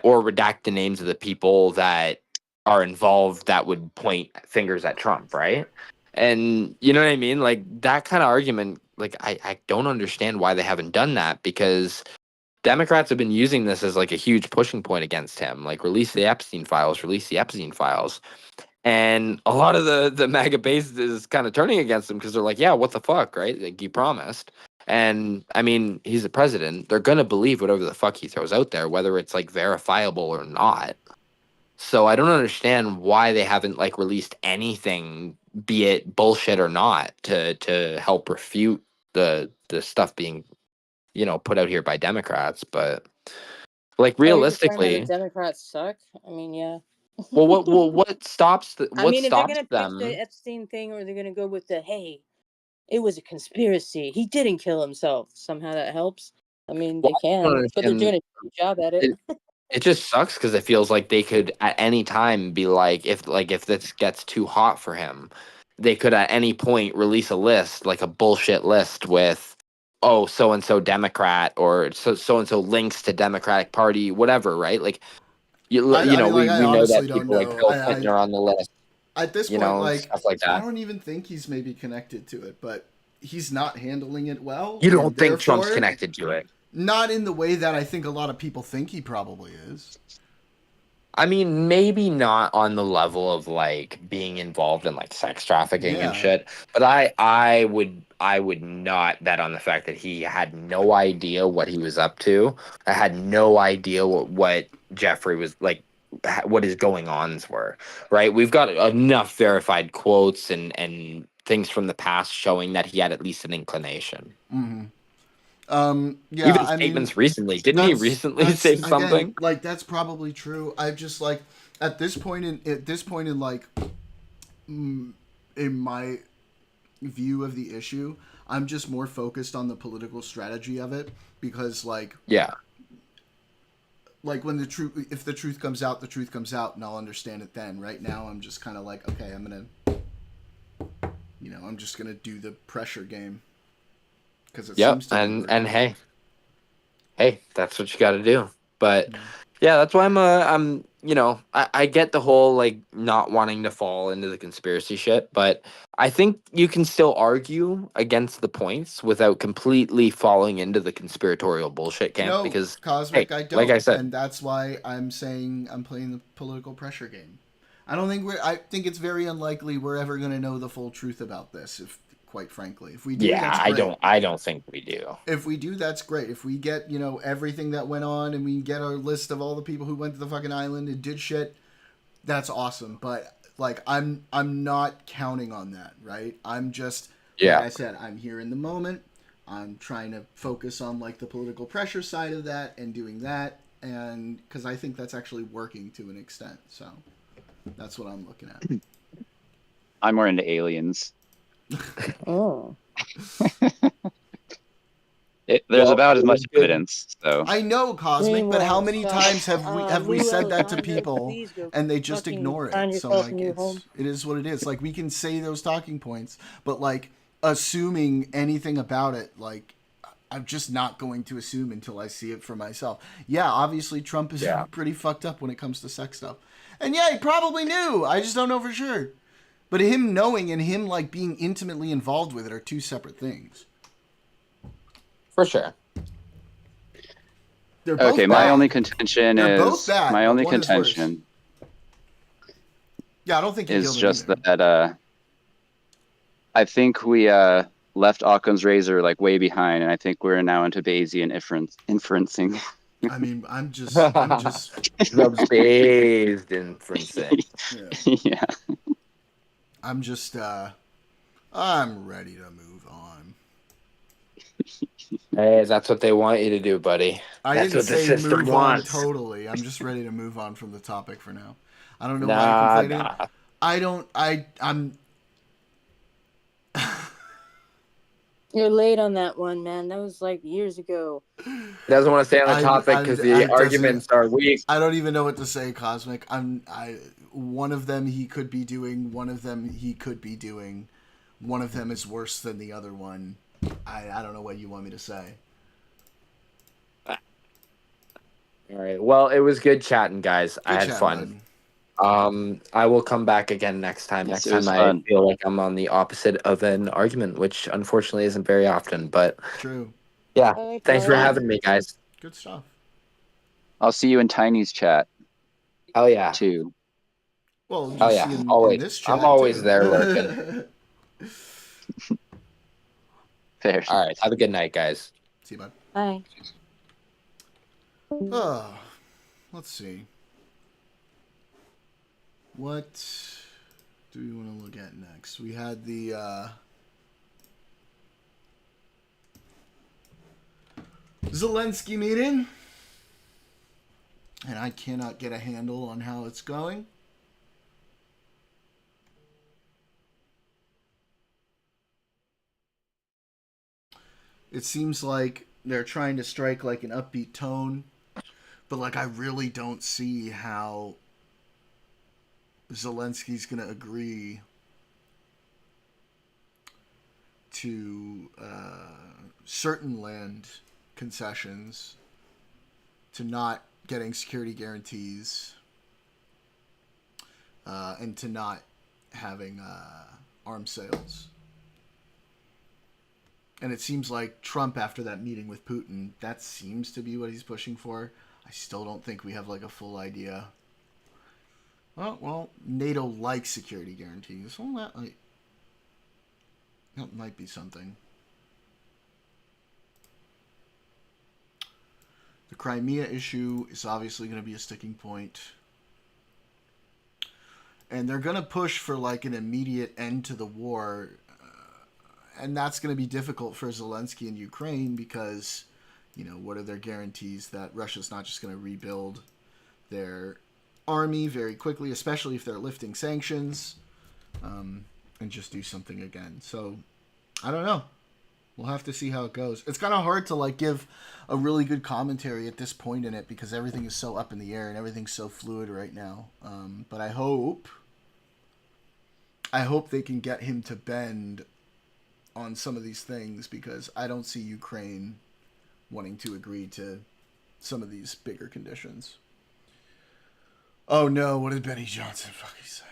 Or redact the names of the people that are involved that would point fingers at Trump, right? And you know what I mean? Like that kind of argument, like I don't understand why they haven't done that because Democrats have been using this as like a huge pushing point against him. Like release the Epstein files, release the Epstein files. And a lot of the MAGA base is kind of turning against him because they're like, yeah, what the fuck, right? Like you promised. And I mean, he's the president. They're gonna believe whatever the fuck he throws out there, whether it's like verifiable or not. So I don't understand why they haven't like released anything, be it bullshit or not, to help refute the stuff being, put out here by Democrats. But like Oh, you're just saying that the realistically, Democrats suck? I mean, yeah. what stops I what mean, if they're stops gonna pick the them? Epstein thing, or they're gonna go with the hey, it was a conspiracy. He didn't kill himself. Somehow that helps. I mean, Well, they I don't can, but they're doing understand. a good job at it. It just sucks because it feels like they could at any time be if this gets too hot for him, they could at any point release a list, like a bullshit list with, oh, so and so Democrat or so and so links to Democratic Party, whatever, right? Like I mean, like, I we know that honestly don't people like know. Bill Clinton are on the list, At this point, like, stuff like I that. don't even think he's maybe connected to it, but he's not handling it well. You And don't think Trump's therefore, connected to it? not in the way that I think a lot of people think he probably is. I mean, maybe not on the level of like being involved in like sex trafficking and Yeah. shit, but I would not bet on the fact that he had no idea what he was up to. I had no idea what Jeffrey was like, what his going ons were. Right? We've got enough verified quotes and things from the past showing that he had at least an inclination. Mm-hmm. Yeah, Even I mean, statements recently. Didn't he recently say something? again, like, that's probably true. I've just like at this point in like in my view of the issue, I'm just more focused on the political strategy of it because Yeah. like when if the truth comes out, the truth comes out, and I'll understand it then. Right now, I'm just kind of like, okay, I'm just gonna do the pressure game because it seems to be working. And hey, that's what you got to do. But yeah, that's why I'm I get the whole like not wanting to fall into the conspiracy shit, but I think you can still argue against the points without completely falling into the conspiratorial bullshit camp No, because Cosmic, hey, I don't, like I said, and that's why I'm saying I'm playing the political pressure game. I think it's very unlikely we're ever going to know the full truth about this. If quite frankly, if we do, that's great. I don't think we do. If we do, that's great. If we get everything that went on and we get our list of all the people who went to the fucking island and did shit, that's awesome. But like, I'm not counting on that, right? I'm just like I said, I'm here in the moment. I'm trying to focus on like the political pressure side of that and doing that, and because I think that's actually working to an extent. So that's what I'm looking at. I'm more into aliens. Oh. There's about as much evidence, so I know, Cosmic, but how many times have we said that to people and they just ignore it? So like, it is what it is. Like, we can say those talking points, but like assuming anything about it, like, I'm just not going to assume until I see it for myself. Yeah, obviously Trump is pretty fucked up when it comes to sex stuff, and yeah, he probably knew. I just don't know for sure. But him knowing and him like being intimately involved with it are two separate things. For sure. They're both okay, bad. my only contention They're is both bad, my but only one is worse. contention Yeah, I don't think he is killed just him either. that I think we left Occam's razor like way behind, and I think we're now into Bayesian inferencing. I mean, I'm just Based inferencing. Yeah. I'm ready to move on. Hey, that's what they want you to do, buddy. I That's didn't what the say system move on wants. totally. I'm just ready to move on from the topic for now. I don't know why you're Nah, complaining. nah. I don't. I'm. You're late on that one, man. That was like years ago. Doesn't want to stay on the topic because the doesn't. arguments are weak. I don't even know what to say, Cosmic. One of them he could be doing. One of them he could be doing. One of them is worse than the other one. I don't know what you want me to say. All right. Well, it was good chatting, guys. Good I had chat, fun. bud. I will come back again next time. Yes, Next it time was I fun. feel like I'm on the opposite of an argument, which unfortunately isn't very often. But True. yeah, I like thanks for that. having me, guys. Good stuff. I'll see you in Tiny's chat Hell yeah. too. Well, you Oh see yeah. in Always. this chat I'm always too. there lurking. Fair. All right. Have a good night, guys. See you, bud. Bye. Oh, let's see. What do we want to look at next? We had the Zelenskyy meeting, and I cannot get a handle on how it's going. It seems like they're trying to strike like an upbeat tone, but like I really don't see how Zelensky's going to agree to certain land concessions, to not getting security guarantees, and to not having arms sales. And it seems like Trump, after that meeting with Putin, that seems to be what he's pushing for. I still don't think we have like a full idea. Oh, well, NATO likes security guarantees. Well, that might be something. The Crimea issue is obviously going to be a sticking point. And they're going to push for like an immediate end to the war. And that's going to be difficult for Zelenskyy and Ukraine because, you know, what are their guarantees that Russia's not just going to rebuild their army very quickly, especially if they're lifting sanctions, and just do something again. So, I don't know. We'll have to see how it goes. It's kind of hard to like give a really good commentary at this point in it because everything is so up in the air and everything's so fluid right now. But I hope they can get him to bend on some of these things because I don't see Ukraine wanting to agree to some of these bigger conditions. Oh no, what did Benny Johnson fucking say?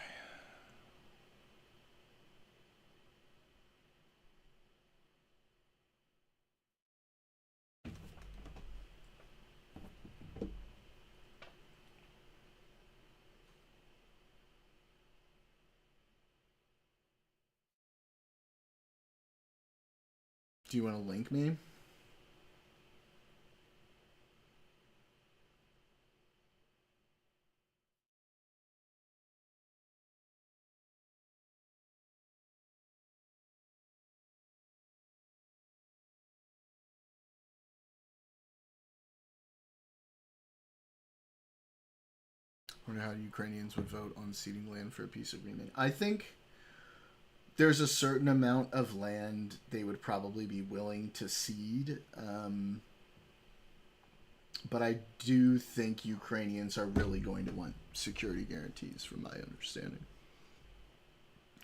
Do you want to link me? I wonder how Ukrainians would vote on ceding land for a peace agreement. I think there's a certain amount of land they would probably be willing to cede. But I do think Ukrainians are really going to want security guarantees, from my understanding.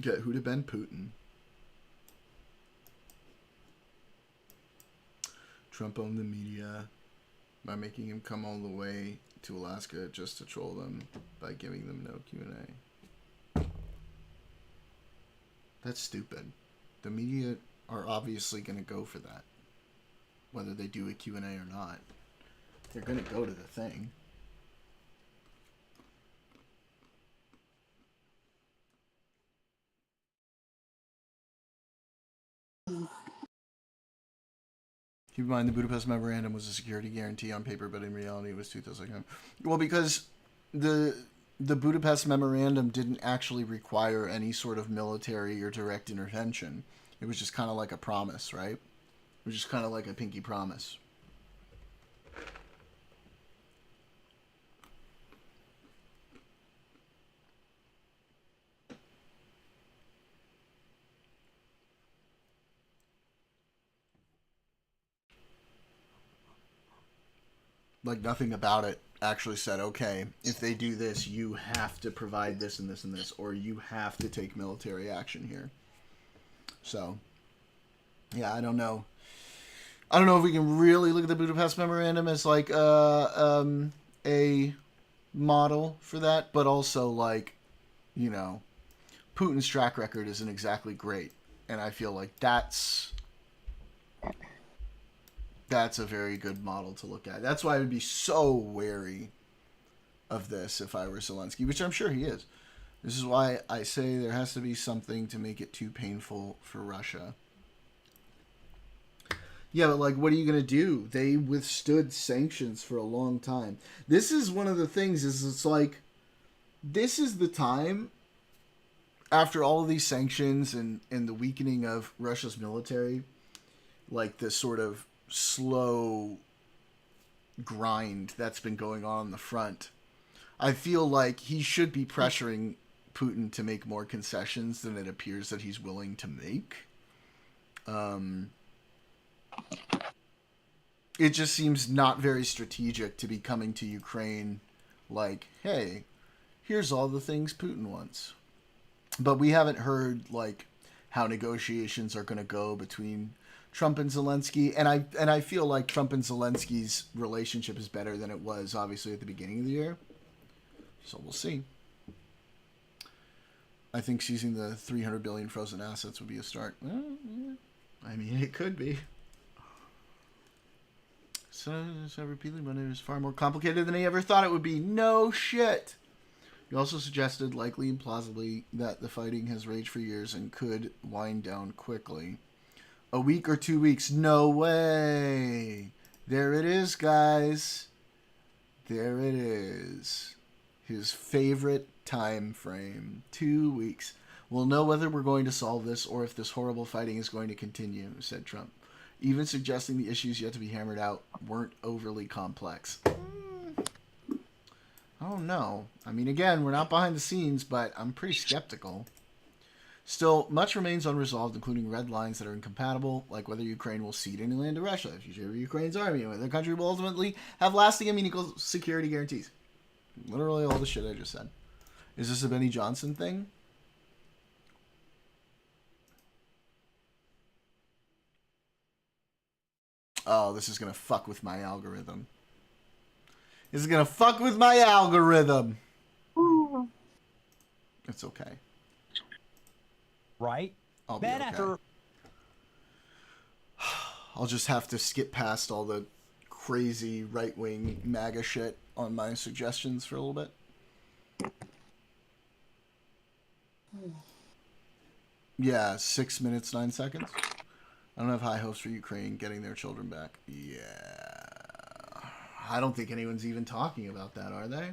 Get who to bend Putin. Trump owned the media by making him come all the way to Alaska just to troll them by giving them no Q&A. That's stupid. The media are obviously going to go for that, whether they do a Q&A or not. They're going to go to the thing. Keep in mind, the Budapest Memorandum was a security guarantee on paper, but in reality it was 2,000. Well, because the Budapest Memorandum didn't actually require any sort of military or direct intervention. It was just kind of like a promise, right? It which is kind of like a pinky promise. Like nothing about it actually said, okay, if they do this, you have to provide this and this and this, or you have to take military action here. So, yeah, I don't know. I don't know if we can really look at the Budapest Memorandum as like a model for that, but also like, you know, Putin's track record isn't exactly great, and I feel like that's a very good model to look at. That's why I would be so wary of this if I were Zelenskyy, which I'm sure he is. This is why I say there has to be something to make it too painful for Russia. Yeah, but like, what are you going to do? They withstood sanctions for a long time. This is one of the things, is it's like, this is the time, after all of these sanctions and the weakening of Russia's military, like this sort of slow grind that's been going on the front, I feel like he should be pressuring Putin to make more concessions than it appears that he's willing to make. It just seems not very strategic to be coming to Ukraine like, hey, here's all the things Putin wants. But we haven't heard like how negotiations are going to go between Trump and Zelenskyy, and I feel like Trump and Zelensky's relationship is better than it was obviously at the beginning of the year. So we'll see. I think seizing the 300 billion frozen assets would be a start. Well, yeah. I mean, it could be. So repeatedly, but it was far more complicated than he ever thought it would be. No shit. He also suggested, likely and plausibly, that the fighting has raged for years and could wind down quickly. A week or 2 weeks? No way. There it is, guys. There it is. His favorite time frame. 2 weeks. We'll know whether we're going to solve this or if this horrible fighting is going to continue, said Trump, even suggesting the issues yet to be hammered out weren't overly complex. I don't know. I mean, again, we're not behind the scenes, but I'm pretty skeptical. Still, much remains unresolved, including red lines that are incompatible, like whether Ukraine will cede any land to Russia, the future of Ukraine's army, and whether the country will ultimately have lasting and meaningful security guarantees. Literally all the shit I just said. Is this a Benny Johnson thing? Oh, this is going to fuck with my algorithm. This is going to fuck with my algorithm. It's okay. Right? I'll be okay. I'll just have to skip past all the crazy right-wing MAGA shit on my suggestions for a little bit. Yeah, 6 minutes, 9 seconds. I don't have high hopes for Ukraine getting their children back. Yeah. I don't think anyone's even talking about that, are they?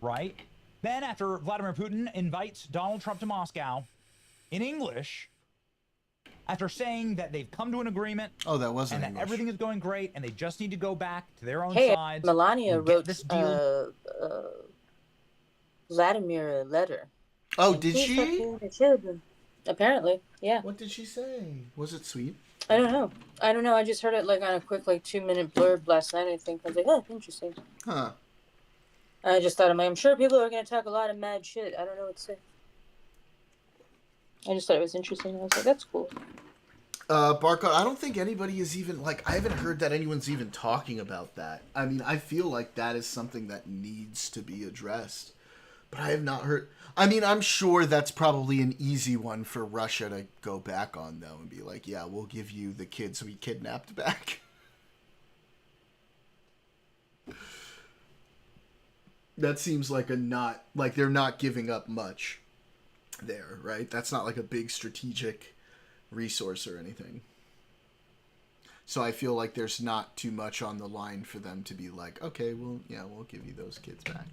Right? Then, after Vladimir Putin invites Donald Trump to Moscow in English, after saying that they've come to an agreement, oh, that wasn't and that English. Everything is going great, and they just need to go back to their own Hey, sides. Melania wrote this deal. Vladimir a letter. Oh, and did she? The children. Apparently, yeah. What did she say? Was it sweet? I don't know. I just heard it like on a quick 2-minute blurb last night. I think I was like, oh, interesting. Huh. I just thought, I'm sure people are going to talk a lot of mad shit. I don't know what to say. I just thought it was interesting. I was like, that's cool. Barcode, I don't think anybody is even, I haven't heard that anyone's even talking about that. I mean, I feel like that is something that needs to be addressed. But I have not heard. I mean, I'm sure that's probably an easy one for Russia to go back on, though, and be like, yeah, we'll give you the kids we kidnapped back. That seems like they're not giving up much there, right? That's not like a big strategic resource or anything. So I feel like there's not too much on the line for them to be like, okay, well, yeah, we'll give you those kids back.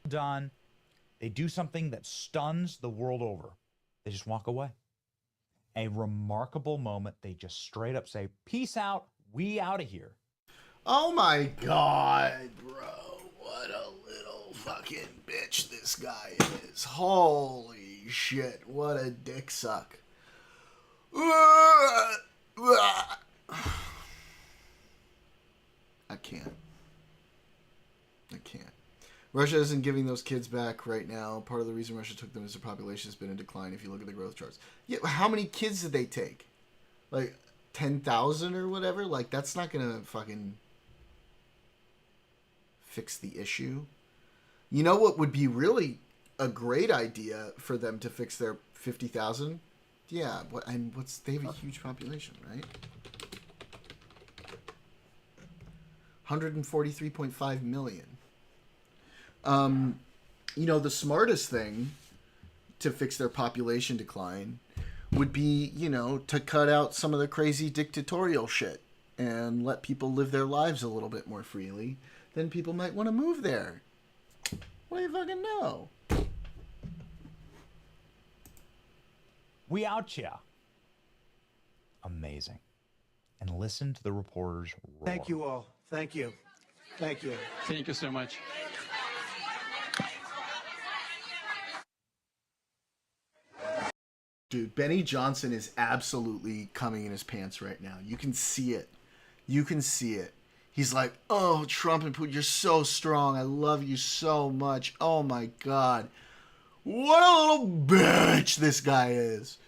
Done. They do something that stuns the world over. They just walk away. A remarkable moment. They just straight up say, peace out, we out of here. Oh my god, bro. What a little fucking bitch this guy is. Holy shit. What a dick suck. I can't. Russia isn't giving those kids back right now. Part of the reason Russia took them is their population has been in decline if you look at the growth charts. Yeah, how many kids did they take? Like 10,000 or whatever? Like, that's not going to fucking fix the issue. You know what would be really a great idea for them to fix their 50,000? Yeah, they have a huge population, right? 143.5 million. You know, the smartest thing to fix their population decline would be, you know, to cut out some of the crazy dictatorial shit and let people live their lives a little bit more freely. Then people might want to move there. What do you fucking know? We out ya. Amazing. And listen to the reporters roar. Thank you all. Thank you. Thank you. Thank you so much. Dude, Benny Johnson is absolutely coming in his pants right now. You can see it. You can see it. He's like, oh, Trump and Putin, you're so strong. I love you so much. Oh, my God. What a little bitch this guy is.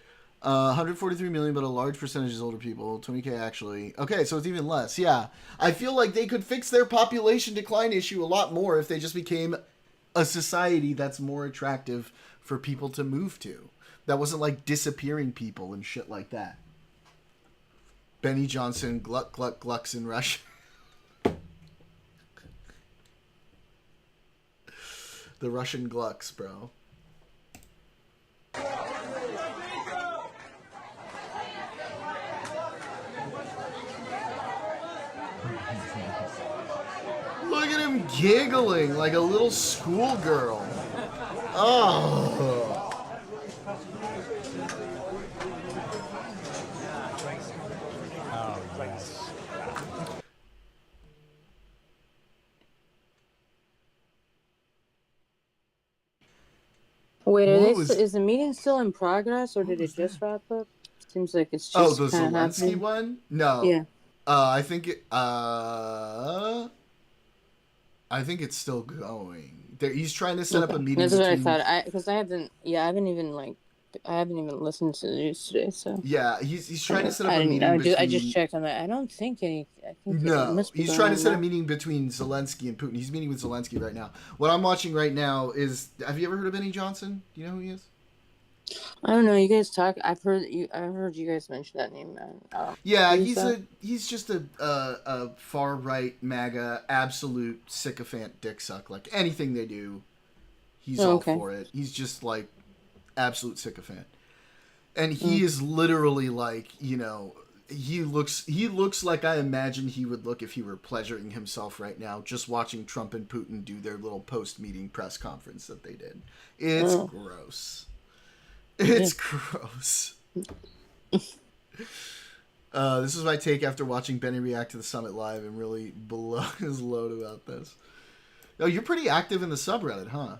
143 million, but a large percentage is older people. 20K actually. Okay, so it's even less. Yeah. I feel like they could fix their population decline issue a lot more if they just became a society that's more attractive for people to move to. That wasn't like disappearing people and shit like that. Benny Johnson, gluck, gluck, glucks in Russia. The Russian glucks, bro. Look at him giggling like a little schoolgirl. Oh. Wait, is the meeting still in progress, or did it just wrap up? Seems like it's just the Zelenskyy happening. one? No. Yeah. I think it's still going. He's trying to set up a meeting. That's what I thought. Because I haven't even listened to the news today. So yeah, he's trying to set up a meeting. I just checked. I'm like, I don't think any. I think he's trying to set a meeting between Zelenskyy and Putin. He's meeting with Zelenskyy right now. What I'm watching right now is. Have you ever heard of Benny Johnson? Do you know who he is? I don't know. You guys talk. I've heard you guys mention that name. Yeah, he's just a far right MAGA absolute sycophant dick suck. Like anything they do, he's all for it. He's just like absolute sycophant, and he is literally like, you know, he looks like I imagine he would look if he were pleasuring himself right now, just watching Trump and Putin do their little post-meeting press conference that they did. It's gross. It's gross. This is my take after watching Benny react to the summit live and really blow his load about this. Oh, you're pretty active in the subreddit, huh?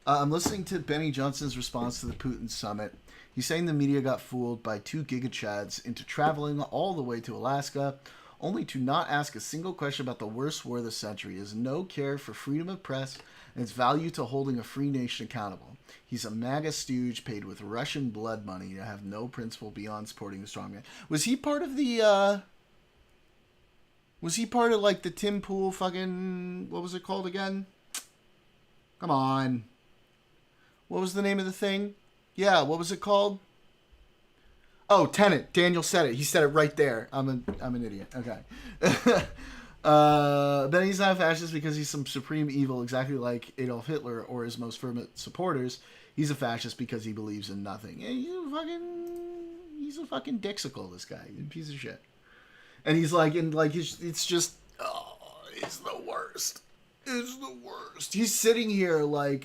I'm listening to Benny Johnson's response to the Putin summit. He's saying the media got fooled by 2 gigachads into traveling all the way to Alaska, only to not ask a single question about the worst war of the century. He has no care for freedom of press and its value to holding a free nation accountable. He's a MAGA stooge paid with Russian blood money to have no principle beyond supporting the strongman. Was he part of the, like the Tim Pool fucking, what was it called again? Come on. What was the name of the thing? Yeah, what was it called? Oh, Tenet. Daniel said it. He said it right there. I'm an idiot. Okay. Then he's not a fascist because he's some supreme evil, exactly like Adolf Hitler or his most fervent supporters. He's a fascist because he believes in nothing. And he's a fucking dixicle, this guy. He's a piece of shit. And he's like, it's just, it's the worst. It's the worst. He's sitting here like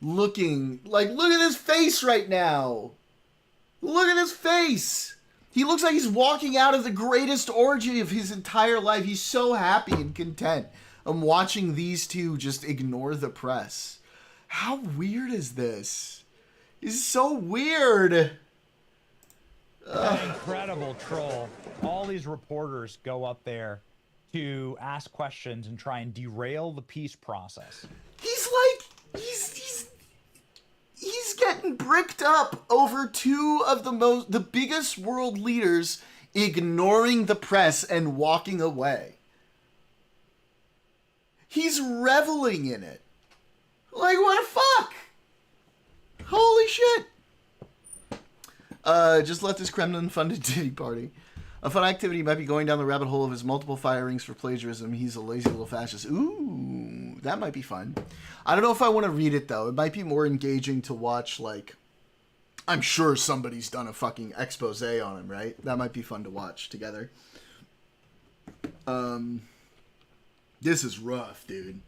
looking like, look at his face right now. Look at his face. He looks like he's walking out of the greatest orgy of his entire life. He's so happy and content. I'm watching these two just ignore the press. How weird is this? It's so weird. An incredible troll. All these reporters go up there to ask questions and try and derail the peace process. He's like, he's getting bricked up over two of the biggest world leaders ignoring the press and walking away. He's reveling in it. Like, what the fuck? Holy shit. Just let this Kremlin-funded titty party. A fun activity might be going down the rabbit hole of his multiple firings for plagiarism. He's a lazy little fascist. Ooh, that might be fun. I don't know if I want to read it, though. It might be more engaging to watch, like... I'm sure somebody's done a fucking expose on him, right? That might be fun to watch together. This is rough, dude.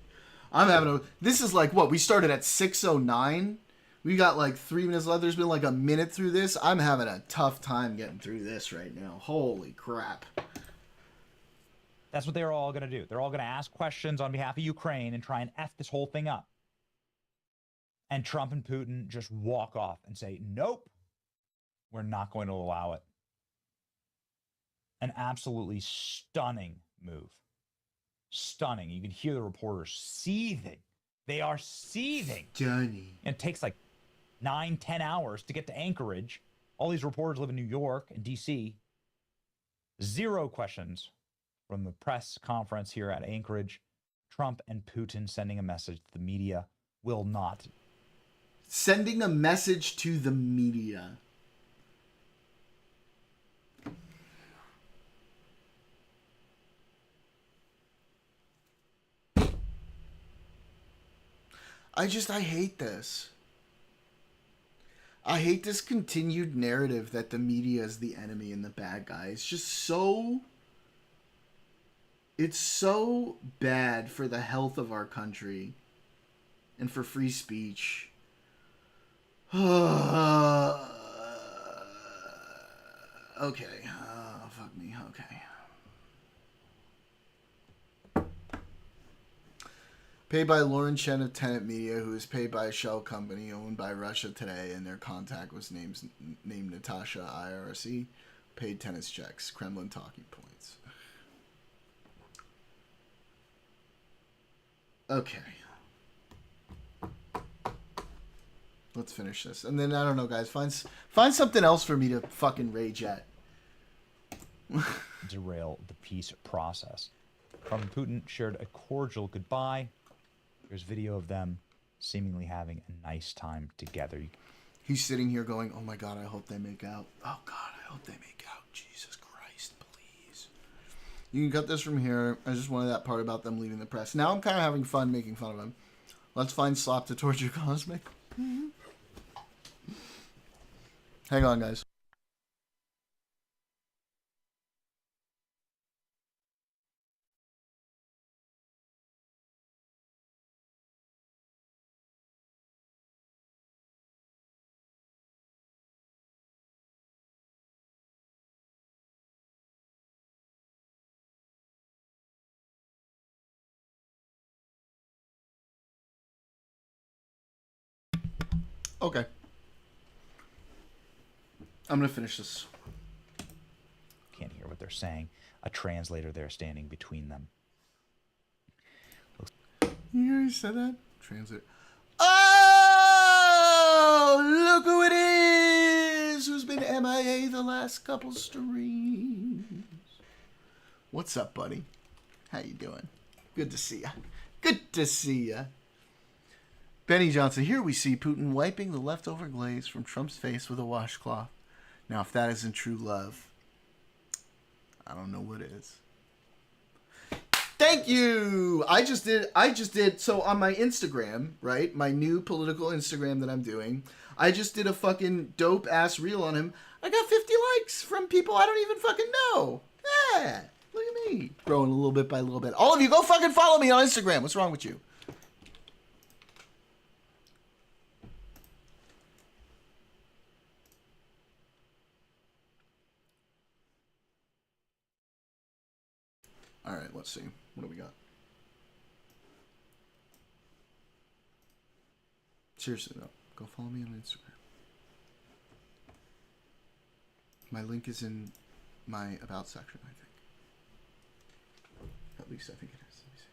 I'm having a... This is like, what? We started at 6:09? We got like 3 minutes left. There's been like a minute through this. I'm having a tough time getting through this right now. Holy crap. That's what they're all going to do. They're all going to ask questions on behalf of Ukraine and try and F this whole thing up. And Trump and Putin just walk off and say, nope, we're not going to allow it. An absolutely stunning move. Stunning. You can hear the reporters seething. They are seething. Johnny. And it takes like 9-10 hours to get to Anchorage. All these reporters live in New York and DC. 0 questions from the press conference here at Anchorage. Trump and Putin sending a message the media will not. Sending a message to the media. I hate this. I hate this continued narrative that the media is the enemy and the bad guy. It's just so... It's so bad for the health of our country and for free speech. Okay. Fuck me. Okay. Paid by Lauren Chen of Tenet Media, who is paid by a shell company owned by Russia Today, and their contact was named Natasha IRC. Paid tennis checks. Kremlin talking points. Okay. Let's finish this. And then, I don't know, guys. Find something else for me to fucking rage at. Derail the peace process. Trump and Putin shared a cordial goodbye. There's video of them seemingly having a nice time together. He's sitting here going, oh my God, I hope they make out. Oh God, I hope they make out. Jesus Christ, please. You can cut this from here. I just wanted that part about them leaving the press. Now I'm kind of having fun making fun of him. Let's find Slop to Torture Cosmic. Hang on, guys. Okay. I'm going to finish this. Can't hear what they're saying. A translator there standing between them. You already said that? Translator. Oh! Look who it is! Who's been MIA the last couple streams. What's up, buddy? How you doing? Good to see ya. Good to see ya. Benny Johnson, here we see Putin wiping the leftover glaze from Trump's face with a washcloth. Now, if that isn't true love, I don't know what is. Thank you! I just did, so on my Instagram, right, my new political Instagram that I'm doing, I just did a fucking dope-ass reel on him. I got 50 likes from people I don't even fucking know. Yeah, look at me. Growing a little bit by little bit. All of you, go fucking follow me on Instagram. What's wrong with you? All right, let's see. What do we got? Seriously, though. Go follow me on Instagram. My link is in my About section, I think. At least I think it is. Let me see.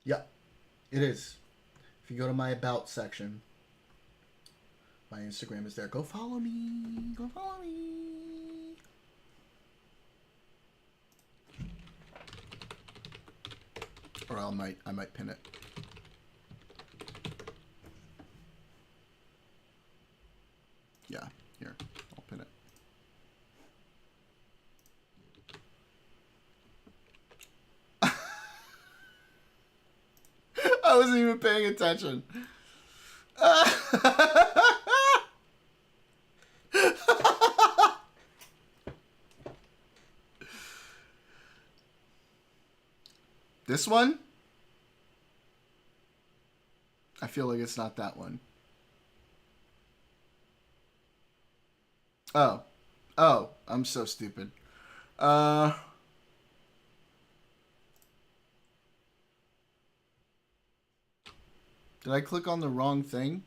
Yeah, it is. If you go to my About section, my Instagram is there. Go follow me. Go follow me. Or I might pin it. Yeah, here. I'll pin it. I wasn't even paying attention. This one? I feel like it's not that one. Oh. Oh, I'm so stupid. Did I click on the wrong thing?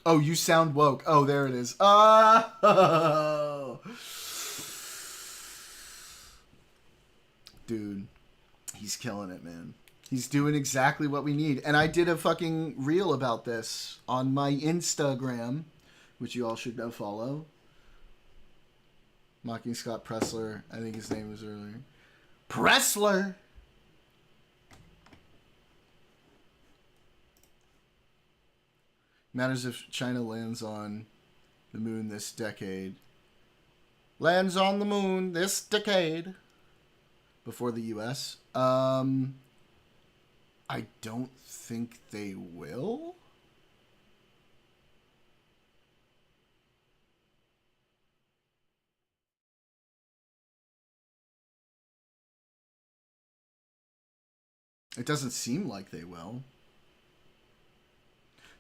Oh, you sound woke. Oh, there it is. Oh. Dude, he's killing it, man. He's doing exactly what we need. And I did a fucking reel about this on my Instagram, which you all should go follow. Mocking Scott Pressler. I think his name was earlier. Pressler! Matters if China lands on the moon this decade. Lands on the moon this decade. Before the U.S. I don't think they will. It doesn't seem like they will.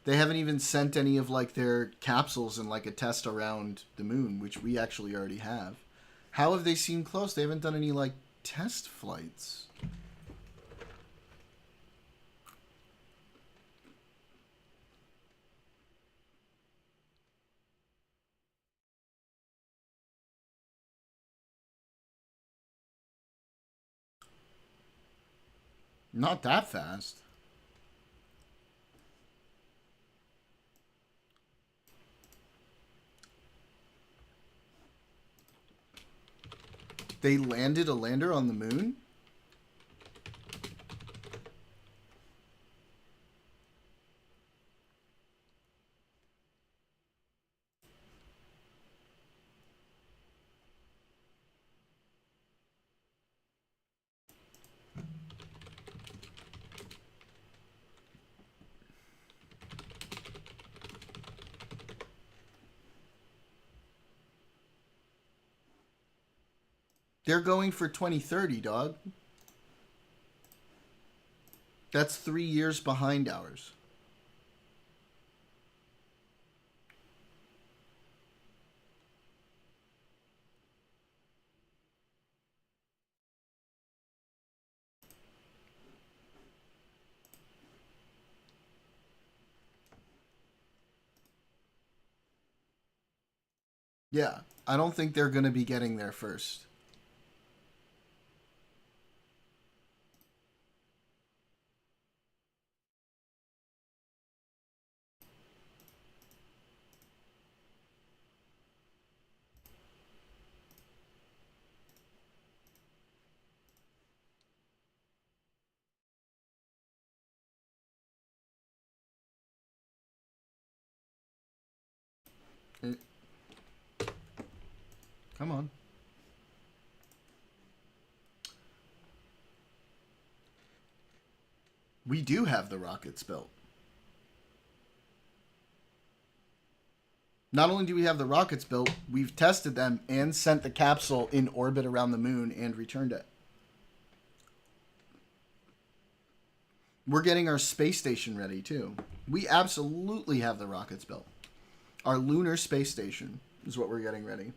They haven't even sent any of like their capsules in like a test around the moon, which we actually already have. How have they seemed close? They haven't done any like test flights. Not that fast. They landed a lander on the moon? They're going for 2030, dog. That's 3 years behind ours. Yeah, I don't think they're going to be getting there first. Come on. We do have the rockets built. Not only do we have the rockets built, we've tested them and sent the capsule in orbit around the moon and returned it. We're getting our space station ready, too. We absolutely have the rockets built. Our lunar space station is what we're getting ready.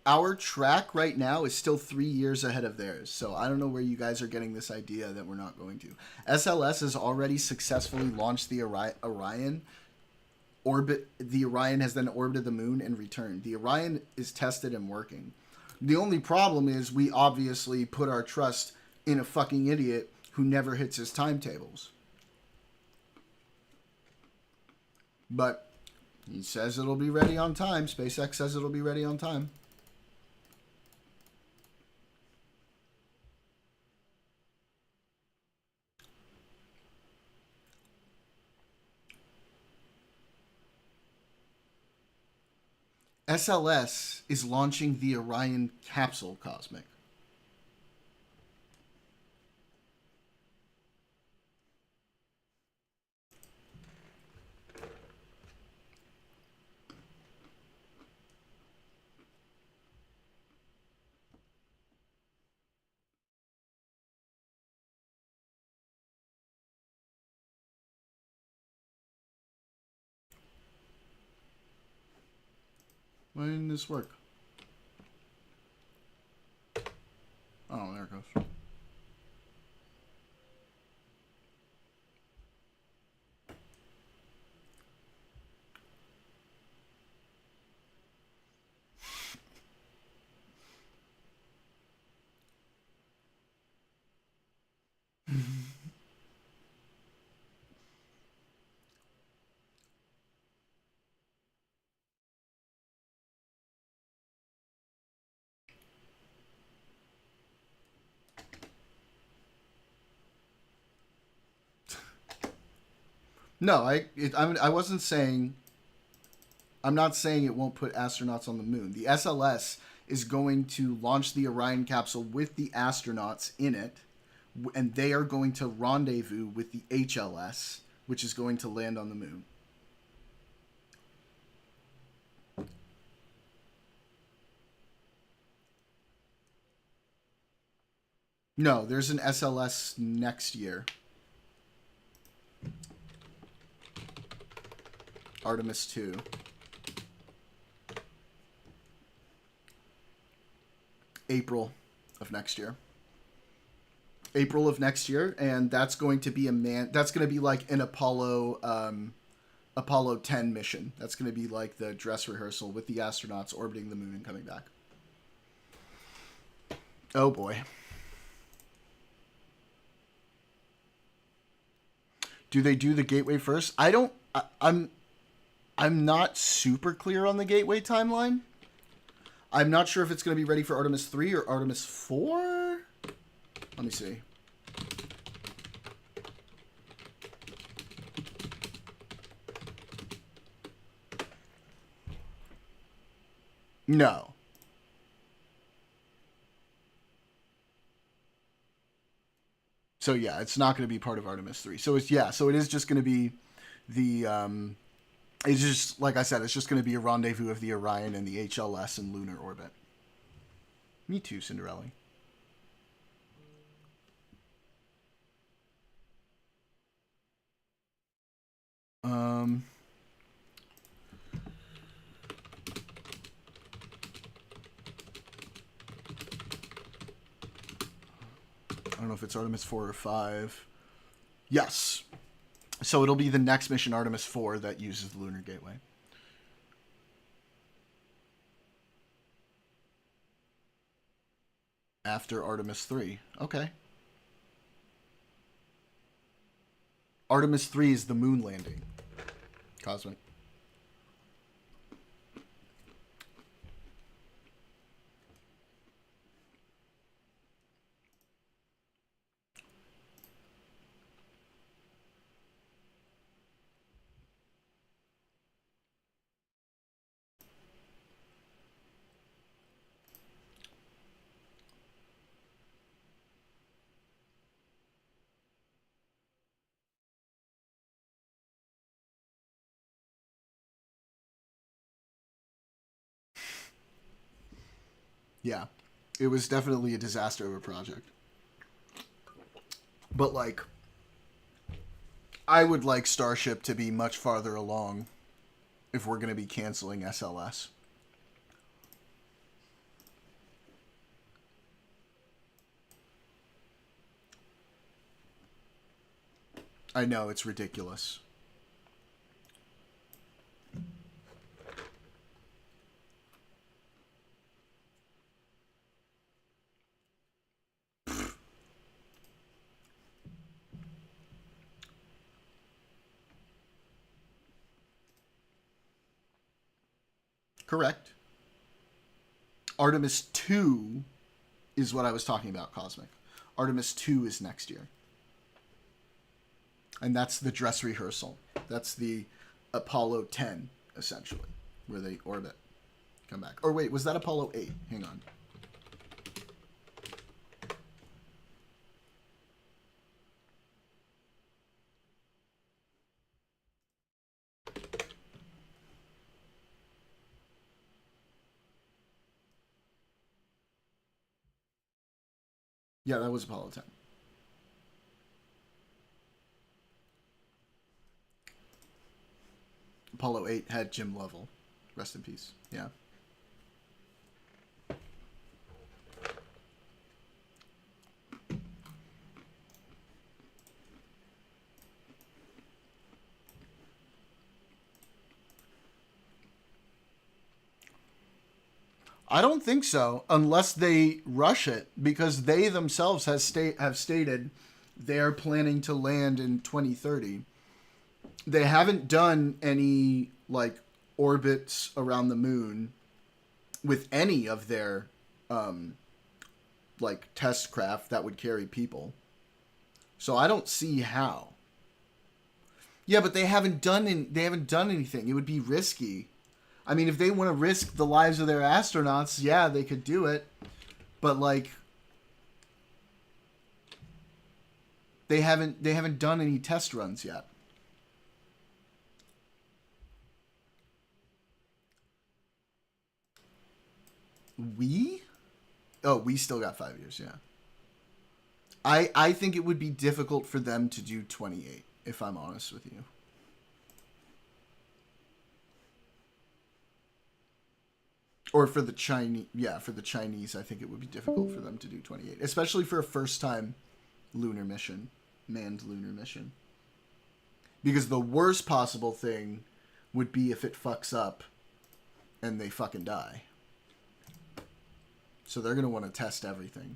Our track right now is still 3 years ahead of theirs, so I don't know where you guys are getting this idea that we're not going to. SLS has already successfully launched the Orion orbit. The Orion has then orbited the moon and returned. The Orion is tested and working. The only problem is we obviously put our trust in a fucking idiot who never hits his timetables. But he says it'll be ready on time. SpaceX says it'll be ready on time. SLS is launching the Orion capsule, Cosmic. Why didn't this work? Oh, there it goes. No, I wasn't saying. I'm not saying it won't put astronauts on the moon. The SLS is going to launch the Orion capsule with the astronauts in it, and they are going to rendezvous with the HLS, which is going to land on the moon. No, there's an SLS next year. Artemis 2. April of next year. April of next year, and that's going to be that's going to be like an Apollo 10 mission. That's going to be like the dress rehearsal with the astronauts orbiting the moon and coming back. Oh boy. Do they do the gateway first? I'm not super clear on the gateway timeline. I'm not sure if it's going to be ready for Artemis 3 or Artemis 4. Let me see. No. So yeah, it's not going to be part of Artemis 3. So it's yeah, so it is just going to be the it's just like I said, it's just going to be a rendezvous of the Orion and the HLS in lunar orbit. Me too, Cinderella. I don't know if it's Artemis 4 or 5. Yes. So it'll be the next mission, Artemis 4, that uses the Lunar Gateway. After Artemis 3. Okay. Artemis 3 is the moon landing. Cosmic. Yeah. It was definitely a disaster of a project. But, like, I would like Starship to be much farther along if we're going to be canceling SLS. I know, it's ridiculous. Correct. Artemis 2 is what I was talking about, Cosmic. Artemis 2 is next year. And that's the dress rehearsal. That's the Apollo 10, essentially, where they orbit. Come back. Or wait, was that Apollo 8? Hang on. Yeah, that was Apollo 10. Apollo 8 had Jim Lovell. Rest in peace. Yeah. I don't think so, unless they rush it, because they themselves have stated they're planning to land in 2030. They haven't done any, like, orbits around the moon with any of their, like, test craft that would carry people. So I don't see how. Yeah, but they haven't done anything. It would be risky. I mean, if they want to risk the lives of their astronauts, yeah, they could do it. But, like, they haven't done any test runs yet. We still got 5 years, yeah. I think it would be difficult for them to do 28, if I'm honest with you. Or for the Chinese, I think it would be difficult for them to do 28, especially for a first-time lunar mission, manned lunar mission. Because the worst possible thing would be if it fucks up and they fucking die. So they're going to want to test everything.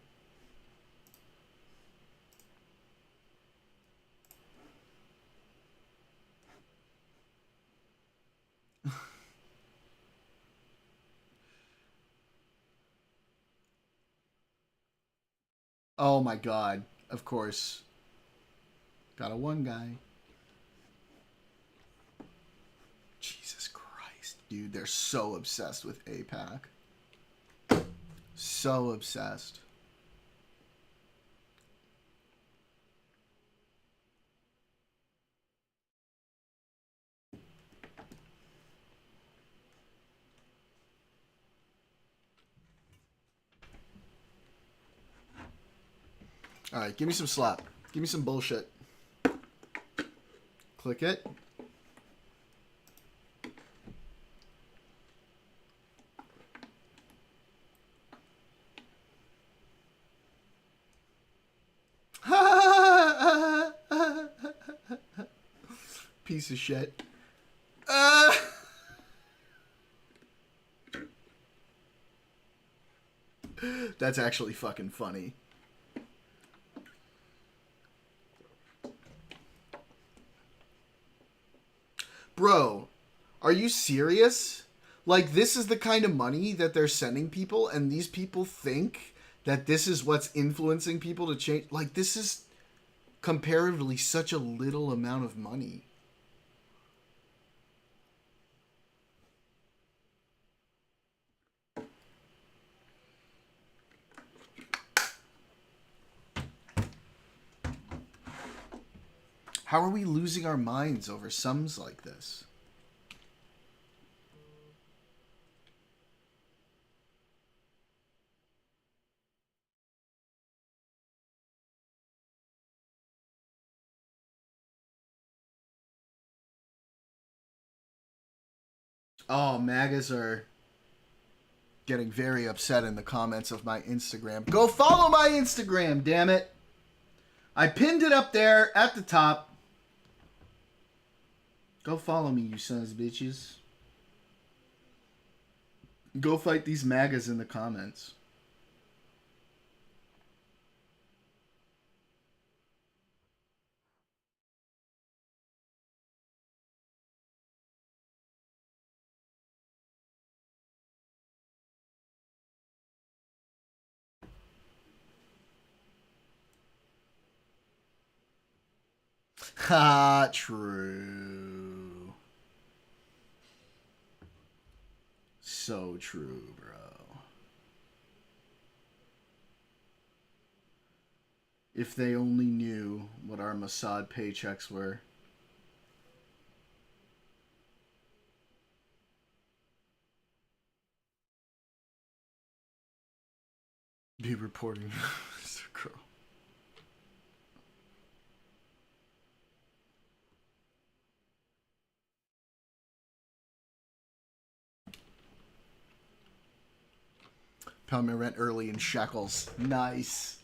Oh my god. Of course. Got a one guy. Jesus Christ. Dude, they're so obsessed with APAC. So obsessed. All right, give me some slap. Give me some bullshit. Click it. Piece of shit. That's actually fucking funny. Bro, are you serious? Like, this is the kind of money that they're sending people, and these people think that this is what's influencing people to change. Like, this is comparatively such a little amount of money. How are we losing our minds over sums like this? Oh, MAGAs are getting very upset in the comments of my Instagram. Go follow my Instagram, damn it. I pinned it up there at the top. Go follow me, you sons of bitches. Go fight these MAGAs in the comments. Ha, true. So true, bro. If they only knew what our Mossad paychecks were. Be reporting. Girl. Pay my rent early in shekels. Nice.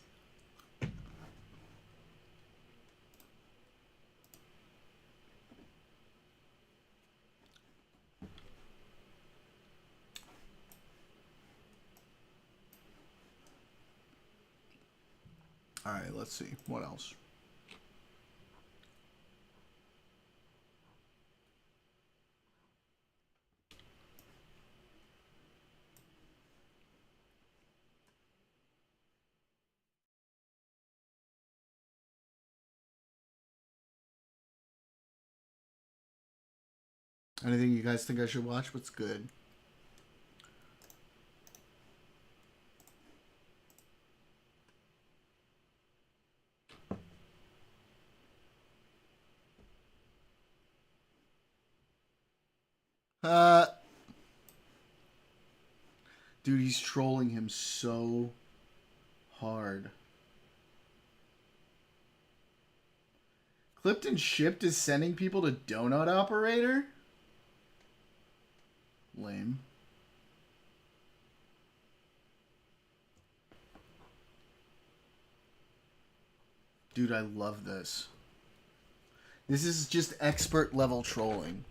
All right, let's see. What else? Anything you guys think I should watch? What's good? Dude, he's trolling him so hard. Clipped and Shipped is sending people to Donut Operator? Lame. Dude, I love this. This is just expert level trolling.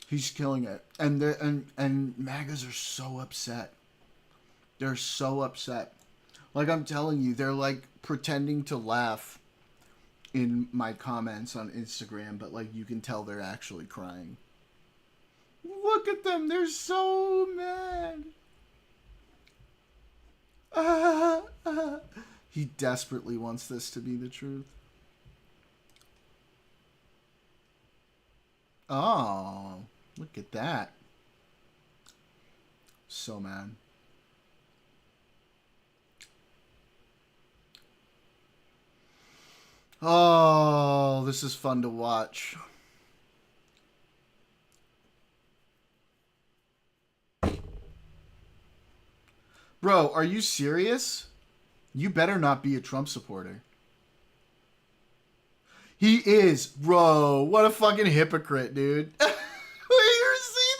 He's killing it. And MAGAs are so upset. They're so upset. Like, I'm telling you, they're like pretending to laugh in my comments on Instagram, but like you can tell they're actually crying. Look at them, they're so mad. He desperately wants this to be the truth. Oh, look at that. So mad. Oh, this is fun to watch. Bro, are you serious? You better not be a Trump supporter. He is. Bro, what a fucking hypocrite, dude. Wait, you see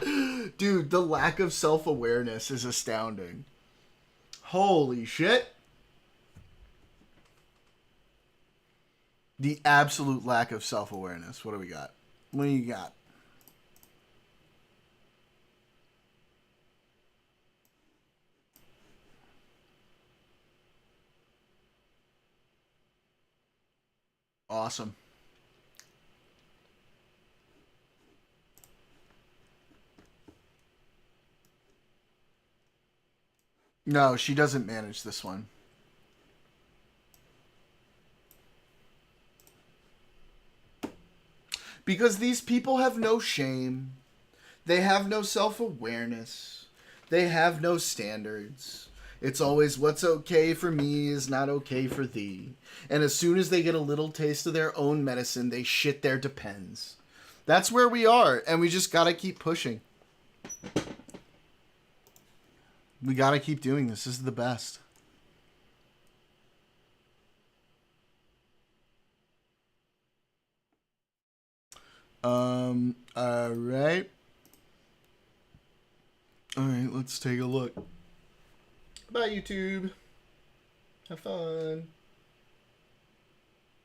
this? Dude, the lack of self-awareness is astounding. Holy shit. The absolute lack of self-awareness. What do we got? What do you got? Awesome. No, she doesn't manage this one. Because these people have no shame. They have no self-awareness. They have no standards. It's always what's okay for me is not okay for thee. And as soon as they get a little taste of their own medicine, they shit their depends. That's where we are, and we just gotta keep pushing. We gotta keep doing this. This is the best. Alright. Alright, let's take a look. Bye, YouTube. Have fun.